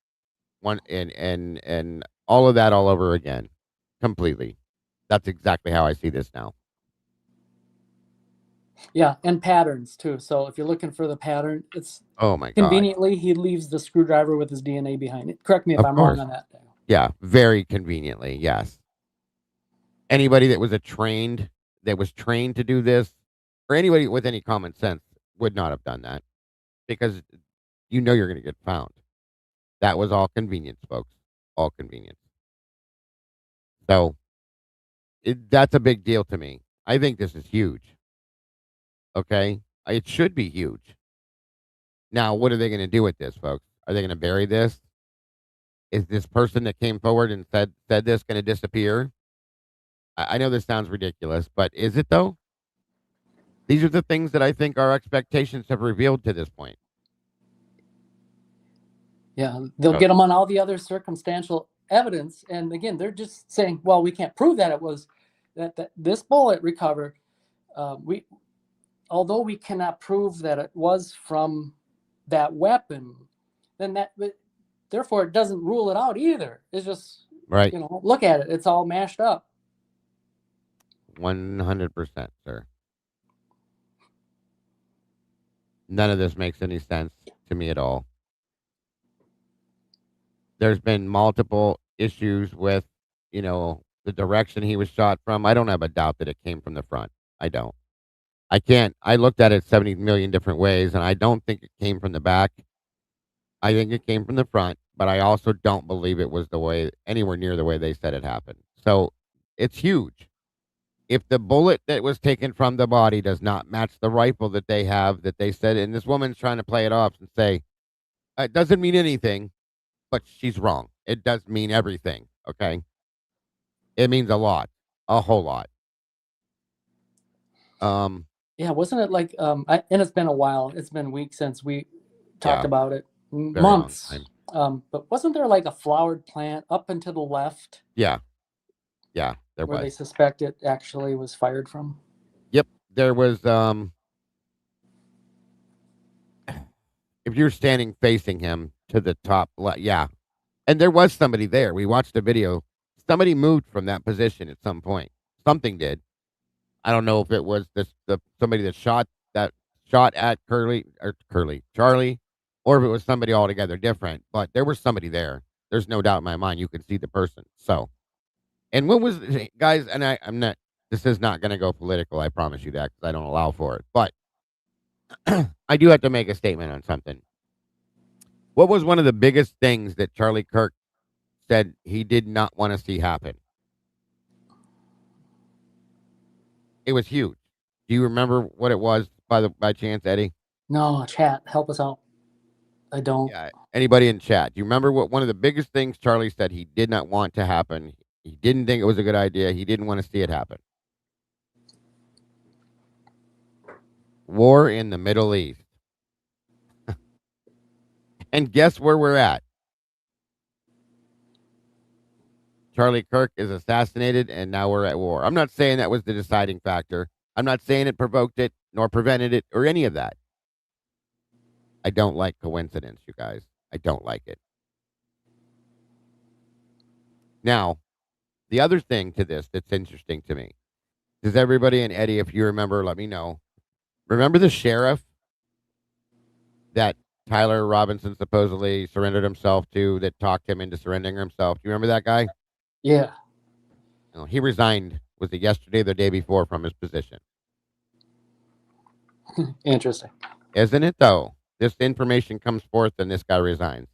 and all of that all over again, completely. That's exactly how I see this now. Yeah, and patterns too. So if you're looking for the pattern, it's Oh my God. conveniently he leaves the screwdriver with his DNA behind it. Correct me if Of I'm course. wrong on that. Yeah, very conveniently. Yes. Anybody that was trained to do this, or anybody with any common sense would not have done that, because you're going to get found. That was all convenience, folks. All convenience. So that's a big deal to me. I think this is huge. Okay? It should be huge. Now, what are they going to do with this, folks? Are they going to bury this? Is this person that came forward and said this going to disappear? I know this sounds ridiculous, but is it though? These are the things that I think our expectations have revealed to this point. Yeah, they'll get them on all the other circumstantial evidence, and again, they're just saying, "Well, we can't prove that it was that this bullet recovered. Although we cannot prove that it was from that weapon, then therefore it doesn't rule it out either. It's just right. Look at it; it's all mashed up." 100%, sir. None of this makes any sense to me at all. There's been multiple issues with, the direction he was shot from. I don't have a doubt that it came from the front. I don't. I looked at it 70 million different ways, and I don't think it came from the back. I think it came from the front, but I also don't believe it was anywhere near the way they said it happened. So it's huge. If the bullet that was taken from the body does not match the rifle that they have, that they said, and this woman's trying to play it off and say, it doesn't mean anything, but she's wrong. It does mean everything, okay? It means a lot, a whole lot. Yeah, wasn't it like, and it's been a while, it's been weeks since we talked about it, months. But wasn't there like a flowered plant up and to the left? Yeah, there where was. they suspect it actually was fired from? Yep, there was, if you're standing facing him to the top left, yeah. And there was somebody there. We watched the video. Somebody moved from that position at some point. Something did. I don't know if it was somebody that shot at Charlie, or if it was somebody altogether different. But there was somebody there. There's no doubt in my mind. You could see the person. So, and what was, guys? And I'm not. This is not going to go political. I promise you that, because I don't allow for it. But I do have to make a statement on something. What was one of the biggest things that Charlie Kirk said he did not want to see happen? It was huge. Do you remember what it was by chance, Eddie? No, chat, help us out. I don't. Yeah, anybody in chat? Do you remember what one of the biggest things Charlie said he did not want to happen? He didn't think it was a good idea. He didn't want to see it happen. War in the Middle East. And guess where we're at? Charlie Kirk is assassinated, and now we're at war. I'm not saying that was the deciding factor. I'm not saying it provoked it, nor prevented it, or any of that. I don't like coincidence, you guys. I don't like it. Now, the other thing to this that's interesting to me, does everybody, and Eddie, if you remember, let me know. Remember the sheriff that Tyler Robinson supposedly surrendered himself to, that talked him into surrendering himself? Do you remember that guy? Yeah. No, he resigned, was it yesterday or the day before, from his position? Interesting. Isn't it, though? This information comes forth and this guy resigns.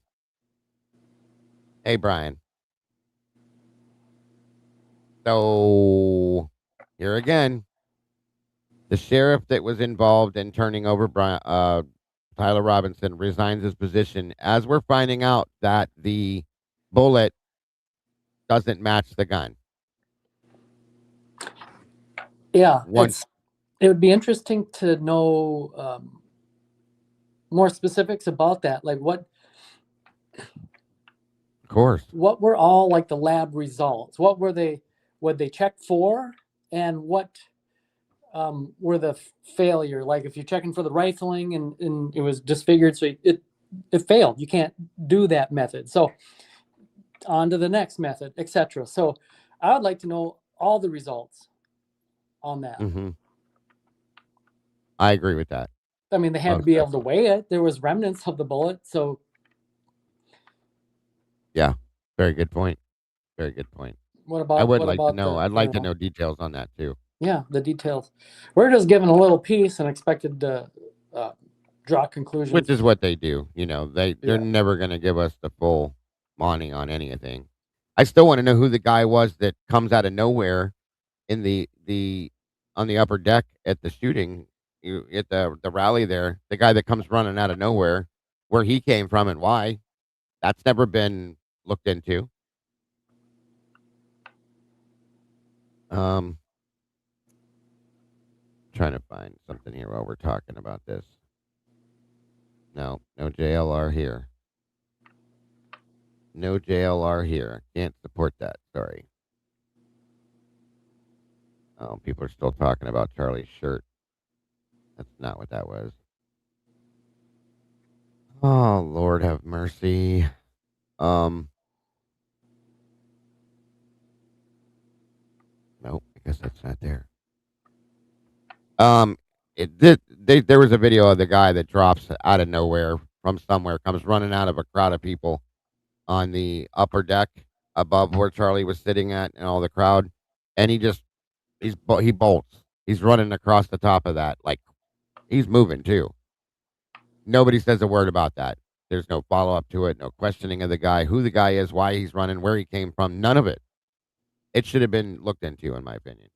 Hey, Brian. So, here again, the sheriff that was involved in turning over Tyler Robinson resigns his position, as we're finding out that the bullet doesn't match the gun. Yeah, it would be interesting to know more specifics about that. Like what? Of course. What were all like the lab results? What were they? What they check for, and what were the failure? Like if you're checking for the rifling and it was disfigured, so it failed. You can't do that method. So on to the next method, etc. So I would like to know all the results on that. Mm-hmm. I agree with that. I mean, they had to be able to weigh it. There was remnants of the bullet, so yeah, very good point. Very good point. What about? I would what like to about know. the? I'd like to know details on that too. Yeah, the details. We're just given a little piece and expected to draw conclusions. Which is what they do. You know, they're Yeah. never going to give us the full money on anything. I still want to know who the guy was that comes out of nowhere in the on the upper deck at the shooting, at the rally there. The guy that comes running out of nowhere, where he came from and why. That's never been looked into. Trying to find something here while we're talking about this. No JLR here. No JLR here. Can't support that. Sorry. Oh, people are still talking about Charlie's shirt. That's not what that was. Oh, Lord have mercy. Nope, I guess that's not there. There was a video of the guy that drops out of nowhere from somewhere, comes running out of a crowd of people on the upper deck above where Charlie was sitting at and all the crowd, and he bolts. He's running across the top of that, like he's moving too. Nobody says a word about that. There's no follow up to it, no questioning of the guy, who the guy is, why he's running, where he came from, none of it. It should have been looked into, in my opinion.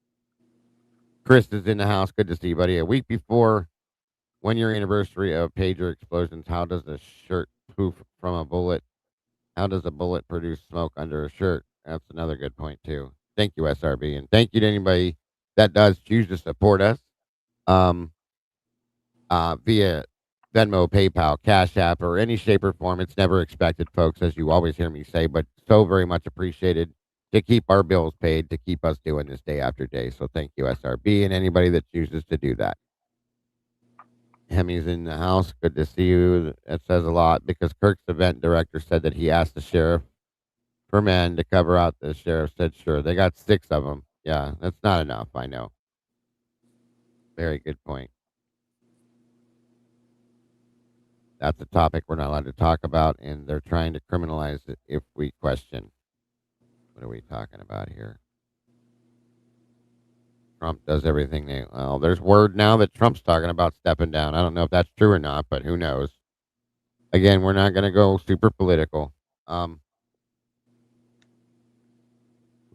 Chris is in the house. Good to see you, buddy. A week before 1 year anniversary of pager explosions, how does a shirt poof from a bullet? How does a bullet produce smoke under a shirt? That's another good point, too. Thank you, SRB. And thank you to anybody that does choose to support us via Venmo, PayPal, Cash App, or any shape or form. It's never expected, folks, as you always hear me say, but so very much appreciated to keep our bills paid, to keep us doing this day after day. So thank you, SRB, and anybody that chooses to do that. Hemi's in the house. Good to see you. That says a lot because Kirk's event director said that he asked the sheriff for men to cover out. The sheriff said, sure. They got 6 of them. Yeah, that's not enough. I know. Very good point. That's a topic we're not allowed to talk about, and they're trying to criminalize it if we question. What are we talking about here? Trump does everything well, there's word now that Trump's talking about stepping down. I don't know if that's true or not, but who knows? Again, we're not going to go super political. Let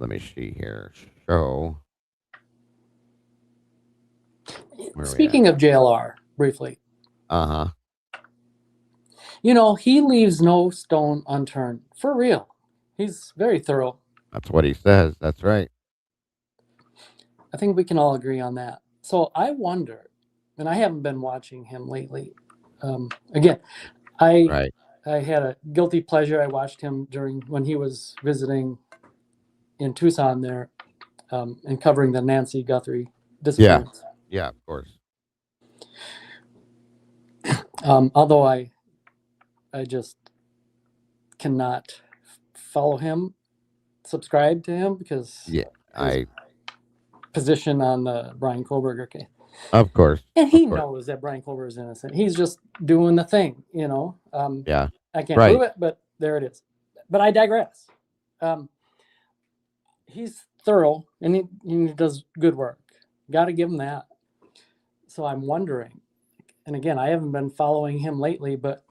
me see here. Show. Speaking of JLR, briefly. Uh-huh. You know, he leaves no stone unturned. For real. He's very thorough. That's what he says. That's right. I think we can all agree on that. So I wonder, and I haven't been watching him lately. Again, I had a guilty pleasure. I watched him when he was visiting in Tucson there and covering the Nancy Guthrie disappearance. Yeah, of course. Although I just cannot follow him, subscribe to him because position on the Brian Kohlberger case. Of course. And he knows that Brian Kohlberger is innocent. He's just doing the thing, you know. Yeah. I can't prove it, but there it is. But I digress. He's thorough and he does good work. Got to give him that. So I'm wondering, and again, I haven't been following him lately, but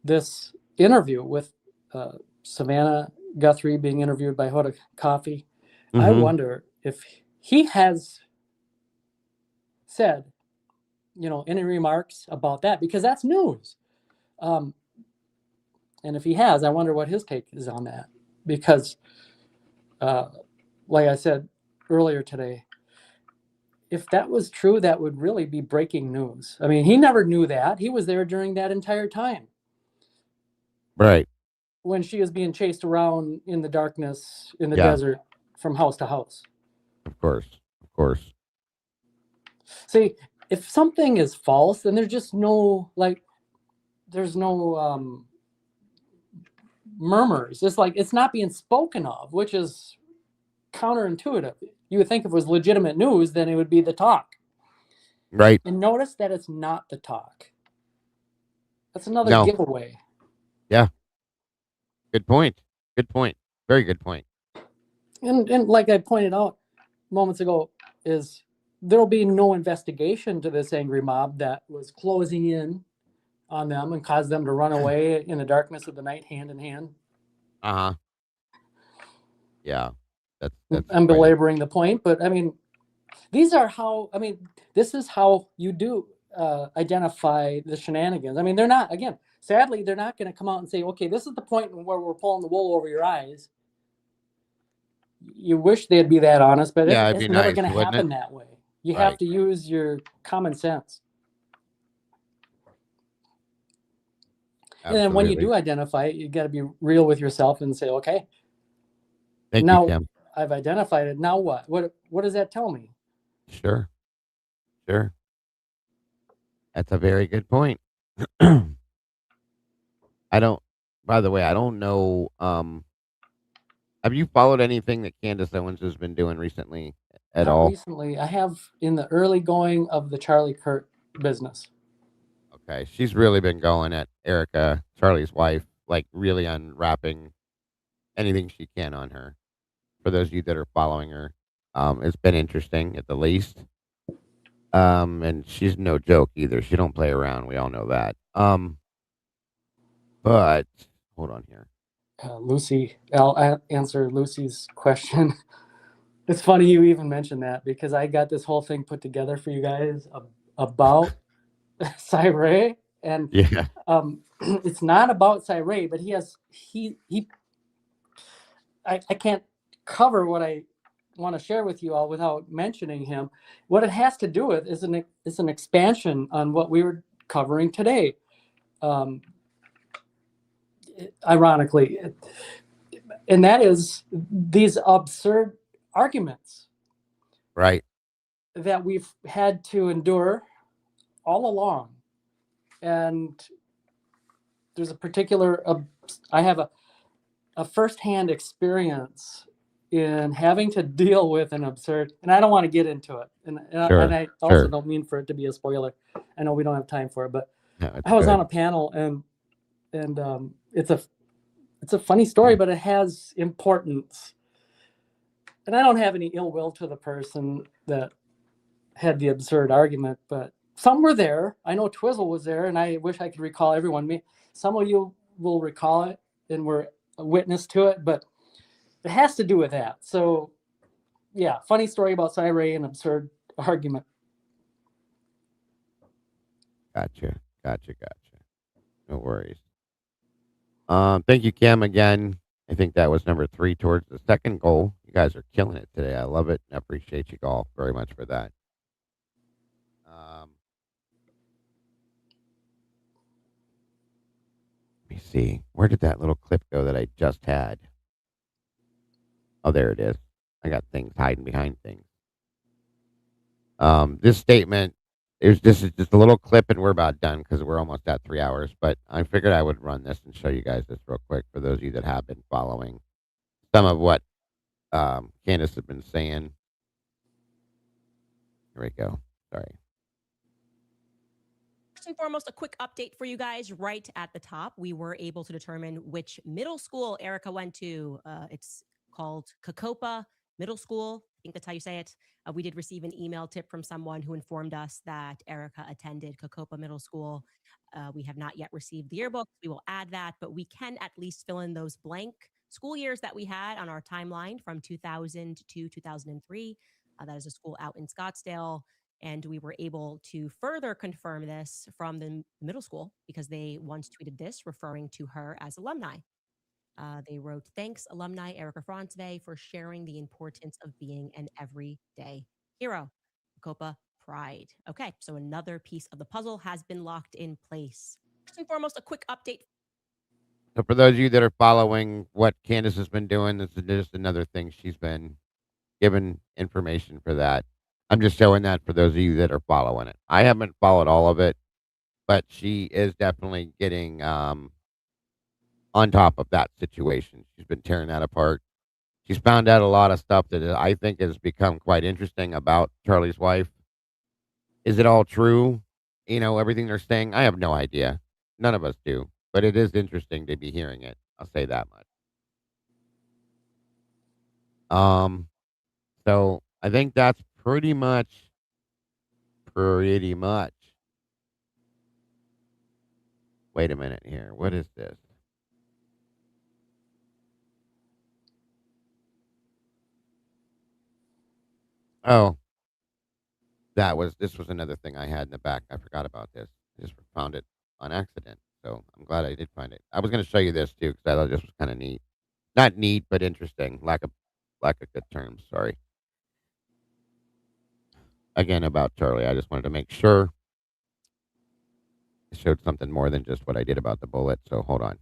this interview with Savannah Guthrie being interviewed by Hoda Coffee, I wonder if he has said, you know, any remarks about that, because that's news. And if he has, I wonder what his take is on that, because like I said earlier today, if that was true, that would really be breaking news. I mean, he never knew that. He was there during that entire time. Right. When she is being chased around in the darkness, in the desert, from house to house. Of course. Of course. See, if something is false, then there's just no, there's no murmurs. It's like it's not being spoken of, which is counterintuitive. You would think if it was legitimate news, then it would be the talk. Right. And notice that it's not the talk. That's another No. giveaway. Yeah. Good point. Good point. Very good point. And like I pointed out moments ago, is there'll be no investigation to this angry mob that was closing in on them and caused them to run away in the darkness of the night, hand in hand. Uh-huh. Yeah. That's I'm right. belaboring the point, but I mean, these are how, I mean, this is how you do identify the shenanigans. I mean, they're not, again, sadly, they're not going to come out and say, okay, this is the point where we're pulling the wool over your eyes. You wish they'd be that honest, but Yeah, it's it'd be never nice, going to wouldn't happen it? that way. You Right. have to use your common sense. And then when you Absolutely. do identify it, you got to be real with yourself and say, okay, Thank now you, Kim. I've identified it. Now what? What does that tell me? Sure. Sure. That's a very good point. I don't, by the way, I don't know. Have you followed anything that Candace Owens has been doing recently at Not all? recently. I have in the early going of the Charlie Kirk business. Okay. She's really been going at Erica, Charlie's wife, like really unwrapping anything she can on her. For those of you that are following her, it's been interesting at the least. And she's no joke either. She don't play around. We all know that. But hold on here. Lucy, I'll answer Lucy's question. It's funny you even mentioned that because I got this whole thing put together for you guys about Charie, and Yeah. it's not about Charie, but I can't cover what I want to share with you all without mentioning him. What it has to do with is an expansion on what we were covering today. Ironically, and that is these absurd arguments Right. that we've had to endure all along. And there's a particular, I have a firsthand experience in having to deal with an absurd, and I don't want to get into it. And I also don't mean for it to be a spoiler. I know we don't have time for it, but No, I was good. on a panel and it's a funny story, but it has importance. And I don't have any ill will to the person that had the absurd argument, but some were there. I know Twizzle was there, and I wish I could recall everyone. Some of you will recall it and were a witness to it, but it has to do with that. So, yeah, funny story about Charie and absurd argument. Gotcha. No worries. Thank you, Kim, again. I think that was number 3 towards the second goal. You guys are killing it today. I love it. I appreciate you all very much for that. Let me see. Where did that little clip go that I just had? Oh, there it is. I got things hiding behind things. This statement this is just a little clip, and we're about done because we're almost at 3 hours. But I figured I would run this and show you guys this real quick for those of you that have been following some of what Candace has been saying. Here we go. Sorry. First and foremost, a quick update for you guys right at the top. We were able to determine which middle school Erica went to. It's called Cocopa Middle School. I think that's how you say it. We did receive an email tip from someone who informed us that Erica attended Cocopa Middle School. We have not yet received the yearbook. We will add that, but we can at least fill in those blank school years that we had on our timeline from 2000 to 2003. That is a school out in Scottsdale. And we were able to further confirm this from the middle school because they once tweeted this referring to her as alumni. They wrote, "Thanks, alumni Erica Franceve, for sharing the importance of being an everyday hero. Copa Pride." Okay, so another piece of the puzzle has been locked in place. First and foremost, a quick update. So for those of you that are following what Candace has been doing, this is just another thing she's been given information for that. I'm just showing that for those of you that are following it. I haven't followed all of it, but she is definitely getting on top of that situation. She's been tearing that apart. She's found out a lot of stuff that I think has become quite interesting about Charlie's wife. Is it all true? You know, everything they're saying? I have no idea. None of us do. But it is interesting to be hearing it. I'll say that much. So I think that's pretty much. Wait a minute here. What is this? Oh, this was another thing I had in the back. I forgot about this. I just found it on accident. So I'm glad I did find it. I was going to show you this too because I thought this was kind of neat. Not neat, but interesting. Lack of good terms. Sorry. Again, about Charlie. I just wanted to make sure I showed something more than just what I did about the bullet. So hold on.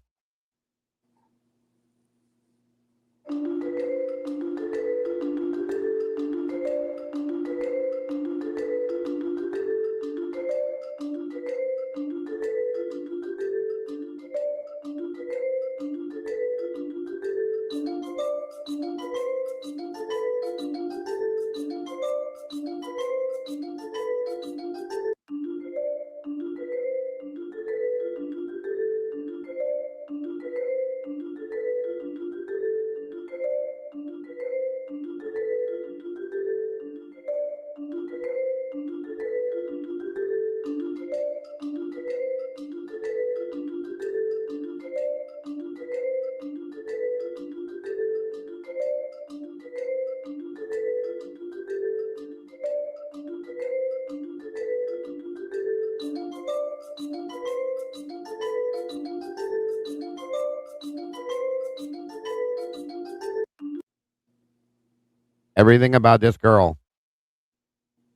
Everything about this girl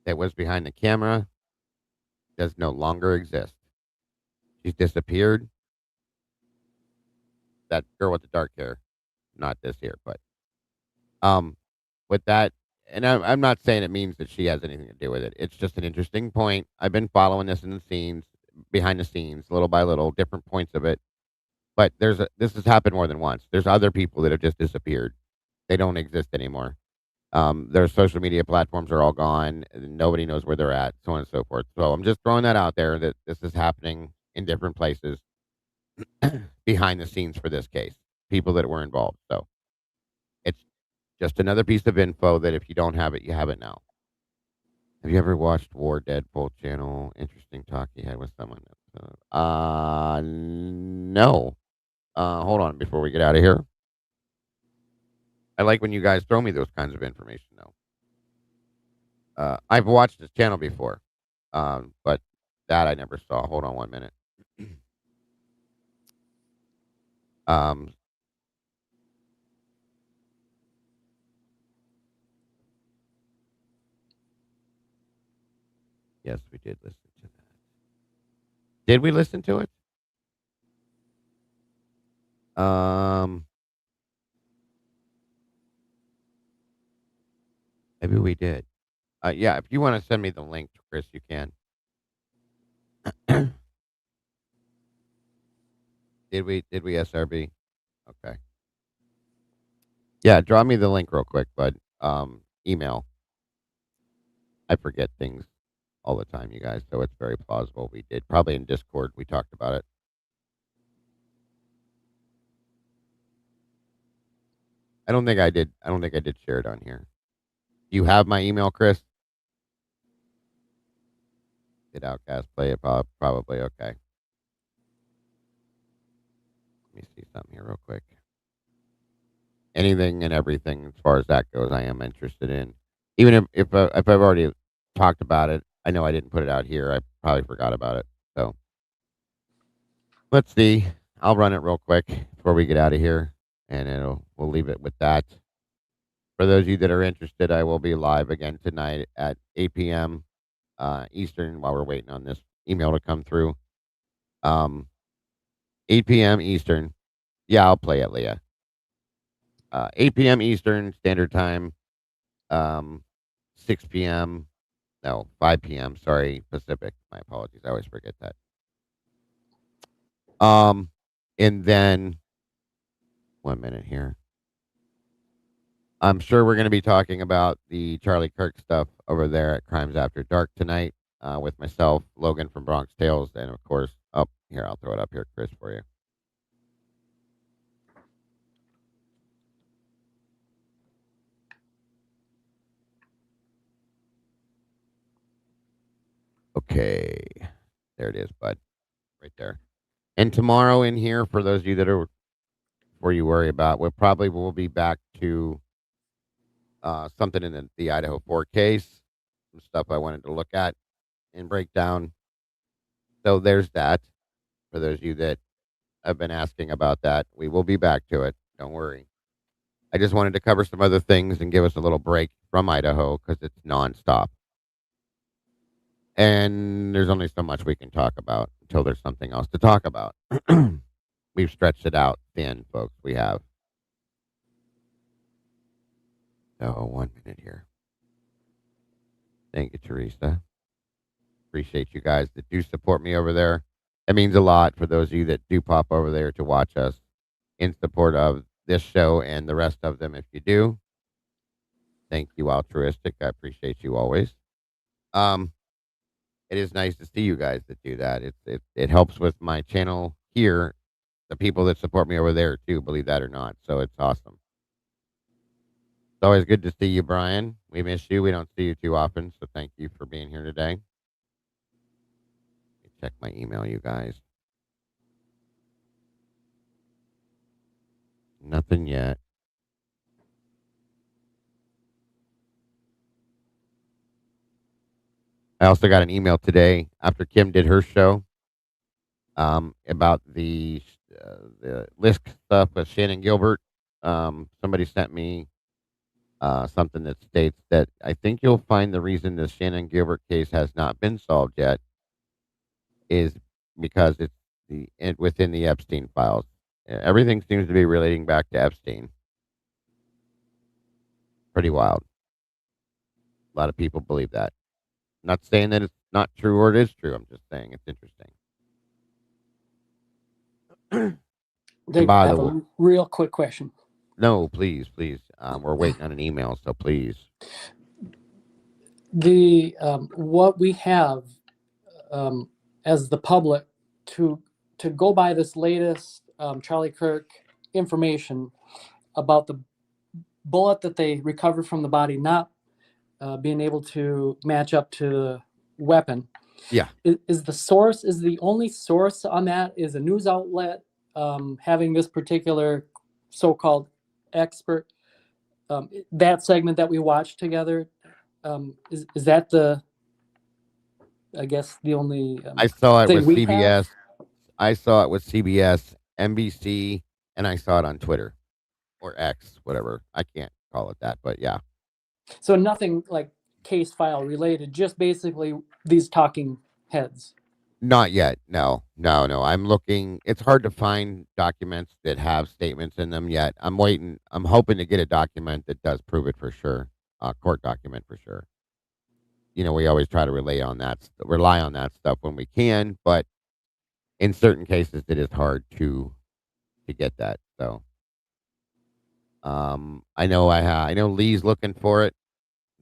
that was behind the camera does no longer exist. She's disappeared. That girl with the dark hair, not this here, but with that, and I'm not saying it means that she has anything to do with it. It's just an interesting point. I've been following this in the scenes, behind the scenes, little by little, different points of it. But this has happened more than once. There's other people that have just disappeared. They don't exist anymore. Their social media platforms are all gone. And nobody knows where they're at, so on and so forth. So I'm just throwing that out there that this is happening in different places behind the scenes for this case. People that were involved. So it's just another piece of info that if you don't have it, you have it now. Have you ever watched War Deadpool channel? Interesting talk he had with someone. No. Hold on before we get out of here. I like when you guys throw me those kinds of information, though. I've watched this channel before, but that I never saw. Hold on 1 minute. Yes, we did listen to that. Did we listen to it? Maybe we did. Yeah, if you want to send me the link, Chris, you can. Did we SRB? Okay. Yeah, draw me the link real quick, bud. Email. I forget things all the time, you guys, so it's very plausible we did. Probably in Discord we talked about it. I don't think I did share it on here. Do you have my email, Chris? Did Outcast play it? Probably. Okay. Let me see something here real quick. Anything and everything as far as that goes, I am interested in. Even if I've already talked about it, I know I didn't put it out here. I probably forgot about it. So let's see. I'll run it real quick before we get out of here, and we'll leave it with that. For those of you that are interested, I will be live again tonight at 8 p.m. Eastern while we're waiting on this email to come through. 8 p.m. Eastern. Yeah, I'll play it, Leah. 8 p.m. Eastern Standard Time. 6 p.m. No, 5 p.m. Sorry, Pacific. My apologies. I always forget that. And then 1 minute here. I'm sure we're going to be talking about the Charlie Kirk stuff over there at Crimes After Dark tonight with myself, Logan from Bronx Tales, and of course, here, I'll throw it up here, Chris, for you. Okay. There it is, bud. Right there. And tomorrow in here, for those of you that are, before you worry about, we'll be back to something in the Idaho 4 case, some stuff I wanted to look at and break down. So there's that. For those of you that have been asking about that, we will be back to it. Don't worry. I just wanted to cover some other things and give us a little break from Idaho because it's nonstop. And there's only so much we can talk about until there's something else to talk about. We've stretched it out thin, folks. We have. So 1 minute here. Thank you, Teresa. Appreciate you guys that do support me over there. It means a lot for those of you that do pop over there to watch us in support of this show and the rest of them. If you do, thank you, altruistic. I appreciate you always. It is nice to see you guys that do that. It helps with my channel here. The people that support me over there too, believe that or not. So it's awesome. It's always good to see you, Brian. We miss you. We don't see you too often. So thank you for being here today. Let me check my email, you guys. Nothing yet. I also got an email today after Kim did her show about the list stuff with Shannon Gilbert. Somebody sent me something that states that I think you'll find the reason the Shannon Gilbert case has not been solved yet is because it's within the Epstein files. Everything seems to be relating back to Epstein. Pretty wild. A lot of people believe that. Not saying that it's not true or it is true. I'm just saying it's interesting. Dave, I have a real quick question. No, please. We're waiting on an email, so please. The what we have as the public to go by this latest Charlie Kirk information about the bullet that they recovered from the body not being able to match up to the weapon. Yeah. Is the only source on that is a news outlet having this particular so-called expert, that segment that we watched together, is that the, I guess, the only I saw it with CBS. Have? I saw it with CBS, NBC, and I saw it on Twitter or X, whatever. I can't call it that, but yeah. So nothing like case file related, just basically these talking heads. Not yet. No. I'm looking. It's hard to find documents that have statements in them yet. I'm waiting. I'm hoping to get a document that does prove it for sure. A court document for sure. You know, we always try to rely on that stuff when we can, but in certain cases, it is hard to get that. So, I know Lee's looking for it.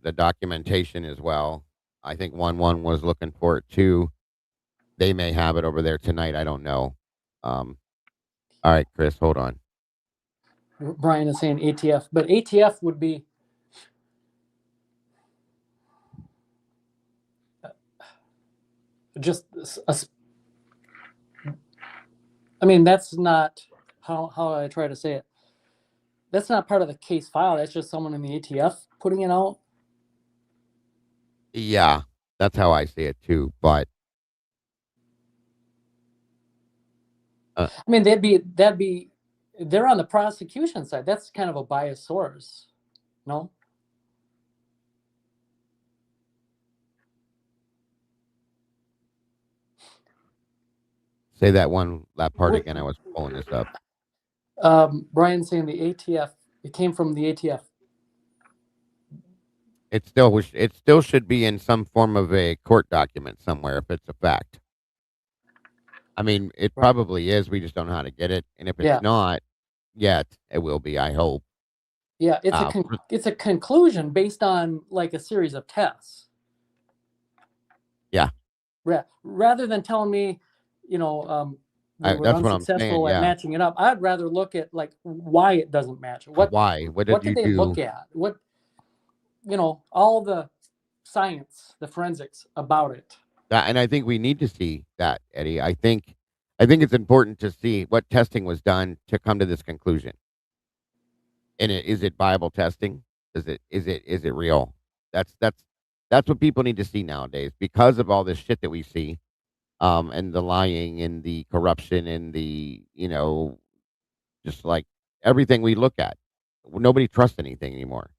The documentation as well. I think 1-1 was looking for it too. They may have it over there tonight. I don't know. All right, Chris, hold on. Brian is saying ATF, but ATF would be just I mean, that's not how I try to say it. That's not part of the case file. That's just someone in the ATF putting it out. Yeah, that's how I see it too. But I mean, they're on the prosecution side. That's kind of a biased source, no? Say that part again. I was pulling this up. Brian's saying the ATF. It came from the ATF. It still should be in some form of a court document somewhere if it's a fact. I mean, it probably is. We just don't know how to get it. And if it's not, yet. It will be, I hope. Yeah, Uh, it's a conclusion based on like a series of tests. Yeah. Rather than telling me, we were That's what I'm saying. unsuccessful at Yeah. matching it up, I'd rather look at like why it doesn't match. What did did you they do? look at? What all the science, the forensics about it. And I think we need to see that, Eddie. I think it's important to see what testing was done to come to this conclusion. And is it viable testing? Is it real? That's what people need to see nowadays because of all this shit that we see, and the lying and the corruption and the just like everything we look at. Nobody trusts anything anymore.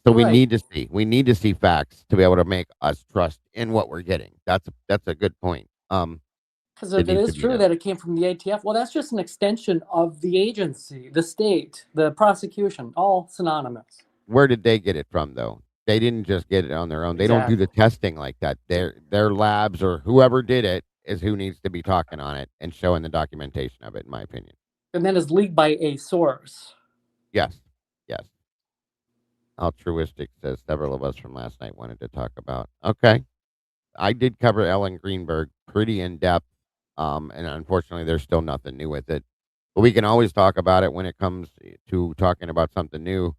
So we need to see facts to be able to make us trust in what we're getting. That's a good point. Because if it is true that it came from the ATF, well, that's just an extension of the agency, the state, the prosecution, all synonymous. Where did they get it from, though? They didn't just get it on their own. They don't do the testing like that. Their labs or whoever did it is who needs to be talking on it and showing the documentation of it, in my opinion. And then it's leaked by a source. Yes. Altruistic says several of us from last night wanted to talk about. Okay. I did cover Ellen Greenberg pretty in depth. And unfortunately, there's still nothing new with it. But we can always talk about it when it comes to talking about something new.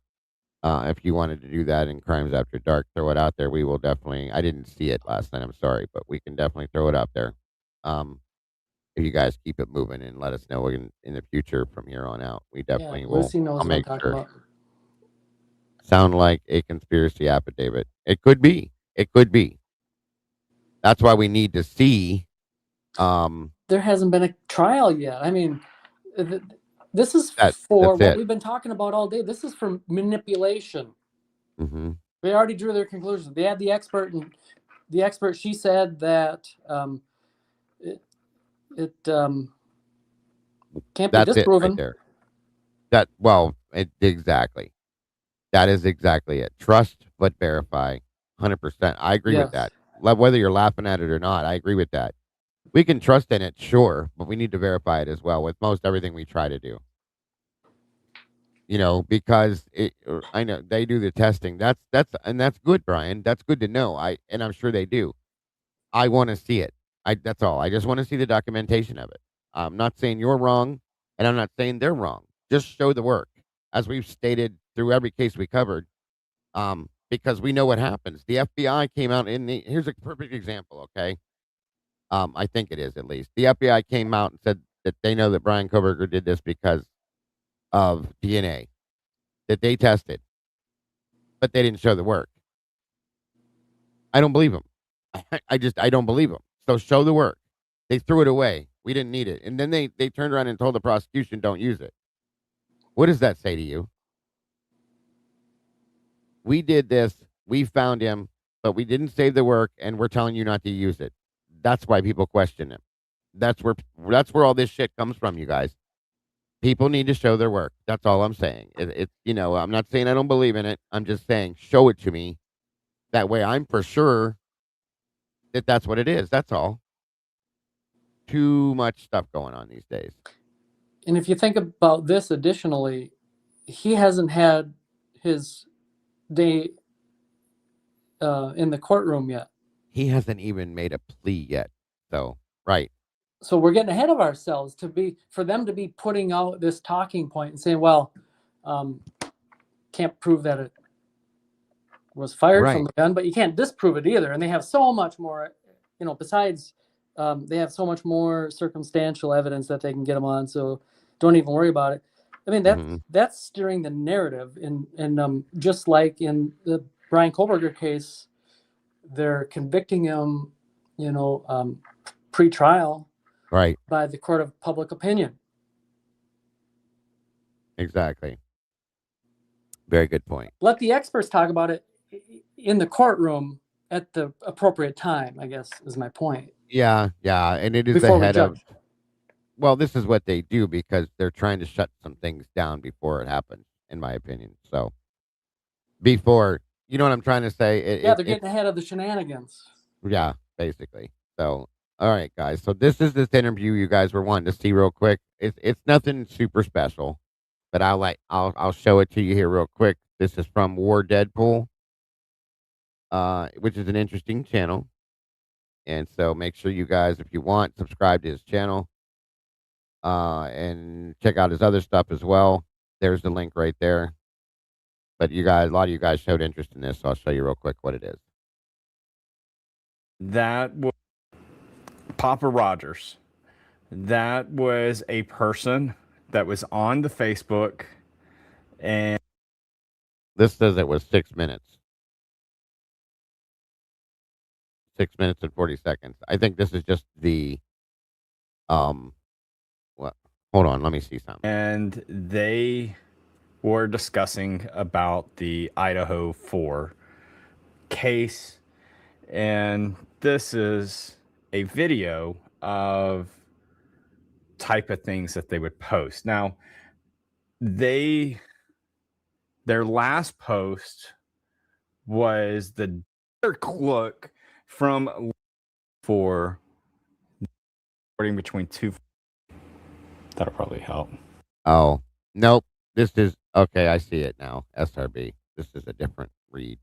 If you wanted to do that in Crimes After Dark, throw it out there. We will definitely. I didn't see it last night. I'm sorry, but we can definitely throw it out there. If you guys keep it moving and let us know in the future from here on out, we definitely will. Lucy knows I'll what I'm make talking sure. about. Sound like a conspiracy affidavit. It could be. It could be. That's why we need to see. There hasn't been a trial yet. I mean, this is for what we've been talking about all day. This is for manipulation. Mm-hmm. They already drew their conclusions. They had the expert, and the expert, she said that it can't be disproven. Right there. Exactly. That is exactly it. Trust but verify. 100%. I agree with that. Whether you're laughing at it or not, I agree with that. We can trust in it, sure, but we need to verify it as well with most everything we try to do. Because I know they do the testing. That's good, Brian. That's good to know. And I'm sure they do. I want to see it. That's all. I just want to see the documentation of it. I'm not saying you're wrong, and I'm not saying they're wrong. Just show the work, as we've stated through every case we covered. Because we know what happens. The FBI came out here's a perfect example. Okay. I think it is, at least. The FBI came out and said that they know that Brian Koberger did this because of DNA that they tested, but they didn't show the work. I don't believe them. I don't believe them. So show the work. They threw it away. We didn't need it. And then they turned around and told the prosecution, don't use it. What does that say to you? We did this. We found him, but we didn't save the work, and we're telling you not to use it. That's why people question him. That's where all this shit comes from, you guys. People need to show their work. That's all I'm saying. I'm not saying I don't believe in it. I'm just saying show it to me. That way I'm for sure that that's what it is. That's all. Too much stuff going on these days. And if you think about this additionally, he hasn't had his day in the courtroom yet. He hasn't even made a plea yet. So, right. So we're getting ahead of ourselves for them to be putting out this talking point and saying, well, can't prove that it was fired from the gun, but you can't disprove it either. And they have so much more, besides they have so much more circumstantial evidence that they can get them on. So don't even worry about it. I mean, that's steering the narrative. And just like in the Brian Koberger case, they're convicting him, pre-trial. Right. By the court of public opinion. Exactly. Very good point. Let the experts talk about it in the courtroom at the appropriate time, I guess, is my point. Yeah. And it is ahead of. Well, this is what they do because they're trying to shut some things down before it happens, in my opinion. So, before, you know what I'm trying to say? They're getting ahead of the shenanigans. Yeah, basically. So, all right, guys. So this is this interview you guys were wanting to see real quick. It's nothing super special. but I'll show it to you here real quick. This is from War Deadpool, which is an interesting channel. And so make sure you guys, if you want, subscribe to his channel, and check out his other stuff as well. There's the link right there. But you guys, a lot of you guys showed interest in this, so I'll show you real quick what it is. That was Papa Rogers. That was a person that was on the Facebook, and this says it was 6 minutes. 6 minutes and 40 seconds. I think this is just the what? Hold on, let me see something. And they were discussing about the Idaho 4 case, and this is a video of type of things that they would post. Now, their last post was the look from for between two. That'll probably help. Oh, nope. This is okay. I see it now. SRB. This is a different read.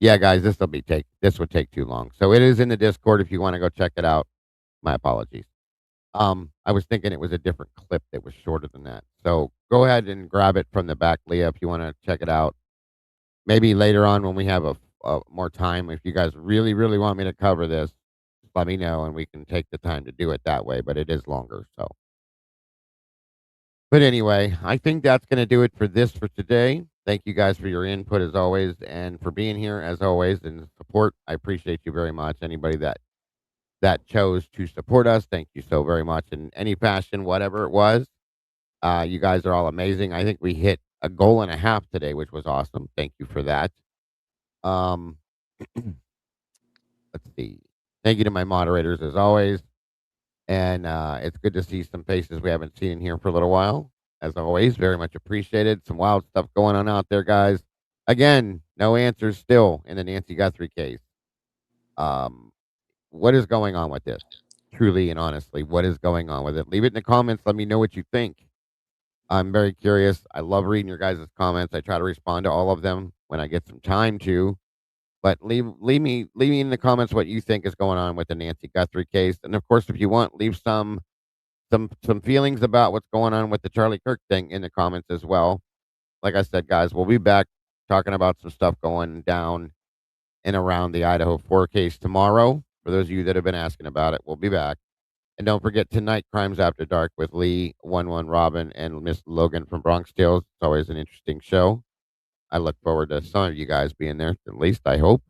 Yeah, guys, this would take too long. So it is in the Discord if you want to go check it out. My apologies. I was thinking it was a different clip that was shorter than that. So go ahead and grab it from the back, Leah, if you want to check it out. Maybe later on when we have a more time, if you guys really, really want me to cover this, just let me know and we can take the time to do it that way. But it is longer, so. But anyway, I think that's going to do it for today. Thank you guys for your input as always, and for being here as always and support. I appreciate you very much. Anybody that chose to support us, thank you so very much in any fashion, whatever it was. You guys are all amazing. I think we hit a goal and a half today, which was awesome. Thank you for that. Let's see. Thank you to my moderators as always. And it's good to see some faces we haven't seen in here for a little while. As always, very much appreciated. Some wild stuff going on out there, guys. Again, no answers still in the Nancy Guthrie case. What is going on with this? Truly and honestly, what is going on with it? Leave it in the comments. Let me know what you think. I'm very curious. I love reading your guys' comments. I try to respond to all of them when I get some time to. But leave me in the comments what you think is going on with the Nancy Guthrie case. And of course, if you want, leave some feelings about what's going on with the Charlie Kirk thing in the comments as well. Like I said, guys, we'll be back talking about some stuff going down and around the Idaho 4 case tomorrow. For those of you that have been asking about it, we'll be back. And don't forget tonight, Crimes After Dark with Lee, 11 Robin, and Miss Logan from Bronx Tales. It's always an interesting show. I look forward to some of you guys being there, at least I hope.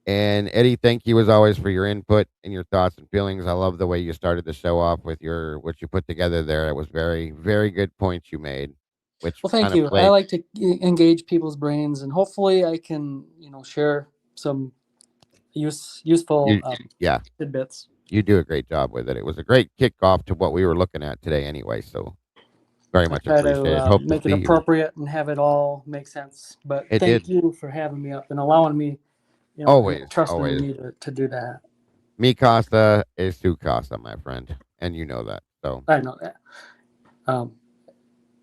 And Eddie, thank you as always for your input and your thoughts and feelings. I love the way you started the show off with what you put together there. It was very, very good points you made. Well, thank you. I like to engage people's brains, and hopefully I can, share some useful tidbits. You do a great job with it. It was a great kickoff to what we were looking at today anyway. So very much appreciated. Hope make it appropriate and have it all make sense. But thank you for having me up and allowing me, trusting me to do that. Mi casa es su casa, my friend, and you know that. So I know that.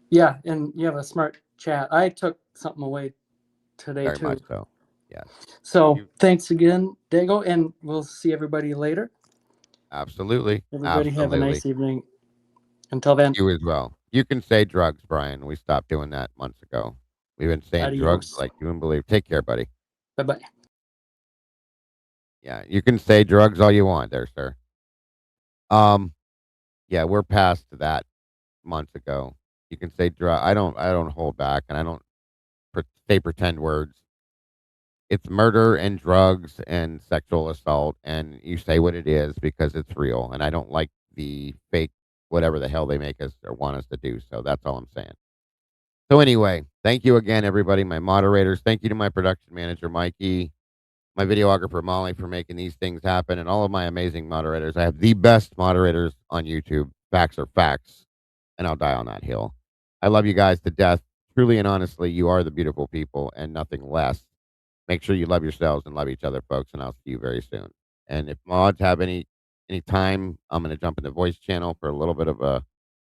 Yeah, and you have a smart chat. I took something away today very too. much so. Yeah. So thanks again, Dago, and we'll see everybody later. Absolutely. Everybody have a nice evening. Until then. You as well. You can say drugs, Brian. We stopped doing that months ago. We've been saying drugs like you wouldn't believe. Take care, buddy. Bye-bye. Yeah, you can say drugs all you want there, sir. Yeah, we're past that months ago. You can say drug. I don't hold back, and I don't say pretend words. It's murder and drugs and sexual assault, and you say what it is because it's real. And I don't like the fake whatever the hell they make us or want us to do. So that's all I'm saying. So anyway, thank you again, everybody, my moderators. Thank you to my production manager, Mikey, my videographer, Molly, for making these things happen, and all of my amazing moderators. I have the best moderators on YouTube. Facts are facts, and I'll die on that hill. I love you guys to death. Truly and honestly, you are the beautiful people and nothing less. Make sure you love yourselves and love each other, folks, and I'll see you very soon. And if mods have any time, I'm going to jump in the voice channel for a little bit of a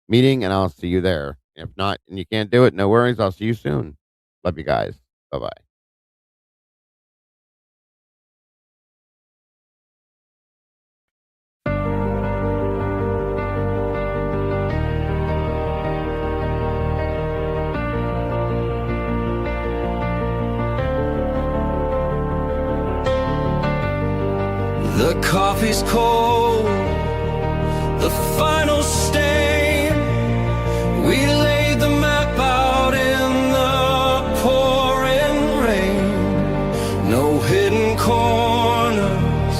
meeting, and I'll see you there. If not, and you can't do it, no worries. I'll see you soon. Love you guys. Bye-bye. The coffee's cold, the final stain. We laid the map out in the pouring rain. No hidden corners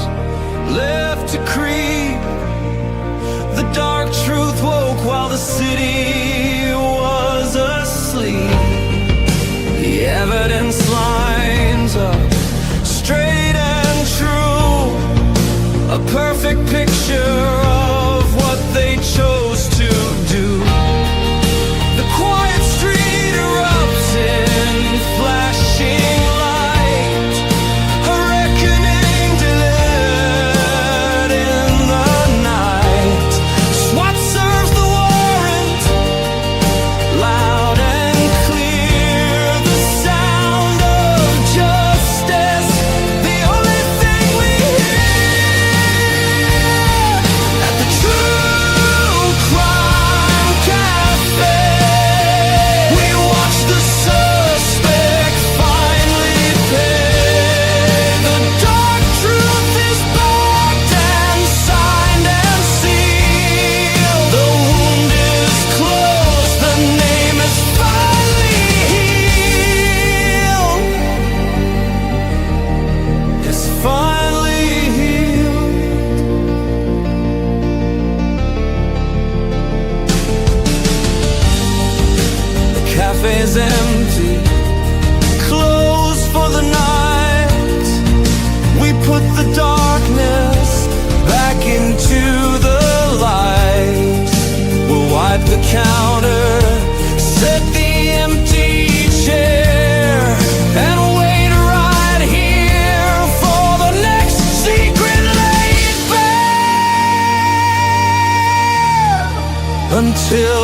left to creep. The dark truth woke while the city was asleep. The evidence lines up straight and true. A perfect picture of what they chose to do. The quiet street erupts in flashing light. A reckoning delayed in the night. SWAT serves the warrant, loud and clear. The sound of justice, the only thing we hear. At the True Crime Cafe, we watch the suspect finally pay. The dark truth is backed and signed and sealed. The wound is closed, the name is finally healed. It's finally healed. The cafe's empty, closed for the night. We put the darkness back into the light. We'll wipe the counter, set the empty chair, and wait right here for the next secret laid bare. Until